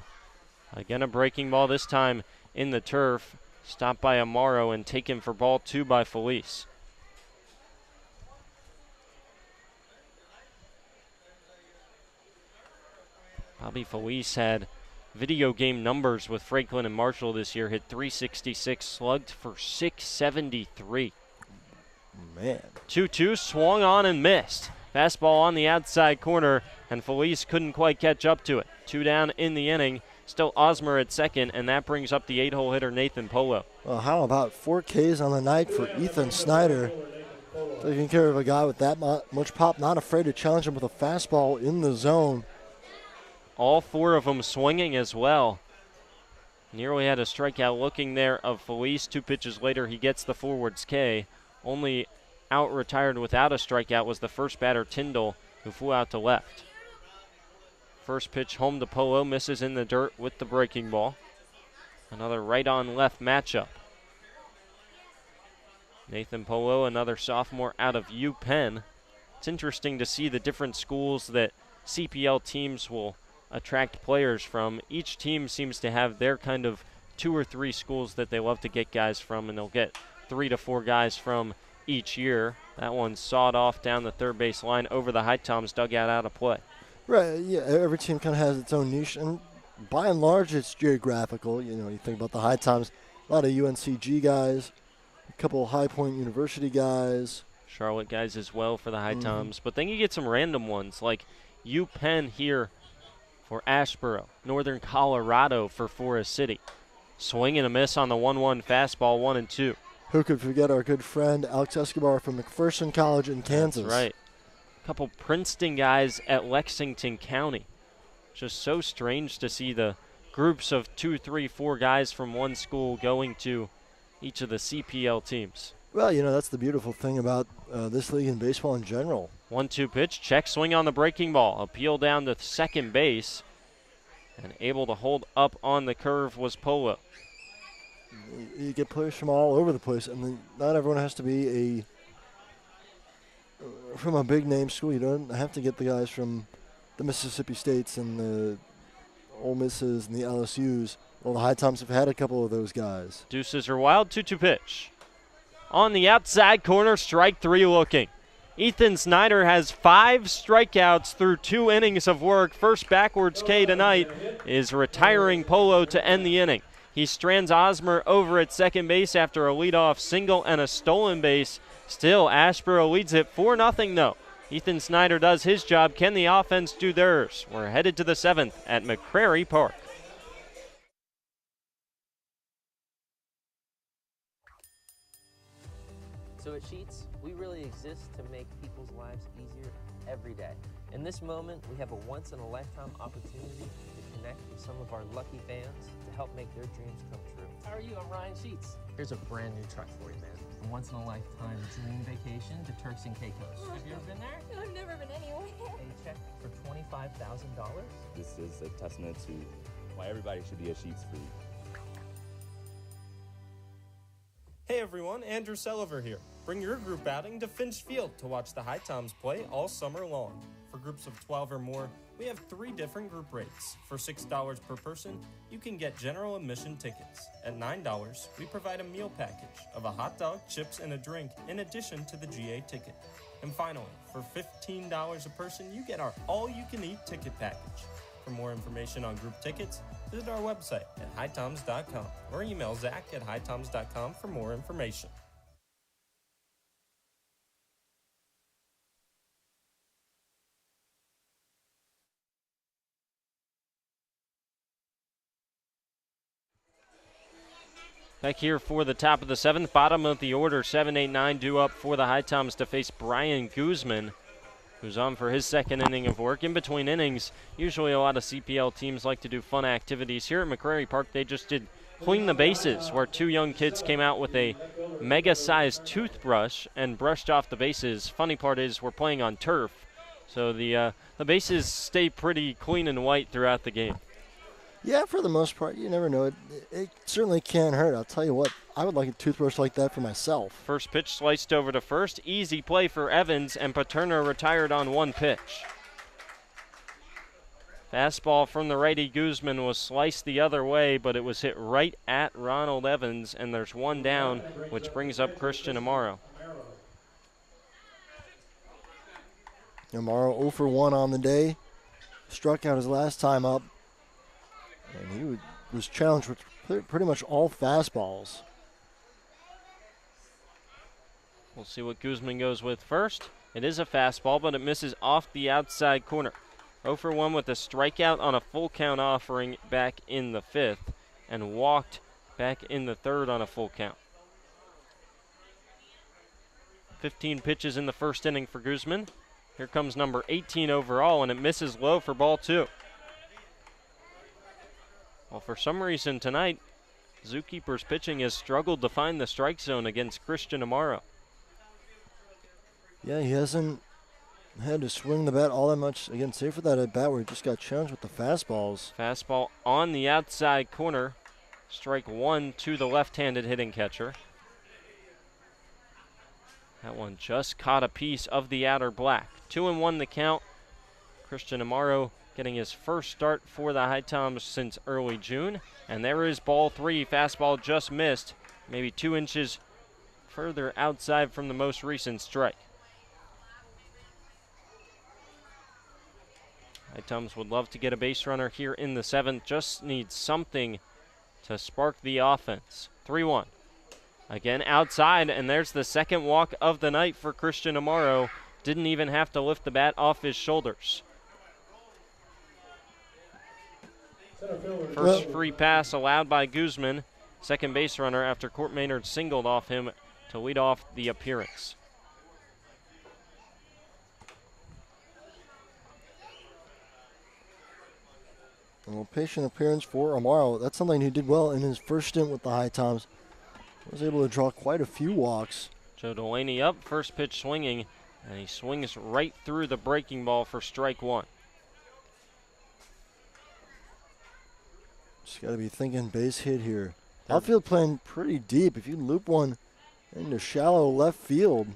Again, a breaking ball, this time in the turf. Stopped by Amaro and taken for ball 2 by Felice. Bobby Felice had video game numbers with Franklin and Marshall this year. Hit .366, slugged for .673. Man. 2-2, swung on and missed. Fastball on the outside corner, and Felice couldn't quite catch up to it. 2 down in the inning. Still Osmer at second, and that brings up the 8-hole hitter Nathan Polo. Well, how about 4 Ks on the night for Ethan Snyder? Taking care of a guy with that much pop, not afraid to challenge him with a fastball in the zone. All 4 of them swinging as well. Nearly had a strikeout looking there of Felice. 2 pitches later, he gets the forwards K. Only out retired without a strikeout was the first batter, Tyndall, who flew out to left. First pitch home to Polo, misses in the dirt with the breaking ball. Another right-on-left matchup. Nathan Polo, another sophomore out of UPenn. It's interesting to see the different schools that CPL teams will attract players from. Each team seems to have their kind of 2 or 3 schools that they love to get guys from, and they'll get 3 to 4 guys from each year. That one sawed off down the third base line over the HiToms dugout out of play. Right, yeah, every team kind of has its own niche, and by and large it's geographical. You know, you think about the HiToms, a lot of UNCG guys, a couple of High Point University guys. Charlotte guys as well for the HiToms. But then you get some random ones like UPenn here for Asheboro, Northern Colorado for Forest City. Swing and a miss on the 1-1 fastball, 1-2. Who could forget our good friend Alex Escobar from McPherson College in Kansas? That's right. A couple Princeton guys at Lexington County. Just so strange to see the groups of 2, 3, 4 guys from one school going to each of the CPL teams. Well, you know, that's the beautiful thing about this league and baseball in general. 1-2 pitch, check swing on the breaking ball. Appeal down to second base. And able to hold up on the curve was Polo. You get players from all over the place, and not everyone has to be from a big name school. You don't have to get the guys from the Mississippi States and the Ole Misses and the LSUs. Well, the HiToms have had a couple of those guys. Deuces are wild, 2-2 pitch. On the outside corner, strike 3 looking. Ethan Snyder has 5 strikeouts through 2 innings of work. First backwards K tonight is retiring Polo to end the inning. He strands Osmer over at second base after a leadoff single and a stolen base. Still, Asheboro leads it 4-0 though. Ethan Snyder does his job. Can the offense do theirs? We're headed to the 7th at McCrary Park. So at Sheets, we really exist to make people's lives easier every day. In this moment, we have a once-in-a-lifetime opportunity to connect with some of our lucky fans to help make their dreams come true. How are you? I'm Ryan Sheets. Here's a brand new truck for you, man. A once-in-a-lifetime dream vacation to Turks and Caicos. Have you ever been there? No, I've never been anywhere. A check for $25,000? This is a testament to why everybody should be a Sheets freak. Hey everyone, Andrew Selliver here. Bring your group outing to Finch Field to watch the HiToms play all summer long. For groups of 12 or more, we have 3 different group rates. For $6 per person, you can get general admission tickets. At $9, we provide a meal package of a hot dog, chips, and a drink in addition to the GA ticket. And finally, for $15 a person, you get our all-you-can-eat ticket package. For more information on group tickets, visit our website at HiToms.com or email Zach at HiToms.com for more information. Back here for the top of the 7th, bottom of the order, 7, 8, 9 due up for the HiToms to face Brian Guzman, who's on for his 2nd inning of work. In between innings, usually a lot of CPL teams like to do fun activities. Here at McCrary Park, they just did clean the bases, where 2 young kids came out with a mega-sized toothbrush and brushed off the bases. Funny part is we're playing on turf, so the bases stay pretty clean and white throughout the game. Yeah, for the most part, you never know. It certainly can hurt. I'll tell you what, I would like a toothbrush like that for myself. First pitch sliced over to first. Easy play for Evans, and Paterno retired on 1 pitch. Fastball from the righty Guzman was sliced the other way, but it was hit right at Ronald Evans, and there's 1 down, which brings up Christian Amaro. Amaro 0 for 1 on the day. Struck out his last time up. And he was challenged with pretty much all fastballs. We'll see what Guzman goes with first. It is a fastball, but it misses off the outside corner. 0 for 1 with a strikeout on a full count offering back in the 5th, and walked back in the third on a full count. 15 pitches in the first inning for Guzman. Here comes number 18 overall, and it misses low for ball 2. Well, for some reason tonight, Zookeepers pitching has struggled to find the strike zone against Christian Amaro. Yeah, he hasn't had to swing the bat all that much. Again, save for that at bat where he just got challenged with the fastballs. Fastball on the outside corner. Strike 1 to the left-handed hitting catcher. That one just caught a piece of the outer black. 2-1 the count. Christian Amaro getting his first start for the HiToms since early June. And there is ball 3. Fastball just missed, maybe 2 inches further outside from the most recent strike. HiToms would love to get a base runner here in the 7th. Just needs something to spark the offense. 3-1. Again outside, and there's the second walk of the night for Christian Amaro. Didn't even have to lift the bat off his shoulders. First free pass allowed by Guzman, second base runner, after Court Maynard singled off him to lead off the appearance. A little patient appearance for Amaro. That's something he did well in his first stint with the HiToms. Was able to draw quite a few walks. Joe Delaney up, first pitch swinging, and he swings right through the breaking ball for strike 1. Just got to be thinking base hit here. Outfield playing pretty deep. If you loop one into shallow left field.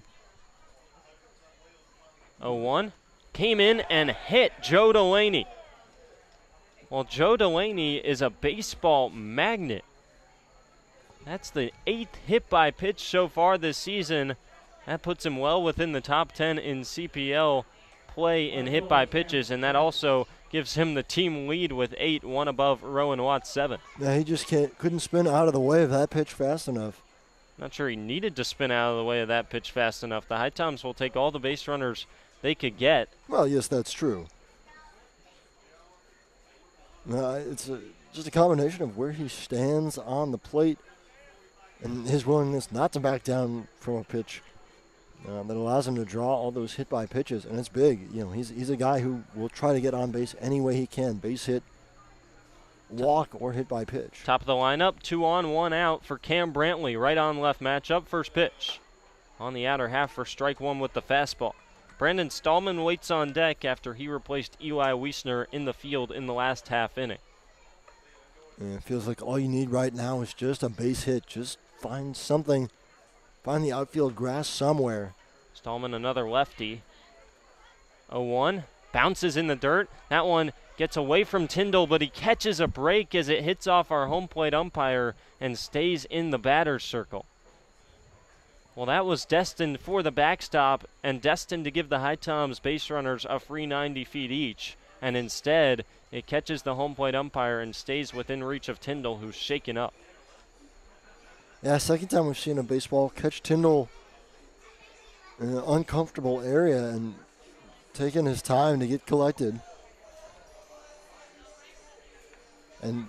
0-1. Came in and hit Joe Delaney. Well, Joe Delaney is a baseball magnet. That's the 8th hit by pitch so far this season. That puts him well within the top 10 in CPL play in hit by pitches, and that also gives him the team lead with 8, one above Rowan Watts' 7. Yeah, he just couldn't spin out of the way of that pitch fast enough. Not sure he needed to spin out of the way of that pitch fast enough. The HiToms will take all the base runners they could get. Well, yes, that's true. It's just a combination of where he stands on the plate and his willingness not to back down from a pitch that allows him to draw all those hit by pitches, and it's big. You know, he's a guy who will try to get on base any way he can, base hit, walk, or hit by pitch. Top of the lineup, 2 on, 1 out for Cam Brantley. Right on left matchup, first pitch. On the outer half for strike 1 with the fastball. Brandon Stallman waits on deck after he replaced Eli Weisner in the field in the last half inning. And it feels like all you need right now is just a base hit. Just find something. Find the outfield grass somewhere. Stallman, another lefty. 0-1. Bounces in the dirt. That one gets away from Tyndall, but he catches a break as it hits off our home plate umpire and stays in the batter's circle. Well, that was destined for the backstop and destined to give the HiToms base runners a free 90 feet each. And instead, it catches the home plate umpire and stays within reach of Tyndall, who's shaken up. Yeah, second time we've seen a baseball catch Tyndall in an uncomfortable area and taking his time to get collected. And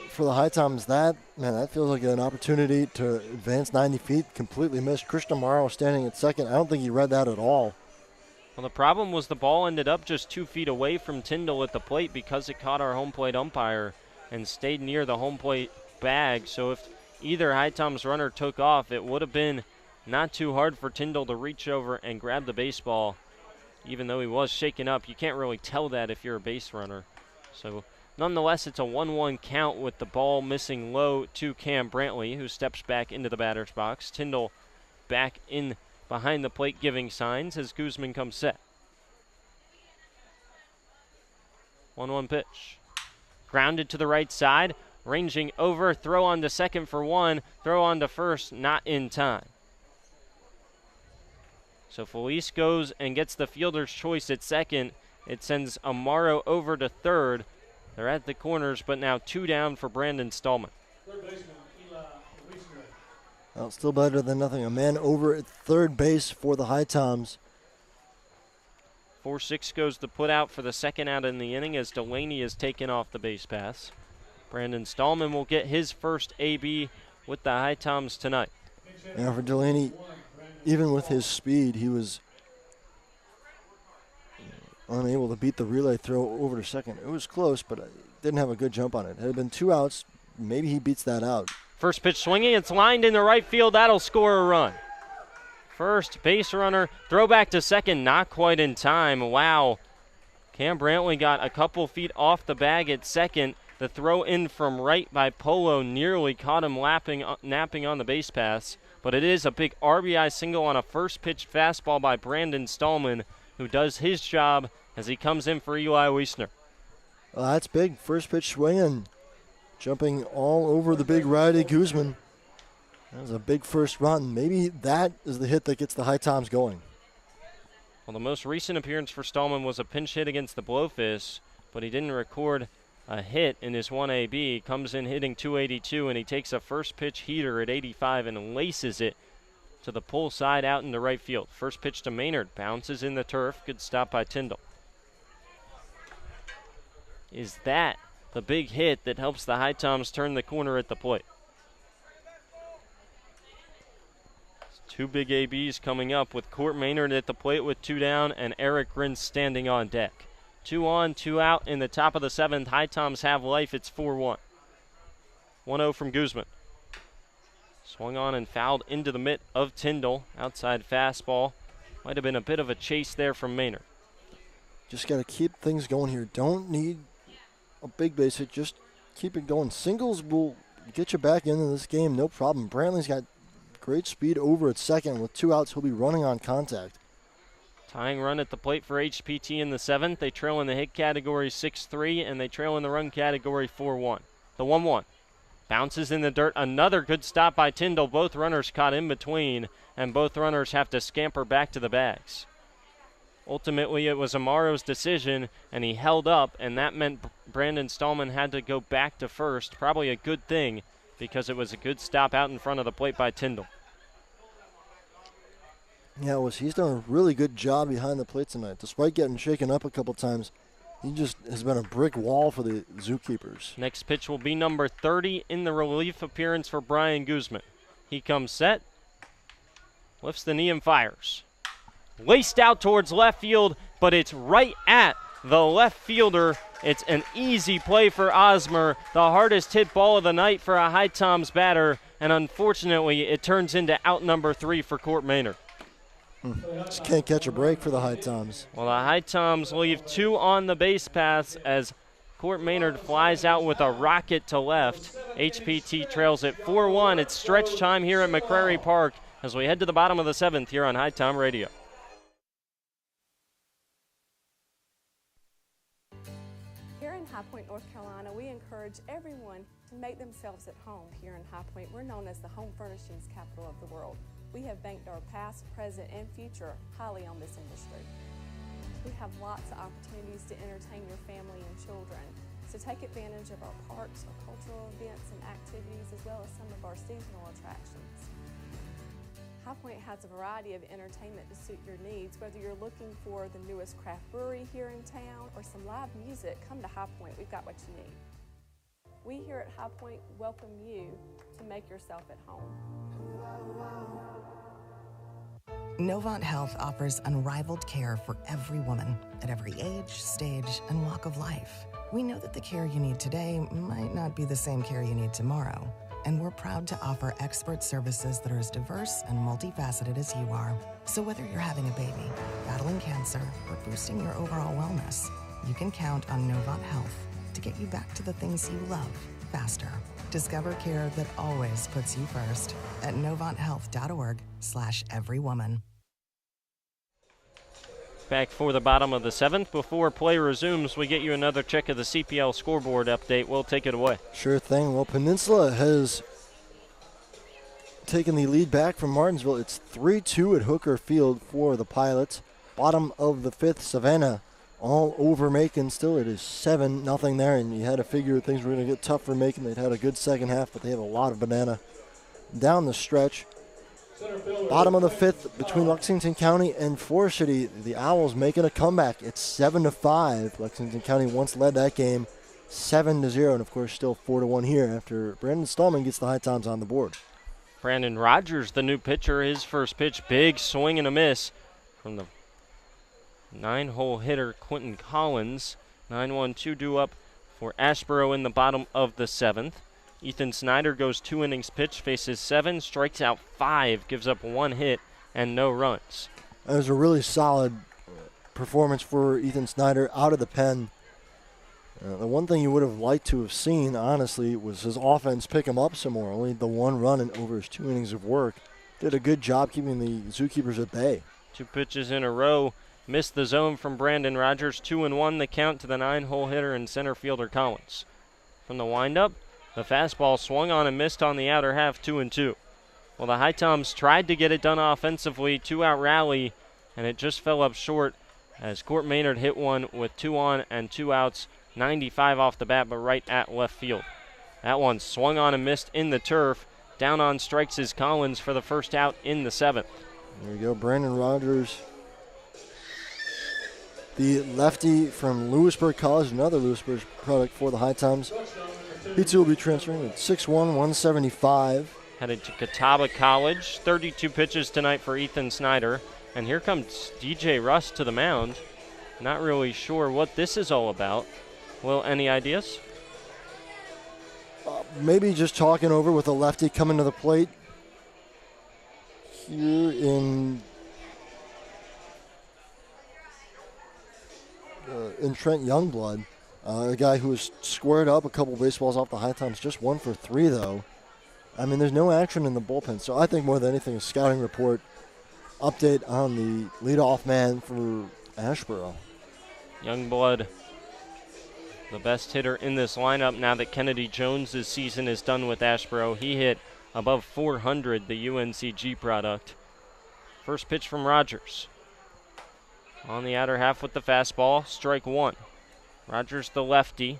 for the HiToms, that feels like an opportunity to advance 90 feet. Completely missed. Christian Amaro standing at second. I don't think he read that at all. Well, the problem was the ball ended up just 2 feet away from Tyndall at the plate because it caught our home plate umpire and stayed near the home plate bag. So if either HiToms runner took off, it would have been not too hard for Tyndall to reach over and grab the baseball. Even though he was shaken up, you can't really tell that if you're a base runner. So nonetheless, it's a 1-1 count with the ball missing low to Cam Brantley, who steps back into the batter's box. Tyndall back in behind the plate giving signs as Guzman comes set. 1-1 pitch. Grounded to the right side, ranging over, throw on to second for 1, throw on to first, not in time. So Felice goes and gets the fielder's choice at second. It sends Amaro over to third. They're at the corners, but now 2 down for Brandon Stallman. Third baseman, Eli Weisner. Well, still better than nothing. A man over at third base for the HiToms. 4-6 goes the put out for the second out in the inning as Delaney is taken off the base pass. Brandon Stallman will get his first AB with the HiToms tonight. Now for Delaney, even with his speed, he was unable to beat the relay throw over to second. It was close, but didn't have a good jump on it. Had it been 2 outs, maybe he beats that out. First pitch swinging, it's lined in the right field. That'll score a run. First base runner, throw back to second, not quite in time. Wow. Cam Brantley got a couple feet off the bag at second. The throw in from right by Polo nearly caught him napping on the base paths. But it is a big RBI single on a first pitch fastball by Brandon Stallman, who does his job as he comes in for Eli Weisner. Well, that's big. First pitch swinging. Jumping all over the big righty Guzman. That was a big first run. Maybe that is the hit that gets the HiToms going. Well, the most recent appearance for Stallman was a pinch hit against the Blowfish, but he didn't record a hit in his 1AB. Comes in hitting 282, and he takes a first pitch heater at 85 and laces it to the pull side out into right field. First pitch to Maynard, bounces in the turf. Good stop by Tyndall. Is that the big hit that helps the HiToms turn the corner at the plate? Two big ABs coming up with Court Maynard at the plate with 2 down and Eric Grin standing on deck. 2 on, 2 out in the top of the 7th. HiToms have life. It's 4-1. 1-0 from Guzman. Swung on and fouled into the mitt of Tyndall. Outside fastball. Might have been a bit of a chase there from Maynard. Just got to keep things going here. Don't need a big base hit. Just keep it going. Singles will get you back into this game, no problem. Brantley's got great speed over at second. With 2 outs, he'll be running on contact. Tying run at the plate for HPT in the 7th. They trail in the hit category 6-3, and they trail in the run category 4-1. The 1-1. Bounces in the dirt. Another good stop by Tyndall. Both runners caught in between, and both runners have to scamper back to the bags. Ultimately, it was Amaro's decision, and he held up, and that meant Brandon Stallman had to go back to first. Probably a good thing, because it was a good stop out in front of the plate by Tyndall. Yeah, he's done a really good job behind the plate tonight. Despite getting shaken up a couple times, he just has been a brick wall for the Zookeepers. Next pitch will be number 30 in the relief appearance for Brian Guzman. He comes set, lifts the knee and fires. Laced out towards left field, but it's right at the left fielder. It's an easy play for Osmer, the hardest hit ball of the night for a HiToms batter, and unfortunately it turns into out number 3 for Court Maynard. Just can't catch a break for the HiToms. Well, the HiToms leave 2 on the base paths as Court Maynard flies out with a rocket to left. HPT trails at 4-1. It's stretch time here at McCrary Park as we head to the bottom of the 7th here on HiTom Radio. Here in High Point, North Carolina, we encourage everyone to make themselves at home here in High Point. We're known as the home furnishings capital of the world. We have banked our past, present, and future highly on this industry. We have lots of opportunities to entertain your family and children, so take advantage of our parks, our cultural events and activities, as well as some of our seasonal attractions. High Point has a variety of entertainment to suit your needs. Whether you're looking for the newest craft brewery here in town or some live music, come to High Point. We've got what you need. We here at High Point welcome you to make yourself at home. Novant Health offers unrivaled care for every woman at every age, stage, and walk of life. We know that the care you need today might not be the same care you need tomorrow, and we're proud to offer expert services that are as diverse and multifaceted as you are. So whether you're having a baby, battling cancer, or boosting your overall wellness, you can count on Novant Health to get you back to the things you love faster. Discover care that always puts you first at novanthealth.org/everywoman. Back for the bottom of the 7th. Before play resumes, we get you another check of the CPL scoreboard update. We'll take it away. Sure thing. Well, Peninsula has taken the lead back from Martinsville. It's 3-2 at Hooker Field for the Pilots. Bottom of the 5th, Savannah all over Macon. Still, it is 7-0 there, and you had to figure things were going to get tough for Macon. They'd had a good second half, but they have a lot of banana down the stretch. Bottom of the 5th between Lexington County and Forest City. The Owls making a comeback. It's 7-5. Lexington County once led that game 7-0, and of course still 4-1 here after Brandon Stallman gets the HiToms on the board. Brandon Rogers, the new pitcher, his first pitch, big swing and a miss from the 9-hole hitter Quentin Collins. 9-1-2 due up for Asheboro in the bottom of the 7th. Ethan Snyder goes 2 innings pitched, faces 7, strikes out 5, gives up 1 hit and no runs. That was a really solid performance for Ethan Snyder out of the pen. The one thing you would have liked to have seen, honestly, was his offense pick him up some more. Only the 1 run in over his 2 innings of work. Did a good job keeping the Zookeepers at bay. 2 pitches in a row. Missed the zone from Brandon Rogers. 2-1 the count to the 9-hole hitter and center fielder Collins. From the windup, the fastball swung on and missed on the outer half, 2-2. Well, the HiToms tried to get it done offensively, 2-out rally, and it just fell up short as Court Maynard hit one with 2 on and 2 outs. 95 off the bat, but right at left field. That one swung on and missed in the turf. Down on strikes is Collins for the first out in the 7th. There you go, Brandon Rogers, the lefty from Lewisburg College, another Lewisburg product for the HiToms. He too will be transferring at 6'1", 175. Headed to Catawba College. 32 pitches tonight for Ethan Snyder. And here comes DJ Russ to the mound. Not really sure what this is all about. Well, any ideas? Maybe just talking over with a lefty coming to the plate here in Trent Youngblood. A guy who was squared up a couple baseballs off the HiToms, just 1 for 3 though. I mean, there's no action in the bullpen, so I think more than anything a scouting report update on the leadoff man for Asheboro. Youngblood, the best hitter in this lineup now that Kennedy Jones' season is done with Asheboro. He hit above 400, the UNCG product. First pitch from Rogers. On the outer half with the fastball, strike 1. Rogers, the lefty.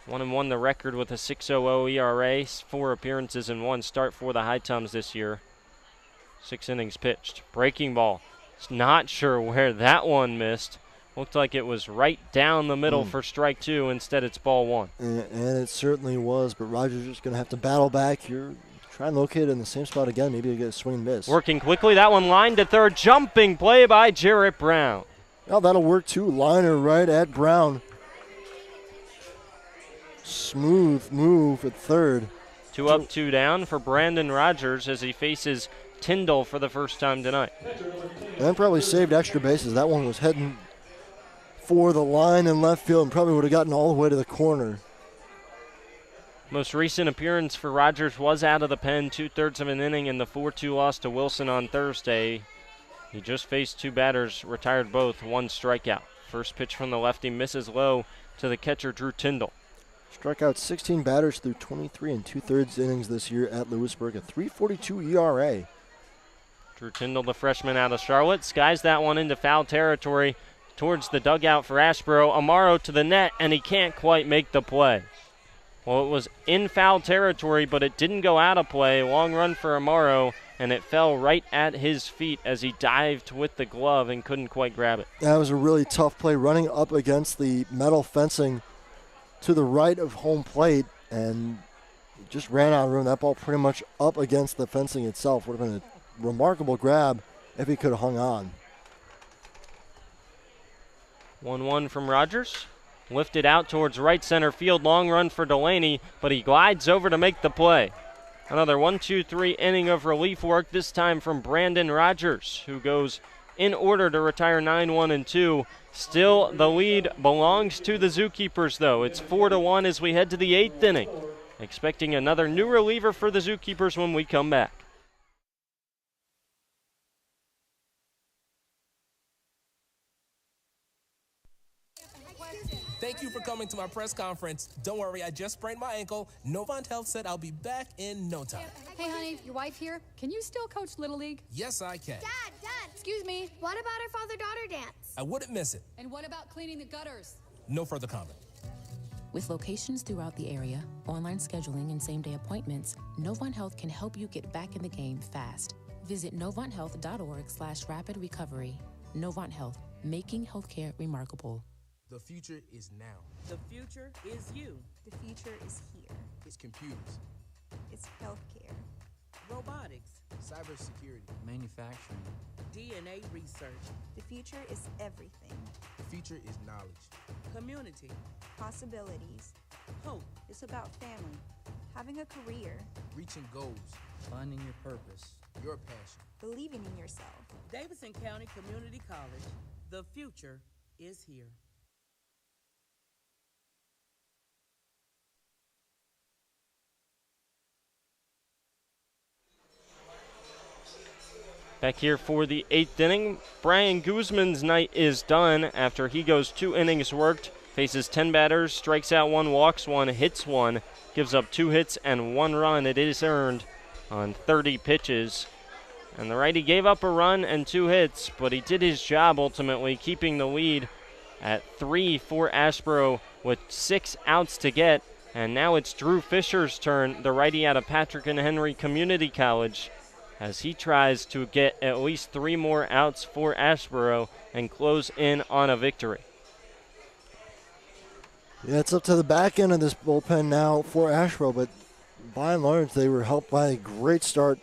1-1 the record with a 6.00 ERA, 4 appearances and 1 start for the HiToms this year. 6 innings pitched. Breaking ball. Not sure where that one missed. Looked like it was right down the middle for strike 2. Instead, it's ball 1. And it certainly was, but Rogers is going to have to battle back here. Try and locate it in the same spot again. Maybe he'll get a swing and miss. Working quickly. That one lined to third. Jumping play by Jarrett Brown. Now that'll work too. Liner right at Brown. Smooth move at third. 2 up, 2 down for Brandon Rogers as he faces Tyndall for the first time tonight. And probably saved extra bases. That one was heading for the line in left field and probably would have gotten all the way to the corner. Most recent appearance for Rogers was out of the pen, 2/3 of an inning in the 4-2 loss to Wilson on Thursday. He just faced 2 batters, retired both, 1 strikeout. First pitch from the lefty misses low to the catcher Drew Tyndall. Struck out 16 batters through 23 2/3 innings this year at Lewisburg, a 3.42 ERA. Drew Tyndall, the freshman out of Charlotte, skies that one into foul territory towards the dugout for Asheboro. Amaro to the net, and he can't quite make the play. Well, it was in foul territory, but it didn't go out of play. Long run for Amaro, and it fell right at his feet as he dived with the glove and couldn't quite grab it. That was a really tough play, running up against the metal fencing to the right of home plate, and just ran out of room. That ball pretty much up against the fencing itself. Would have been a remarkable grab if he could have hung on. 1-1 from Rogers. Lifted out towards right center field. Long run for Delaney, but he glides over to make the play. Another 1-2-3 inning of relief work, this time from Brandon Rogers, who goes in order to retire 9-1-2. Still, the lead belongs to the Zookeepers, though. It's 4-1 as we head to the 8th inning. Expecting another new reliever for the Zookeepers when we come back. Thank you for coming to my press conference. Don't worry, I just sprained my ankle. Novant Health said I'll be back in no time. Hey, honey, your wife here. Can you still coach Little League? Yes, I can. Dad, Excuse me. what about our father-daughter dance? I wouldn't miss it. And what about cleaning the gutters? No further comment. With locations throughout the area, online scheduling, and same-day appointments, Novant Health can help you get back in the game fast. Visit novanthealth.org/rapid recovery. Novant Health, making healthcare remarkable. The future is now. The future is you. The future is here. It's computers, It's healthcare. Robotics. cybersecurity. Manufacturing. DNA research. The future is everything. The future is knowledge. Community. Possibilities. Hope. It's about family. Having a career. Reaching goals. Finding your purpose. Your passion. Believing in yourself. Davidson County Community College. The future is here. Back here for the 8th inning. Brian Guzman's night is done after he goes 2 innings worked, faces 10 batters, strikes out 1, walks 1, hits 1, gives up 2 hits and 1 run. It is earned on 30 pitches. And the righty gave up a run and 2 hits, but he did his job ultimately, keeping the lead at 3 for Asheboro with 6 outs to get. And now it's Drew Fisher's turn, the righty out of Patrick and Henry Community College, as he tries to get at least 3 more outs for Asheboro and close in on a victory. Yeah, it's up to the back end of this bullpen now for Asheboro, but by and large they were helped by a great start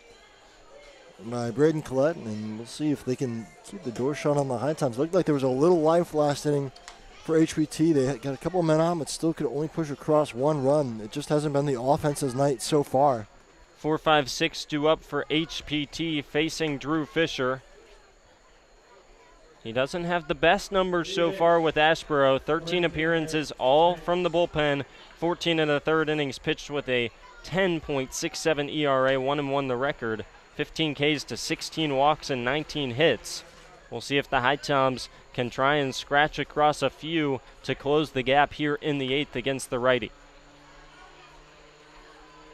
by Braden Collette, and we'll see if they can keep the door shut on the HiToms. Looked like there was a little life last inning for HPT. They got a couple of men on, but still could only push across 1 run. It just hasn't been the offense's night so far. 4, 5, 6 due up for HPT facing Drew Fisher. He doesn't have the best numbers so far with Asheboro. 13 appearances, all from the bullpen. 14 in the 3rd innings, pitched with a 10.67 ERA, 1-1 the record. 15 Ks to 16 walks and 19 hits. We'll see if the HiToms can try and scratch across a few to close the gap here in the 8th against the righty.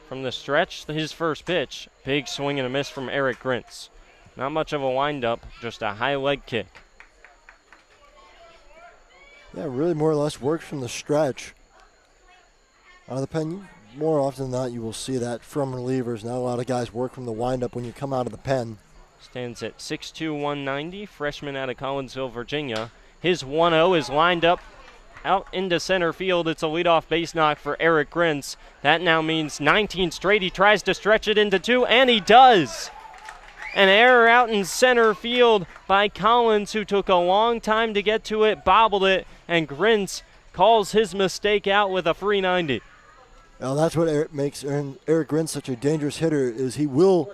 From the stretch, his first pitch, big swing and a miss from Eric Grintz. Not much of a windup, just a high leg kick. Yeah, really more or less works from the stretch. Out of the pen, more often than not, you will see that from relievers. Not a lot of guys work from the windup when you come out of the pen. Stands at 6'2", 190, freshman out of Collinsville, Virginia. His 1-0 is lined up out into center field. It's a leadoff base knock for Eric Grintz. That now means 19 straight. He tries to stretch it into 2, and he does. An error out in center field by Collins, who took a long time to get to it, bobbled it, and Grintz calls his mistake out with a free 90. Well, that's what makes Eric Grintz such a dangerous hitter, is he will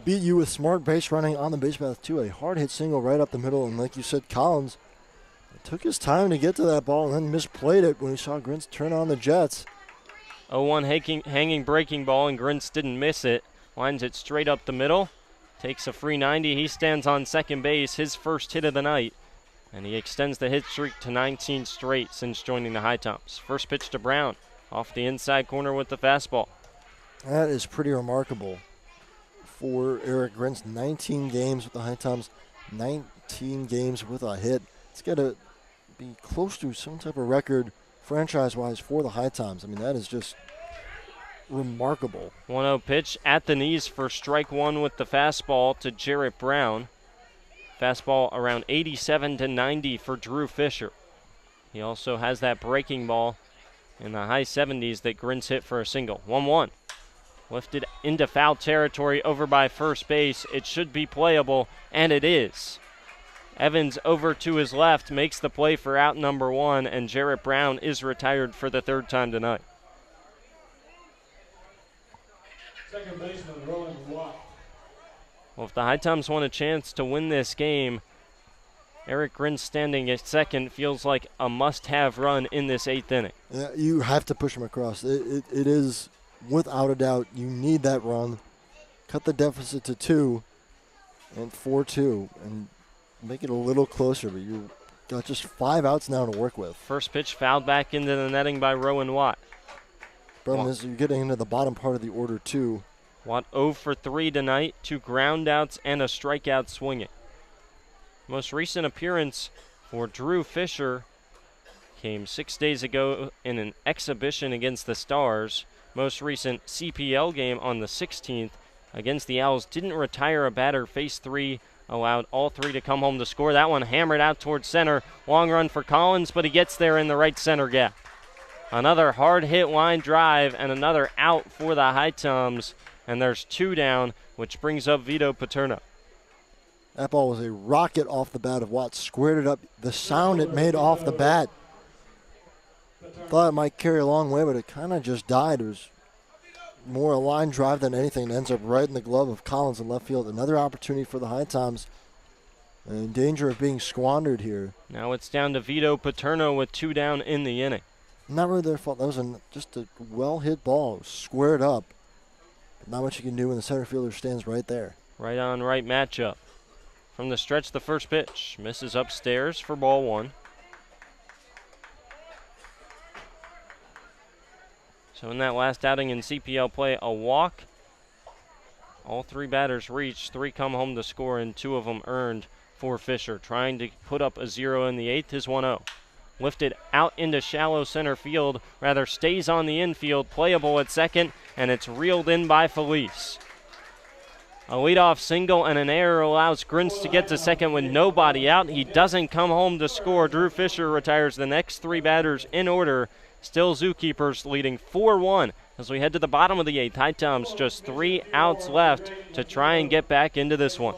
beat you with smart base running on the base path too. A hard hit single right up the middle, and like you said, Collins took his time to get to that ball and then misplayed it when he saw Grintz turn on the Jets. 0-1 hanging breaking ball, and Grintz didn't miss it. Lines it straight up the middle. Takes a free 90. He stands on second base, his first hit of the night. And he extends the hit streak to 19 straight since joining the HiToms. First pitch to Brown, off the inside corner with the fastball. That is pretty remarkable for Eric Grintz. 19 games with the HiToms, 19 games with a hit. It's got to be close to some type of record franchise-wise for the HiToms. I mean, that is just remarkable. 1-0 pitch at the knees for strike 1 with the fastball to Jarrett Brown. Fastball around 87 to 90 for Drew Fisher. He also has that breaking ball in the high 70s that Grintz hit for a single. 1-1. Lifted into foul territory over by first base. It should be playable, and it is. Evans over to his left makes the play for out number 1, and Jarrett Brown is retired for the 3rd time tonight. Second baseman, Rowan Watt. Well, if the HiToms want a chance to win this game, Eric Grintz standing at second feels like a must-have run in this 8th inning. Yeah, you have to push him across. It is, without a doubt, you need that run. Cut the deficit to 2 and 4-2 and make it a little closer, but you've got just 5 outs now to work with. First pitch fouled back into the netting by Rowan Watt. Problem is you're getting into the bottom part of the order, too. Watt 0 for 3 tonight, 2 groundouts and a strikeout swinging. Most recent appearance for Drew Fisher came 6 days ago in an exhibition against the Stars. Most recent CPL game on the 16th against the Owls didn't retire a batter. Face 3 allowed all 3 to come home to score. That one hammered out towards center. Long run for Collins, but he gets there in the right center gap. Another hard hit line drive and another out for the HiToms, and there's 2 down, which brings up Vito Paterno. That ball was a rocket off the bat of Watts. Squared it up. The sound it made off the bat. Thought it might carry a long way, but it kind of just died. It was more a line drive than anything. It ends up right in the glove of Collins in left field. Another opportunity for the HiToms in danger of being squandered here. Now it's down to Vito Paterno with 2 down in the inning. Not really their fault. That was just a well-hit ball. It was squared up. But not much you can do when the center fielder stands right there. Right on right matchup. From the stretch, the first pitch. Misses upstairs for ball 1. So in that last outing in CPL play, a walk. All 3 batters reached. 3 come home to score, and 2 of them earned for Fisher. Trying to put up a 0 in the 8th, his 1-0. Lifted out into shallow center field. Rather stays on the infield. Playable at second, and it's reeled in by Felice. A leadoff single and an error allows Grins to get to second with nobody out. He doesn't come home to score. Drew Fisher retires the next 3 batters in order. Still Zookeepers leading 4-1 as we head to the bottom of the 8th. HiToms just 3 outs left to try and get back into this one.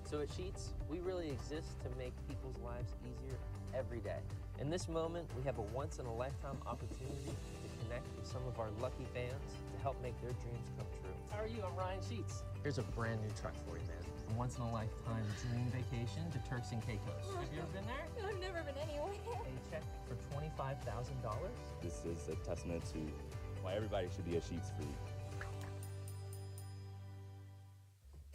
So at Sheets, we really exist to make people's lives easier every day. In this moment, we have a once-in-a-lifetime opportunity to connect with some of our lucky fans to help make their dreams come true. How are you? I'm Ryan Sheets. Here's a brand new truck for you, man. A once-in-a-lifetime dream vacation to Turks and Caicos. Have you ever been there? No, I've never been anywhere. A check for $25,000? This is a testament to why everybody should be a Sheets freak.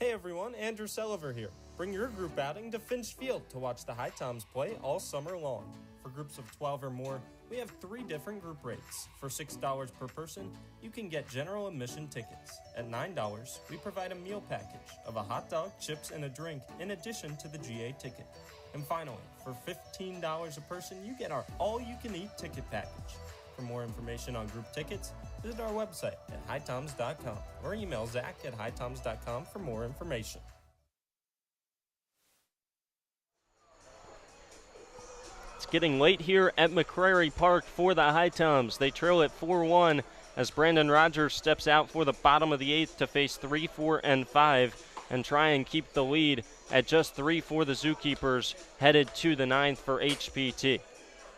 Hey everyone, Andrew Selliver here. Bring your group outing to Finch Field to watch the HiToms play all summer long. For groups of 12 or more, we have 3 different group rates. For $6 per person, you can get general admission tickets. At $9, we provide a meal package of a hot dog, chips, and a drink in addition to the GA ticket. And finally, for $15 a person, you get our all-you-can-eat ticket package. For more information on group tickets, visit our website at HiToms.com or email Zach at HiToms.com for more information. It's getting late here at McCrary Park for the HiToms. They trail at 4-1 as Brandon Rogers steps out for the bottom of the 8th to face 3, 4, and 5 and try and keep the lead at just 3 for the Zookeepers, headed to the 9th for HPT.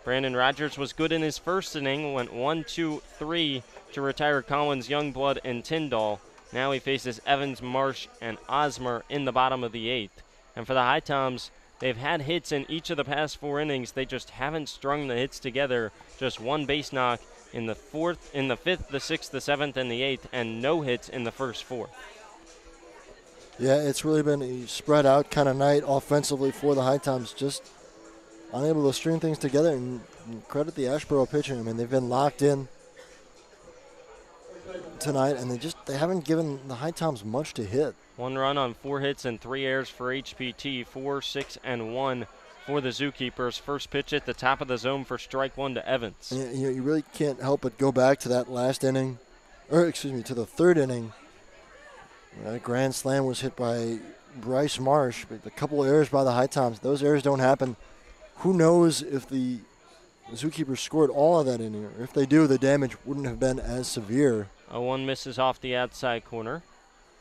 Brandon Rogers was good in his first inning, went 1-2-3 to retire Collins, Youngblood, and Tyndall. Now he faces Evans, Marsh, and Osmer in the bottom of the 8th. And for the HiToms, they've had hits in each of the past 4 innings. They just haven't strung the hits together. Just 1 base knock in the 5th, the 6th, the 7th, and the 8th, and no hits in the first 4. Yeah, it's really been a spread out kind of night offensively for the HiToms. Just unable to string things together, and credit the Asheboro pitching. I mean, they've been locked in tonight, and they haven't given the HiToms much to hit. 1 run on 4 hits and 3 errors for HPT, 4, 6, and 1 for the Zookeepers. First pitch at the top of the zone for strike 1 to Evans. And you really can't help but go back to that last inning, to the 3rd inning. A grand slam was hit by Bryce Marsh, but a couple of errors by the HiToms. Those errors don't happen. Who knows if the Zookeepers scored all of that inning, or if they do, the damage wouldn't have been as severe. 0-1 misses off the outside corner.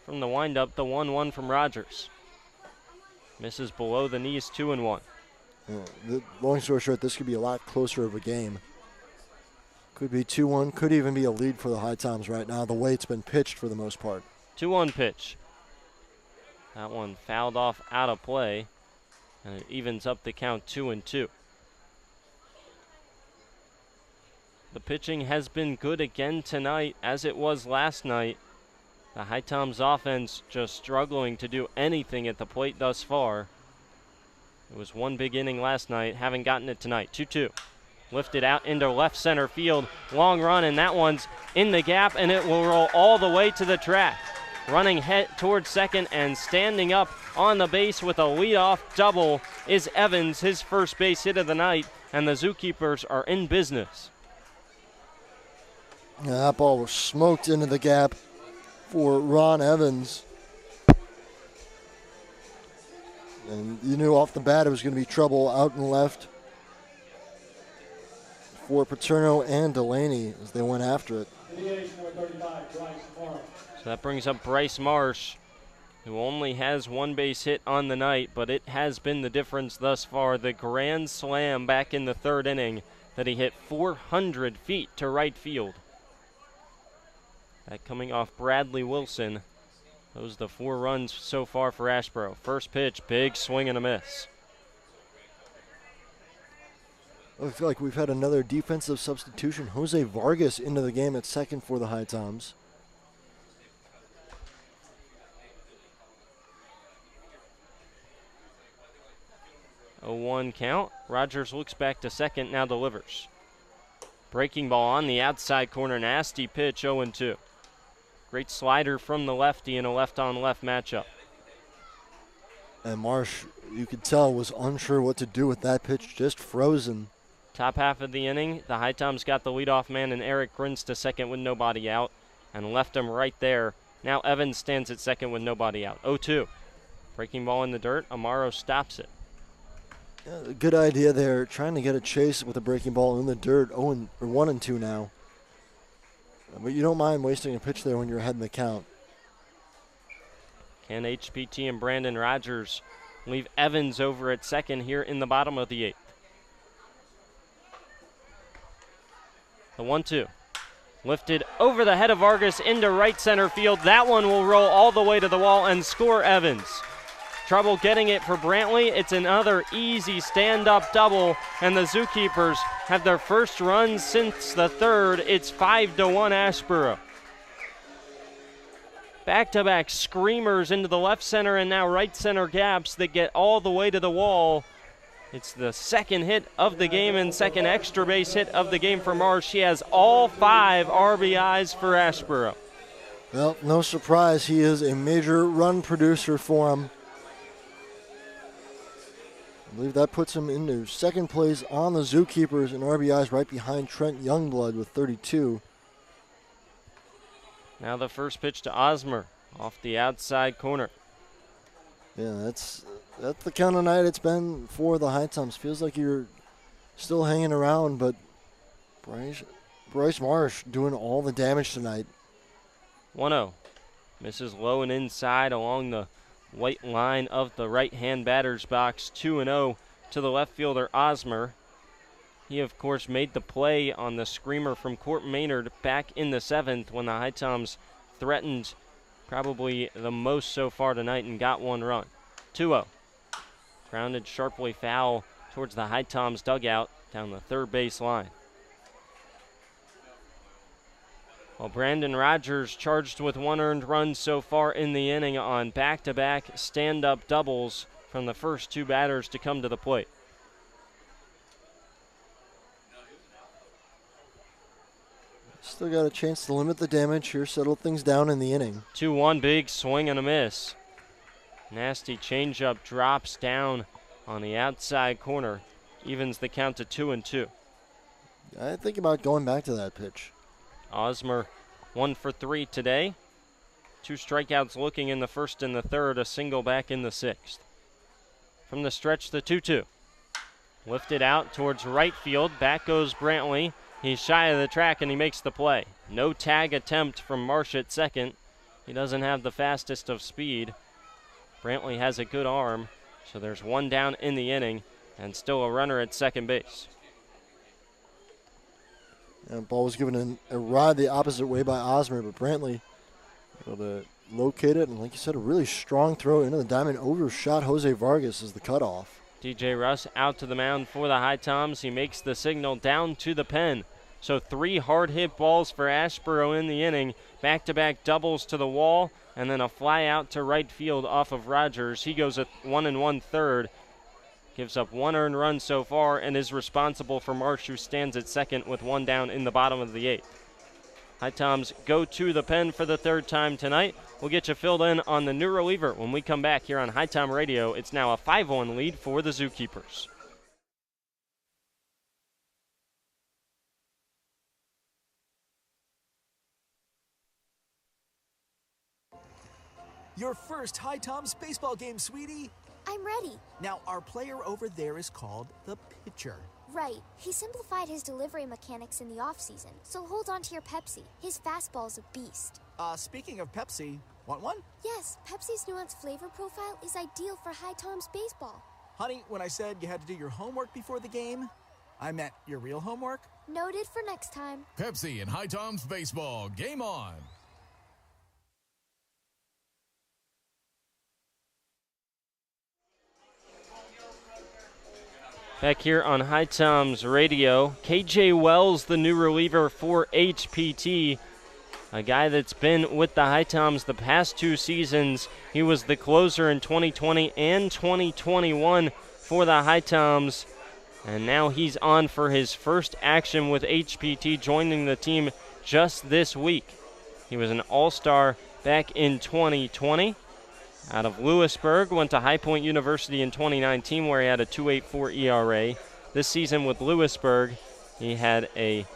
From the windup, the 1-1 from Rogers. Misses below the knees, 2-1. Yeah, long story short, this could be a lot closer of a game. Could be 2-1, could even be a lead for the HiToms right now, the way it's been pitched for the most part. 2-1 pitch. That one fouled off out of play, and it evens up the count 2-2. The pitching has been good again tonight, as it was last night. The HiToms offense just struggling to do anything at the plate thus far. It was 1 big inning last night, haven't gotten it tonight. 2-2. Lifted out into left center field. Long run, and that one's in the gap, and it will roll all the way to the track. Running head towards second and standing up on the base with a leadoff double is Evans, his first base hit of the night. and the Zookeepers are in business. Yeah, that ball was smoked into the gap for Ron Evans. And you knew off the bat it was going to be trouble out and left for Paterno and Delaney as they went after it. So that brings up Bryce Marsh, who only has one base hit on the night, but it has been the difference thus far. The grand slam back in the third inning that he hit 400 feet to right field. That coming off Bradley Wilson. Those are the 4 runs so far for Asheboro. First pitch, big swing and a miss. Looks like we've had another defensive substitution. Jose Vargas into the game at second for the HiToms. A 1 count. Rogers looks back to second, now delivers. Breaking ball on the outside corner, nasty pitch, 0-2. Great slider from the lefty in a left-on-left matchup. And Marsh, you could tell, was unsure what to do with that pitch, just frozen. Top half of the inning, the HiToms got the leadoff man and Eric Grins to second with nobody out and left him right there. Now Evans stands at second with nobody out. 0-2. Breaking ball in the dirt, Amaro stops it. Yeah, good idea there, trying to get a chase with a breaking ball in the dirt. 1-2 now. But you don't mind wasting a pitch there when you're ahead in the count. Can HPT and Brandon Rogers leave Evans over at second here in the bottom of the 8th? The 1-2. Lifted over the head of Vargas into right center field. That one will roll all the way to the wall and score Evans. Trouble getting it for Brantley. It's another easy stand-up double, and the Zookeepers have their first run since the third. It's 5-1 Asheboro. Back-to-back screamers into the left center and now right center gaps that get all the way to the wall. It's the second hit of the game and second extra base hit of the game for Marsh. He has all 5 RBIs for Asheboro. Well, no surprise, he is a major run producer for him. I believe that puts him into second place on the Zookeepers in RBIs, right behind Trent Youngblood with 32. Now the first pitch to Osmer off the outside corner. Yeah, that's the kind of night it's been for the HiToms. Feels like you're still hanging around, but Bryce Marsh doing all the damage tonight. 1-0. Misses low and inside along the white line of the right-hand batter's box. 2-0 to the left fielder Osmer. He, of course, made the play on the screamer from Court Maynard back in the 7th when the HiToms threatened probably the most so far tonight and got 1 run. 2-0. Grounded sharply foul towards the HiToms dugout down the third base line. Well, Brandon Rogers charged with 1 earned run so far in the inning on back-to-back stand-up doubles from the first 2 batters to come to the plate. Still got a chance to limit the damage here, settle things down in the inning. 2-1, big swing and a miss. Nasty changeup drops down on the outside corner. Evens the count to 2-2. I think about going back to that pitch. Osmer 1 for 3 today. 2 strikeouts looking in the first and the third, a single back in the 6th. From the stretch, the 2-2. Lifted out towards right field. Back goes Brantley. He's shy of the track and he makes the play. No tag attempt from Marsh at second. He doesn't have the fastest of speed. Brantley has a good arm, so there's 1 down in the inning and still a runner at second base. And ball was given a ride the opposite way by Osmer, but Brantley able to locate it, and like you said, a really strong throw into the diamond, overshot Jose Vargas as the cutoff. DJ Russ out to the mound for the HiToms. He makes the signal down to the pen. So 3 hard hit balls for Asheboro in the inning. Back-to-back doubles to the wall, and then a fly out to right field off of Rogers. He goes at 1 1/3. Gives up 1 earned run so far and is responsible for Marsh, who stands at second with 1 down in the bottom of the 8th. HiToms go to the pen for the 3rd time tonight. We'll get you filled in on the new reliever when we come back here on HiTom Radio. It's now a 5-1 lead for the Zookeepers. Your first HiToms baseball game, sweetie. I'm ready. Now, our player over there is called the pitcher. Right. He simplified his delivery mechanics in the off-season, so hold on to your Pepsi. His fastball's a beast. Speaking of Pepsi, want one? Yes, Pepsi's nuanced flavor profile is ideal for HiToms baseball. Honey, when I said you had to do your homework before the game, I meant your real homework. Noted for next time. Pepsi and HiToms baseball. Game on. Back here on HiToms Radio, KJ Wells, the new reliever for HPT, a guy that's been with the HiToms the past 2 seasons. He was the closer in 2020 and 2021 for the HiToms, and now he's on for his first action with HPT, joining the team just this week. He was an all-star back in 2020. Out of Lewisburg, went to High Point University in 2019 where he had a 2.84 ERA. This season with Lewisburg, he had a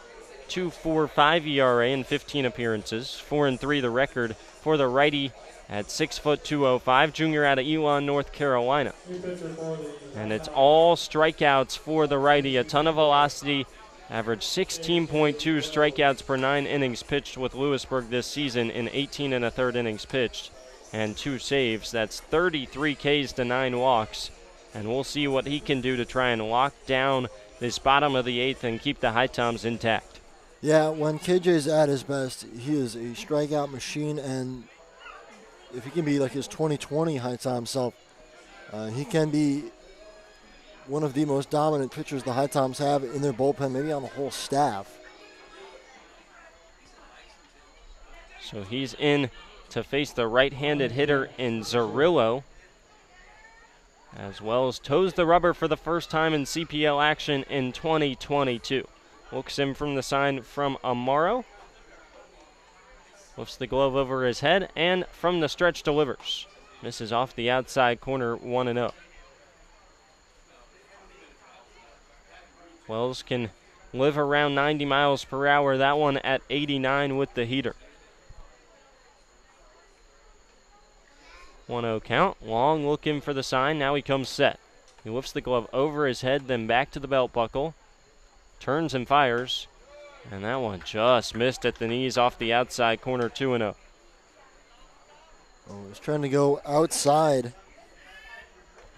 2.45 ERA in 15 appearances, 4-3 the record for the righty at 6'205", junior out of Elon, North Carolina. And it's all strikeouts for the righty, a ton of velocity, averaged 16.2 strikeouts per 9 innings pitched with Lewisburg this season in 18 1/3 innings pitched. And 2 saves. That's 33 Ks to 9 walks. And we'll see what he can do to try and lock down this bottom of the 8th and keep the HiToms intact. Yeah, when KJ's at his best, he is a strikeout machine, and if he can be like his 2020 HiToms self, he can be one of the most dominant pitchers the HiToms have in their bullpen, maybe on the whole staff. So he's in to face the right-handed hitter in Zerillo, as well as toes the rubber for the first time in CPL action in 2022. Looks in from the sign from Amaro. Lifts the glove over his head, and from the stretch delivers. Misses off the outside corner, 1-0. Wells can live around 90 miles per hour. That one at 89 with the heater. 1-0 count. Long looking for the sign. Now he comes set. He lifts the glove over his head, then back to the belt buckle. Turns and fires. And that one just missed at the knees off the outside corner, 2-0. Oh, he's trying to go outside.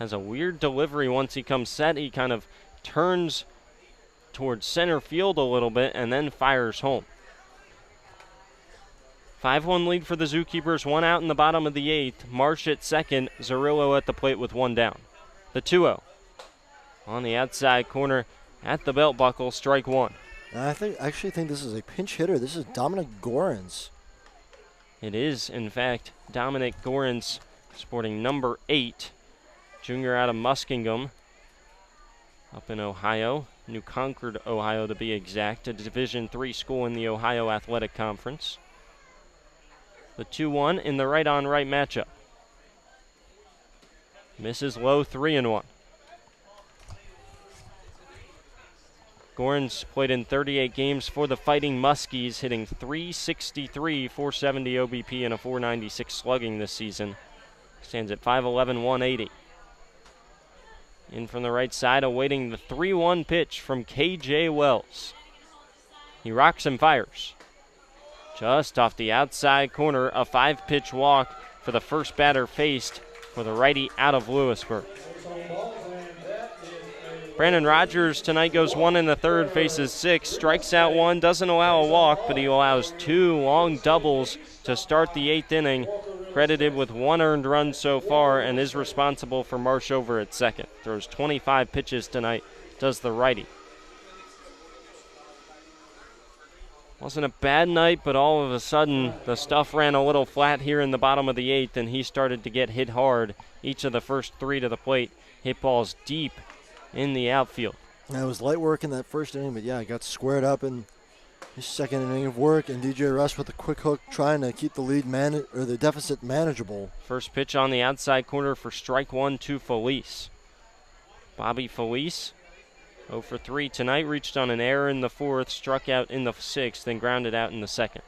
Has a weird delivery once he comes set. He kind of turns towards center field a little bit and then fires home. 5-1 lead for the Zookeepers, 1 out in the bottom of the 8th. Marsh at second, Zerillo at the plate with 1 down. The 2-0 on the outside corner at the belt buckle, strike 1. I actually think this is a pinch hitter. This is Dominic Gorens. It is, in fact, Dominic Gorens, sporting number 8, junior out of Muskingum, up in Ohio, New Concord, Ohio to be exact, a Division III school in the Ohio Athletic Conference. The 2-1 in the right-on-right matchup. Misses low, 3-1. Gorens played in 38 games for the Fighting Muskies, hitting .363, 470 OBP, and a .496 slugging this season. Stands at 5'11", 180. In from the right side, awaiting the 3-1 pitch from KJ Wells. He rocks and fires. Just off the outside corner, a 5-pitch walk for the first batter faced for the righty out of Lewisburg. Brandon Rogers tonight goes 1 1/3, faces 6, strikes out 1, doesn't allow a walk, but he allows 2 long doubles to start the 8th inning. Credited with 1 earned run so far and is responsible for Marsh over at second. Throws 25 pitches tonight, does the righty. Wasn't a bad night, but all of a sudden the stuff ran a little flat here in the bottom of the 8th, and he started to get hit hard. Each of the first 3 to the plate hit balls deep in the outfield. Yeah, it was light work in that first inning, but yeah, got squared up in his second inning of work, and DJ Russ with a quick hook trying to keep the lead the deficit manageable. First pitch on the outside corner for strike 1 to Felice. Bobby Felice, 0 for 3 tonight, reached on an error in the 4th, struck out in the 6th, then grounded out in the 2nd.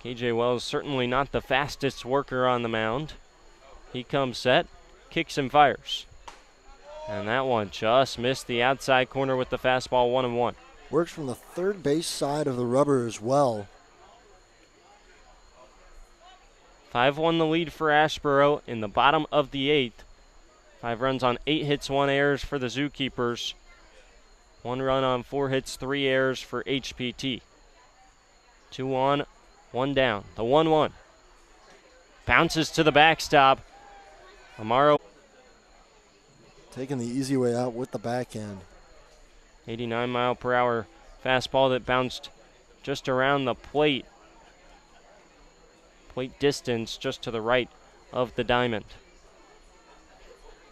KJ Wells certainly not the fastest worker on the mound. He comes set, kicks and fires. And that one just missed the outside corner with the fastball, 1-1. Works from the third base side of the rubber as well. 5-1 the lead for Asheboro in the bottom of the 8th. 5 runs on 8 hits, 1 errors for the Zookeepers. 1 run on 4 hits, 3 errors for HPT. 2 on, 1 down. The 1-1. Bounces to the backstop. Amaro taking the easy way out with the backhand. 89-mile-per-hour fastball that bounced just around the plate. Plate distance just to the right of the diamond.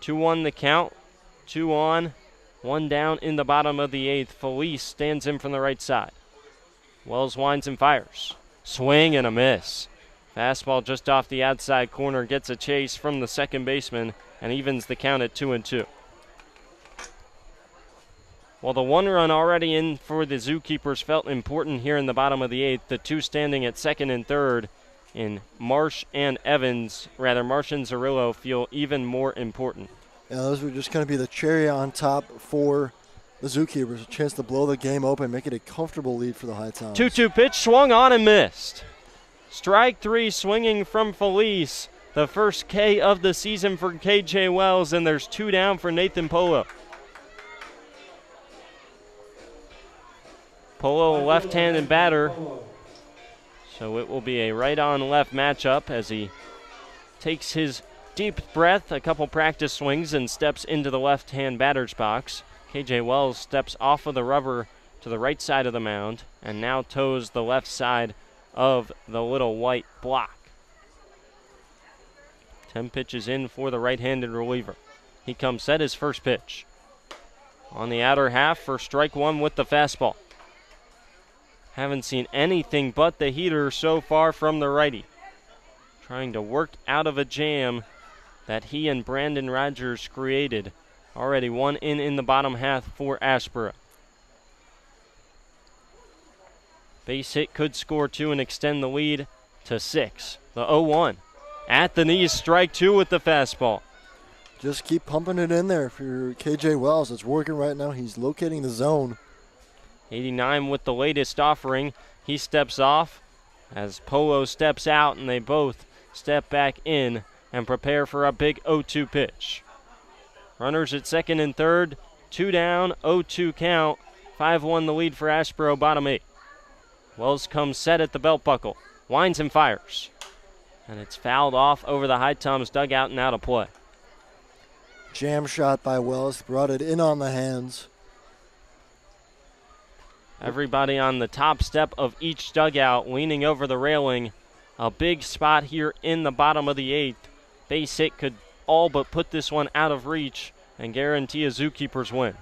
2-1 the count. 2 on, 1 down in the bottom of the 8th. Felice stands in from the right side. Wells winds and fires. Swing and a miss. Fastball just off the outside corner, gets a chase from the second baseman and evens the count at 2-2. While the 1 run already in for the Zookeepers felt important here in the bottom of the 8th, the 2 standing at second and third in Marsh and Evans, rather Marsh and Zerillo, feel even more important. Yeah, those were just going to be the cherry on top for the Zookeepers. A chance to blow the game open, make it a comfortable lead for the HiToms. 2-2 pitch, swung on and missed. Strike 3 swinging from Felice. The first K of the season for KJ Wells, and there's 2 down for Nathan Polo. Polo, a left-handed batter, so it will be a right-on-left matchup as he takes his deep breath, a couple practice swings, and steps into the left-hand batter's box. KJ Wells steps off of the rubber to the right side of the mound and now toes the left side of the little white block. 10 pitches in for the right-handed reliever. He comes set his first pitch. On the outer half for strike 1 with the fastball. Haven't seen anything but the heater so far from the righty. Trying to work out of a jam that he and Brandon Rogers created. Already 1 in the bottom half for Asheboro. Base hit could score 2 and extend the lead to 6. The 0-1. At the knees, strike 2 with the fastball. Just keep pumping it in there for KJ Wells. It's working right now. He's locating the zone. 89 with the latest offering. He steps off as Polo steps out, and they both step back in and prepare for a big 0-2 pitch. Runners at second and third. 2 down, 0-2 count. 5-1 the lead for Asheboro, bottom 8. Wells comes set at the belt buckle. Winds and fires. And it's fouled off over the HiToms dugout and out of play. Jam shot by Wells. Brought it in on the hands. Everybody on the top step of each dugout leaning over the railing. A big spot here in the bottom of the 8th. Base hit could all but put this one out of reach and guarantee a Zookeepers win.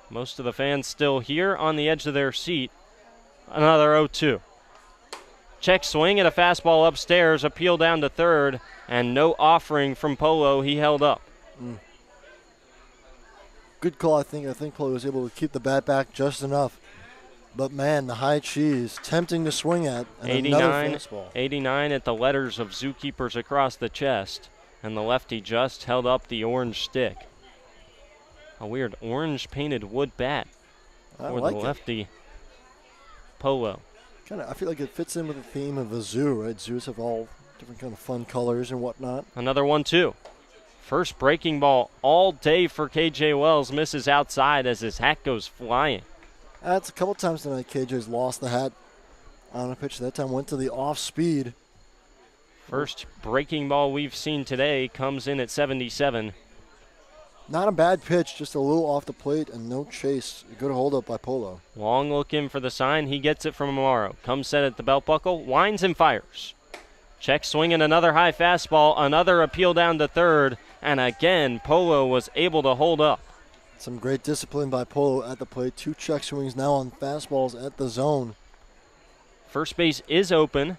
Most of the fans still here on the edge of their seat. Another 0-2. Check swing at a fastball upstairs, appeal down to third, and no offering from Polo. He held up. Good call, I think. I think Polo was able to keep the bat back just enough. But, man, the high cheese, tempting to swing at. And 89 at the letters of Zookeepers across the chest. And the lefty just held up the orange stick. A weird orange painted wood bat for the lefty Polo. I feel like it fits in with the theme of the zoo, right? Zoos have all different kind of fun colors and whatnot. Another 1-2. First breaking ball all day for KJ Wells. Misses outside as his hat goes flying. That's a couple times tonight KJ's lost the hat on a pitch. That time went to the off speed. First breaking ball we've seen today comes in at 77. Not a bad pitch, just a little off the plate and no chase. A good hold up by Polo. Long look in for the sign. He gets it from Amaro. Comes set at the belt buckle, winds and fires. Check swinging another high fastball, another appeal down to third, and again Polo was able to hold up. Some great discipline by Polo at the plate. 2 check swings now on fastballs at the zone. First base is open,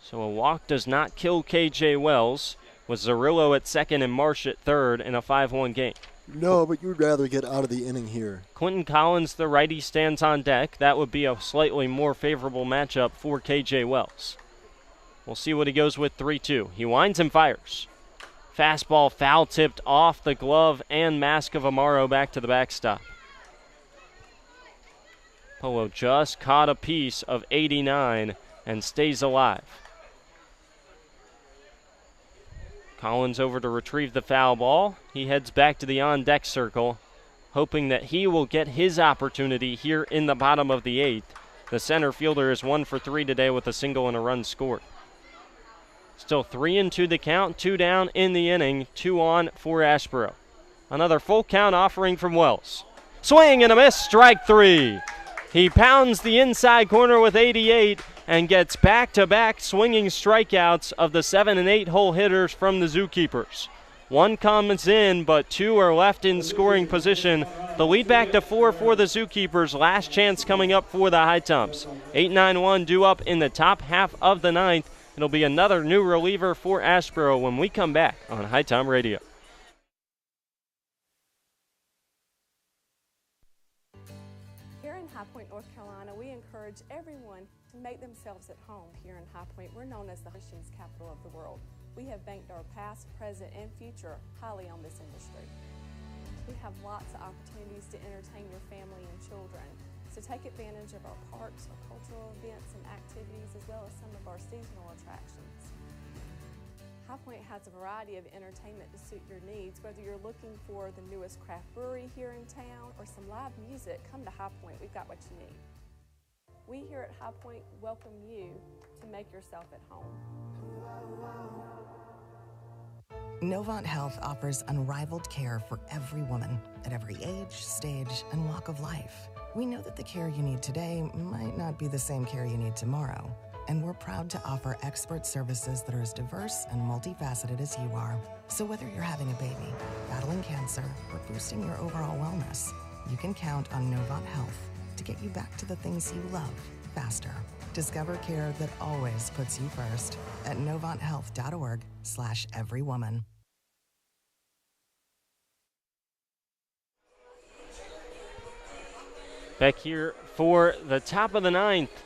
so a walk does not kill KJ Wells, with Zerillo at second and Marsh at third in a 5-1 game. No, but you'd rather get out of the inning here. Quentin Collins, the righty, stands on deck. That would be a slightly more favorable matchup for KJ Wells. We'll see what he goes with 3-2. He winds and fires. Fastball foul tipped off the glove and mask of Amaro back to the backstop. Polo just caught a piece of 89 and stays alive. Collins over to retrieve the foul ball. He heads back to the on-deck circle, hoping that he will get his opportunity here in the bottom of the 8th. The center fielder is 1 for 3 today with a single and a run scored. Still 3-2 the count, 2 down in the inning, 2 on for Asheboro. Another full count offering from Wells. Swing and a miss, strike 3. He pounds the inside corner with 88 and gets back-to-back swinging strikeouts of the 7 and 8 hole hitters from the Zookeepers. 1 comes in, but 2 are left in scoring position. The lead back to 4 for the Zookeepers. Last chance coming up for the HiToms. 8-9-1 due up in the top half of the 9th. It'll be another new reliever for Asheboro when we come back on HiTom Radio. Here in High Point, North Carolina, we encourage everyone to make themselves at home here in High Point. We're known as the furnishings capital of the world. We have banked our past, present, and future highly on this industry. We have lots of opportunities to entertain your family and children. So take advantage of our parks, our cultural events and activities, as well as some of our seasonal attractions. High Point has a variety of entertainment to suit your needs. Whether you're looking for the newest craft brewery here in town or some live music, come to High Point. We've got what you need. We here at High Point welcome you to make yourself at home. Novant Health offers unrivaled care for every woman at every age, stage, and walk of life. We know that the care you need today might not be the same care you need tomorrow, and we're proud to offer expert services that are as diverse and multifaceted as you are. So whether you're having a baby, battling cancer, or boosting your overall wellness, you can count on Novant Health to get you back to the things you love faster. Discover care that always puts you first at novanthealth.org/everywoman. Back here for the top of the 9th.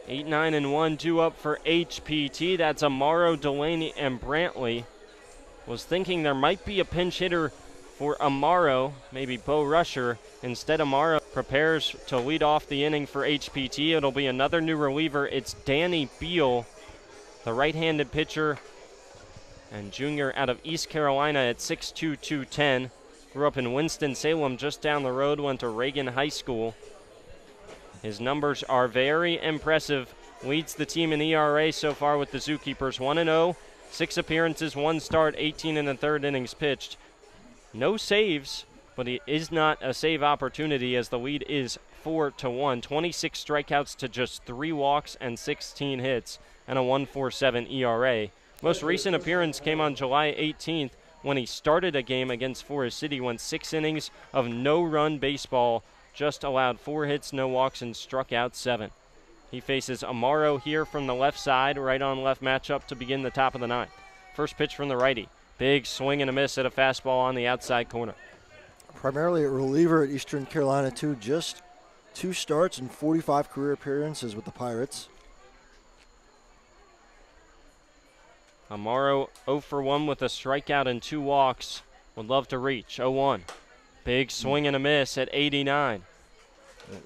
8-9-1 due up for HPT. That's Amaro, Delaney, and Brantley. Was thinking there might be a pinch hitter for Amaro, maybe Bo Rusher. Instead, Amaro prepares to lead off the inning for HPT. It'll be another new reliever. It's Danny Beal, the right-handed pitcher and junior out of East Carolina at 6'2", 210. Grew up in Winston-Salem, just down the road, went to Reagan High School. His numbers are very impressive. Leads the team in ERA so far with the Zookeepers. 1-0, 6 appearances, 1 start, 18 1/3 innings pitched. No saves, but it is not a save opportunity as the lead is 4-1. 26 strikeouts to just 3 walks and 16 hits and a 1.47 ERA. Most recent appearance came on July 18th when he started a game against Forest City, went 6 innings of no-run baseball, just allowed 4 hits, no walks, and struck out 7. He faces Amaro here from the left side, right-on-left matchup to begin the top of the 9th. First pitch from the righty. Big swing and a miss at a fastball on the outside corner. Primarily a reliever at Eastern Carolina, too. Just 2 starts and 45 career appearances with the Pirates. Amaro 0 for 1 with a strikeout and 2 walks. Would love to reach. 0-1. Big swing and a miss at 89.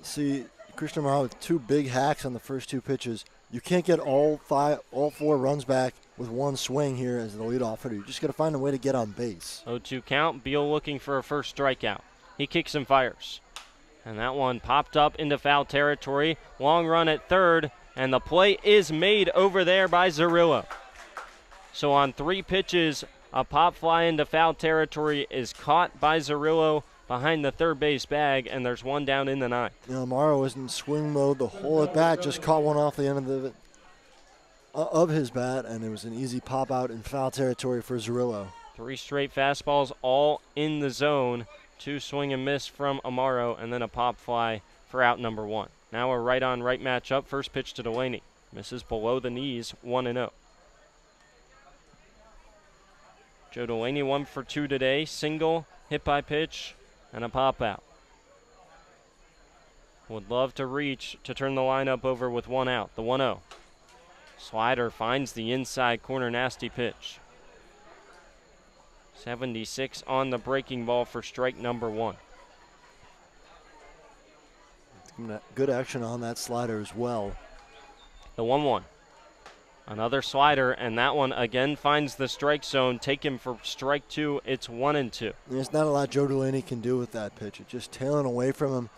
See, Christian Amaro with 2 big hacks on the first 2 pitches. You can't get all 4 runs back with 1 swing here as the leadoff hitter. You just got to find a way to get on base. 0-2 count. Beal looking for a first strikeout. He kicks and fires. And that one popped up into foul territory. Long run at third, and the play is made over there by Zerillo. So on 3 pitches, a pop fly into foul territory is caught by Zerillo behind the third base bag, and there's 1 down in the 9th. You know, Amaro was in swing mode the whole at bat, just caught one off the end of his bat, and it was an easy pop out in foul territory for Zerillo. 3 straight fastballs all in the zone. 2 swing and miss from Amaro, and then a pop fly for out number 1. Now a right-on-right matchup. First pitch to Delaney. Misses below the knees, 1-0. Joe Delaney 1 for 2 today. Single hit by pitch, and a pop out. Would love to reach to turn the lineup over with one out. The 1-0. Slider finds the inside corner, nasty pitch. 76 on the breaking ball for strike number 1. Good action on that slider as well. The 1-1. Another slider, and that one again finds the strike zone. Take him for strike 2. It's 1-2. There's not a lot Joe Delaney can do with that pitch. It's just tailing away from him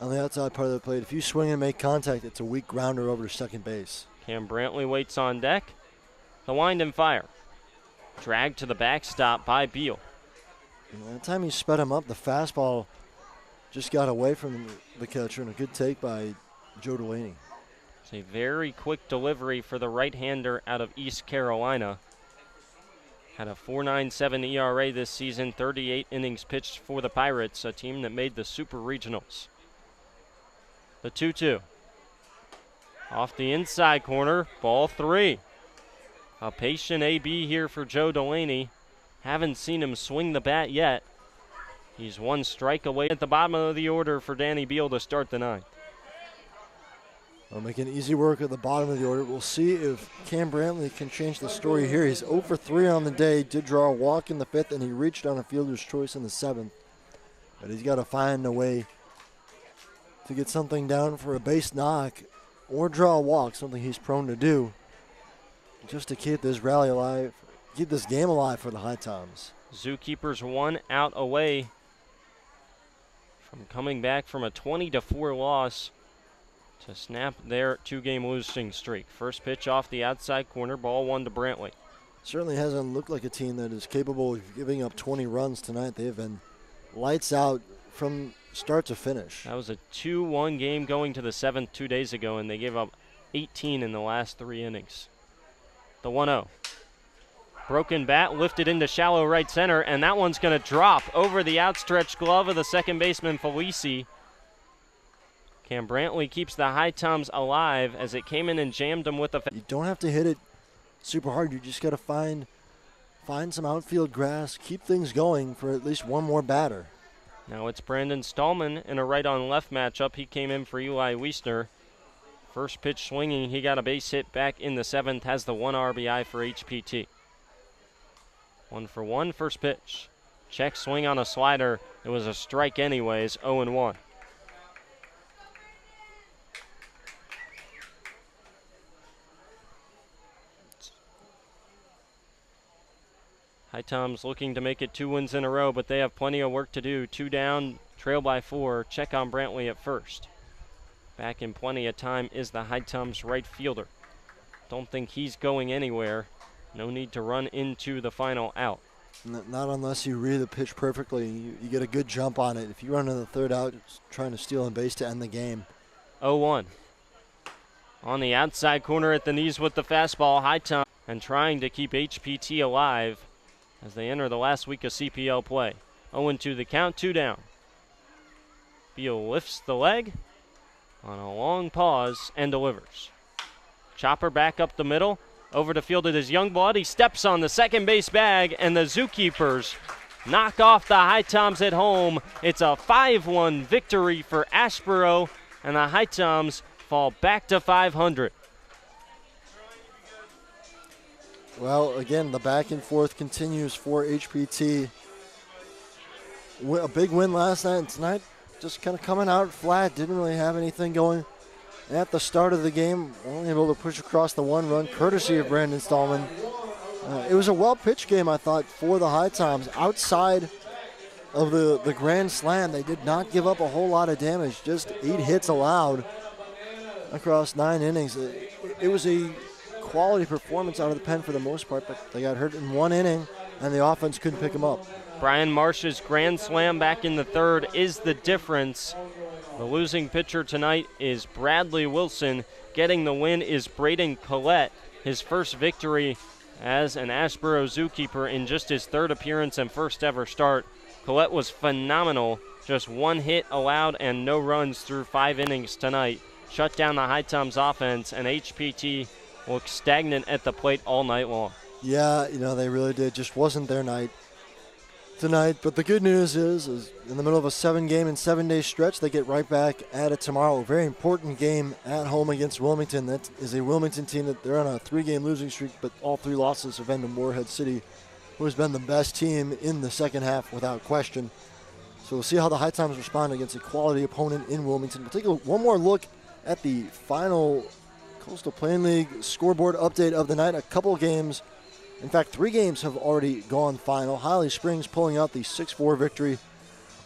on the outside part of the plate. If you swing and make contact, it's a weak grounder over to second base. Cam Brantley waits on deck. The wind and fire. Dragged to the backstop by Beal. And by the time he sped him up, the fastball just got away from the catcher, and a good take by Joe Delaney. It's a very quick delivery for the right-hander out of East Carolina. Had a 4.97 ERA this season, 38 innings pitched for the Pirates, a team that made the Super Regionals. The 2-2. Off the inside corner, ball 3. A patient AB here for Joe Delaney. Haven't seen him swing the bat yet. He's one strike away at the bottom of the order for Danny Beal to start the 9th. Well, making easy work at the bottom of the order. We'll see if Cam Brantley can change the story here. He's 0 for 3 on the day. Did draw a walk in the 5th, and he reached on a fielder's choice in the 7th. But he's got to find a way to get something down for a base knock or draw a walk, something he's prone to do, just to keep this rally alive, keep this game alive for the HiToms. Zookeepers 1 out away from coming back from a 20-4 loss to snap their 2-game losing streak. First pitch off the outside corner, ball 1 to Brantley. Certainly hasn't looked like a team that is capable of giving up 20 runs tonight. They have been lights out from start to finish. That was a 2-1 game going to the 7th 2 days ago, and they gave up 18 in the last 3 innings. The 1-0. Broken bat, lifted into shallow right center, and that one's going to drop over the outstretched glove of the second baseman, Felici. Cam Brantley keeps the HiToms alive as it came in and jammed them with a... You don't have to hit it super hard. You just got to find some outfield grass, keep things going for at least one more batter. Now it's Brandon Stallman in a right-on-left matchup. He came in for Eli Weisner. First pitch swinging, he got a base hit back in the 7th, has the 1 RBI for HPT. 1 for 1, first pitch. Check swing on a slider. It was a strike anyways, 0-1. HiToms looking to make it 2 wins in a row, but they have plenty of work to do. 2 down, trail by 4. Check on Brantley at first. Back in plenty of time is the HiToms right fielder. Don't think he's going anywhere. No need to run into the final out. Not unless you read the pitch perfectly. You get a good jump on it. If you run to the 3rd out, it's trying to steal a base to end the game. 0-1. On the outside corner at the knees with the fastball, HiToms, and trying to keep HPT alive as they enter the last week of CPL play. 0-2 the count, 2 down. Beal lifts the leg on a long pause and delivers. Chopper back up the middle. Over to field it is Youngblood. He steps on the second base bag, and the Zookeepers knock off the HiToms at home. It's a 5-1 victory for Asheboro, and the HiToms fall back to 500. Well, again, the back and forth continues for HPT. A big win last night, and tonight just kind of coming out flat. Didn't really have anything going at the start of the game. Only able to push across the 1 run, courtesy of Brandon Stallman. It was a well-pitched game, I thought, for the HiToms. Outside of the grand slam, they did not give up a whole lot of damage. Just 8 hits allowed across 9 innings. It was a quality performance out of the pen for the most part, but they got hurt in 1 inning, and the offense couldn't pick them up. Brian Marsh's grand slam back in the 3rd is the difference. The losing pitcher tonight is Bradley Wilson. Getting the win is Braden Collette, his first victory as an Asheboro Zookeeper in just his 3rd appearance and first ever start. Collette was phenomenal. Just 1 hit allowed and no runs through 5 innings tonight. Shut down the HiToms offense, and HPT looked stagnant at the plate all night long. Yeah, they really did. Just wasn't their night tonight. But the good news is in the middle of a 7-game and 7-day stretch, they get right back at it tomorrow. A very important game at home against Wilmington. That is a Wilmington team that they're on a 3-game losing streak, but all 3 losses have been to Moorhead City, who has been the best team in the second half without question. So we'll see how the HiToms respond against a quality opponent in Wilmington. We'll take one more look at the final Coastal Plain League scoreboard update of the night. A couple games, in fact 3 games have already gone final. Holly Springs pulling out the 6-4 victory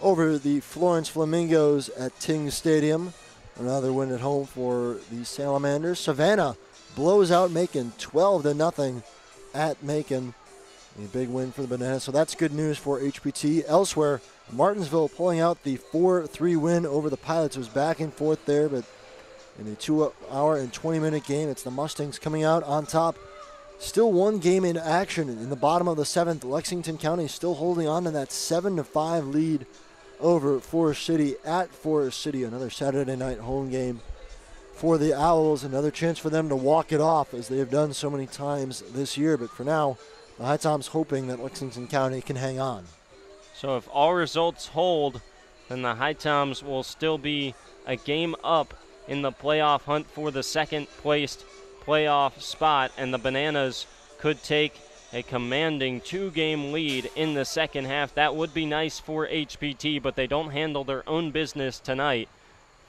over the Florence Flamingos at Ting Stadium. Another win at home for the Salamanders. Savannah blows out Macon 12-0 at Macon. A big win for the Bananas, so that's good news for HPT. Elsewhere, Martinsville pulling out the 4-3 win over the Pilots. It was back and forth there, but in a 2-hour and 20-minute game, it's the Mustangs coming out on top. Still 1 game in action in the bottom of the 7th. Lexington County still holding on to that 7-5 lead over Forest City at Forest City. Another Saturday night home game for the Owls. Another chance for them to walk it off as they have done so many times this year. But for now, the HiToms hoping that Lexington County can hang on. So if all results hold, then the HiToms will still be a game up in the playoff hunt for the second-placed playoff spot, and the Bananas could take a commanding 2-game lead in the second half. That would be nice for HPT, but they don't handle their own business tonight.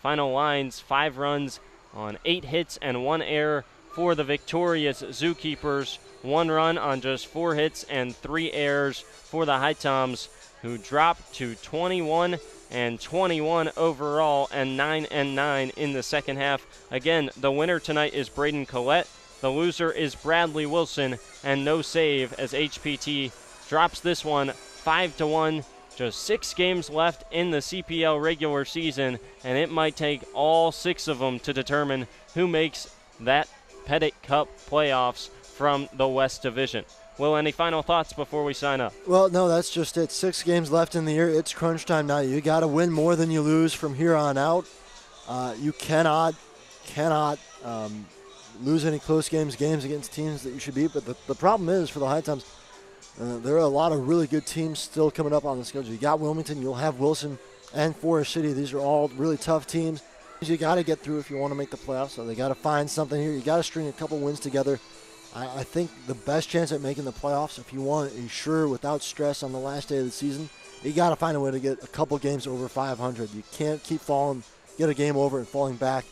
Final lines, 5 runs on 8 hits and 1 error for the victorious Zookeepers. 1 run on just 4 hits and 3 errors for the HiToms, who dropped to 21-21 overall and 9-9 in the second half. Again, the winner tonight is Braden Collette. The loser is Bradley Wilson, and no save as HPT drops this one 5-1. Just 6 games left in the CPL regular season, and it might take all 6 of them to determine who makes that Pettit Cup playoffs from the West Division. Will, any final thoughts before we sign up? Well, no, that's just it. 6 games left in the year. It's crunch time now. You got to win more than you lose from here on out. You cannot lose any close games against teams that you should beat. But the problem is for the HiToms, there are a lot of really good teams still coming up on the schedule. You got Wilmington, you'll have Wilson and Forest City. These are all really tough teams. You got to get through if you want to make the playoffs. So they got to find something here. You got to string a couple wins together. I think the best chance at making the playoffs, if you want to ensure without stress on the last day of the season, you got to find a way to get a couple games over 500. You can't keep get a game over and falling back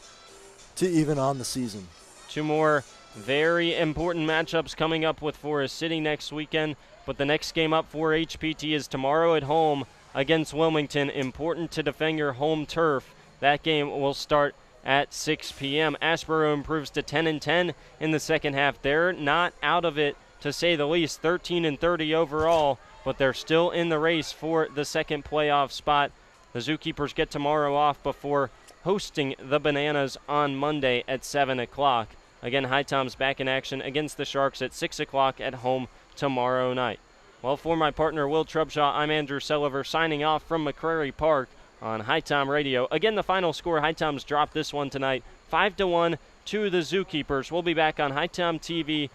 to even on the season. 2 more very important matchups coming up with Forest City next weekend, but the next game up for HPT is tomorrow at home against Wilmington. Important to defend your home turf. That game will start at 6 p.m. Asheboro improves to 10-10 in the second half. They're not out of it, to say the least, 13-30 overall, but they're still in the race for the second playoff spot. The Zookeepers get tomorrow off before hosting the Bananas on Monday at 7 o'clock. Again, HiToms back in action against the Sharks at 6 o'clock at home tomorrow night. Well, for my partner Will Trubshaw, I'm Andrew Sulliver signing off from McCrary Park on HiTom Radio. Again, the final score, HiToms dropped this one tonight, 5-1 to the Zookeepers. We'll be back on HiTom TV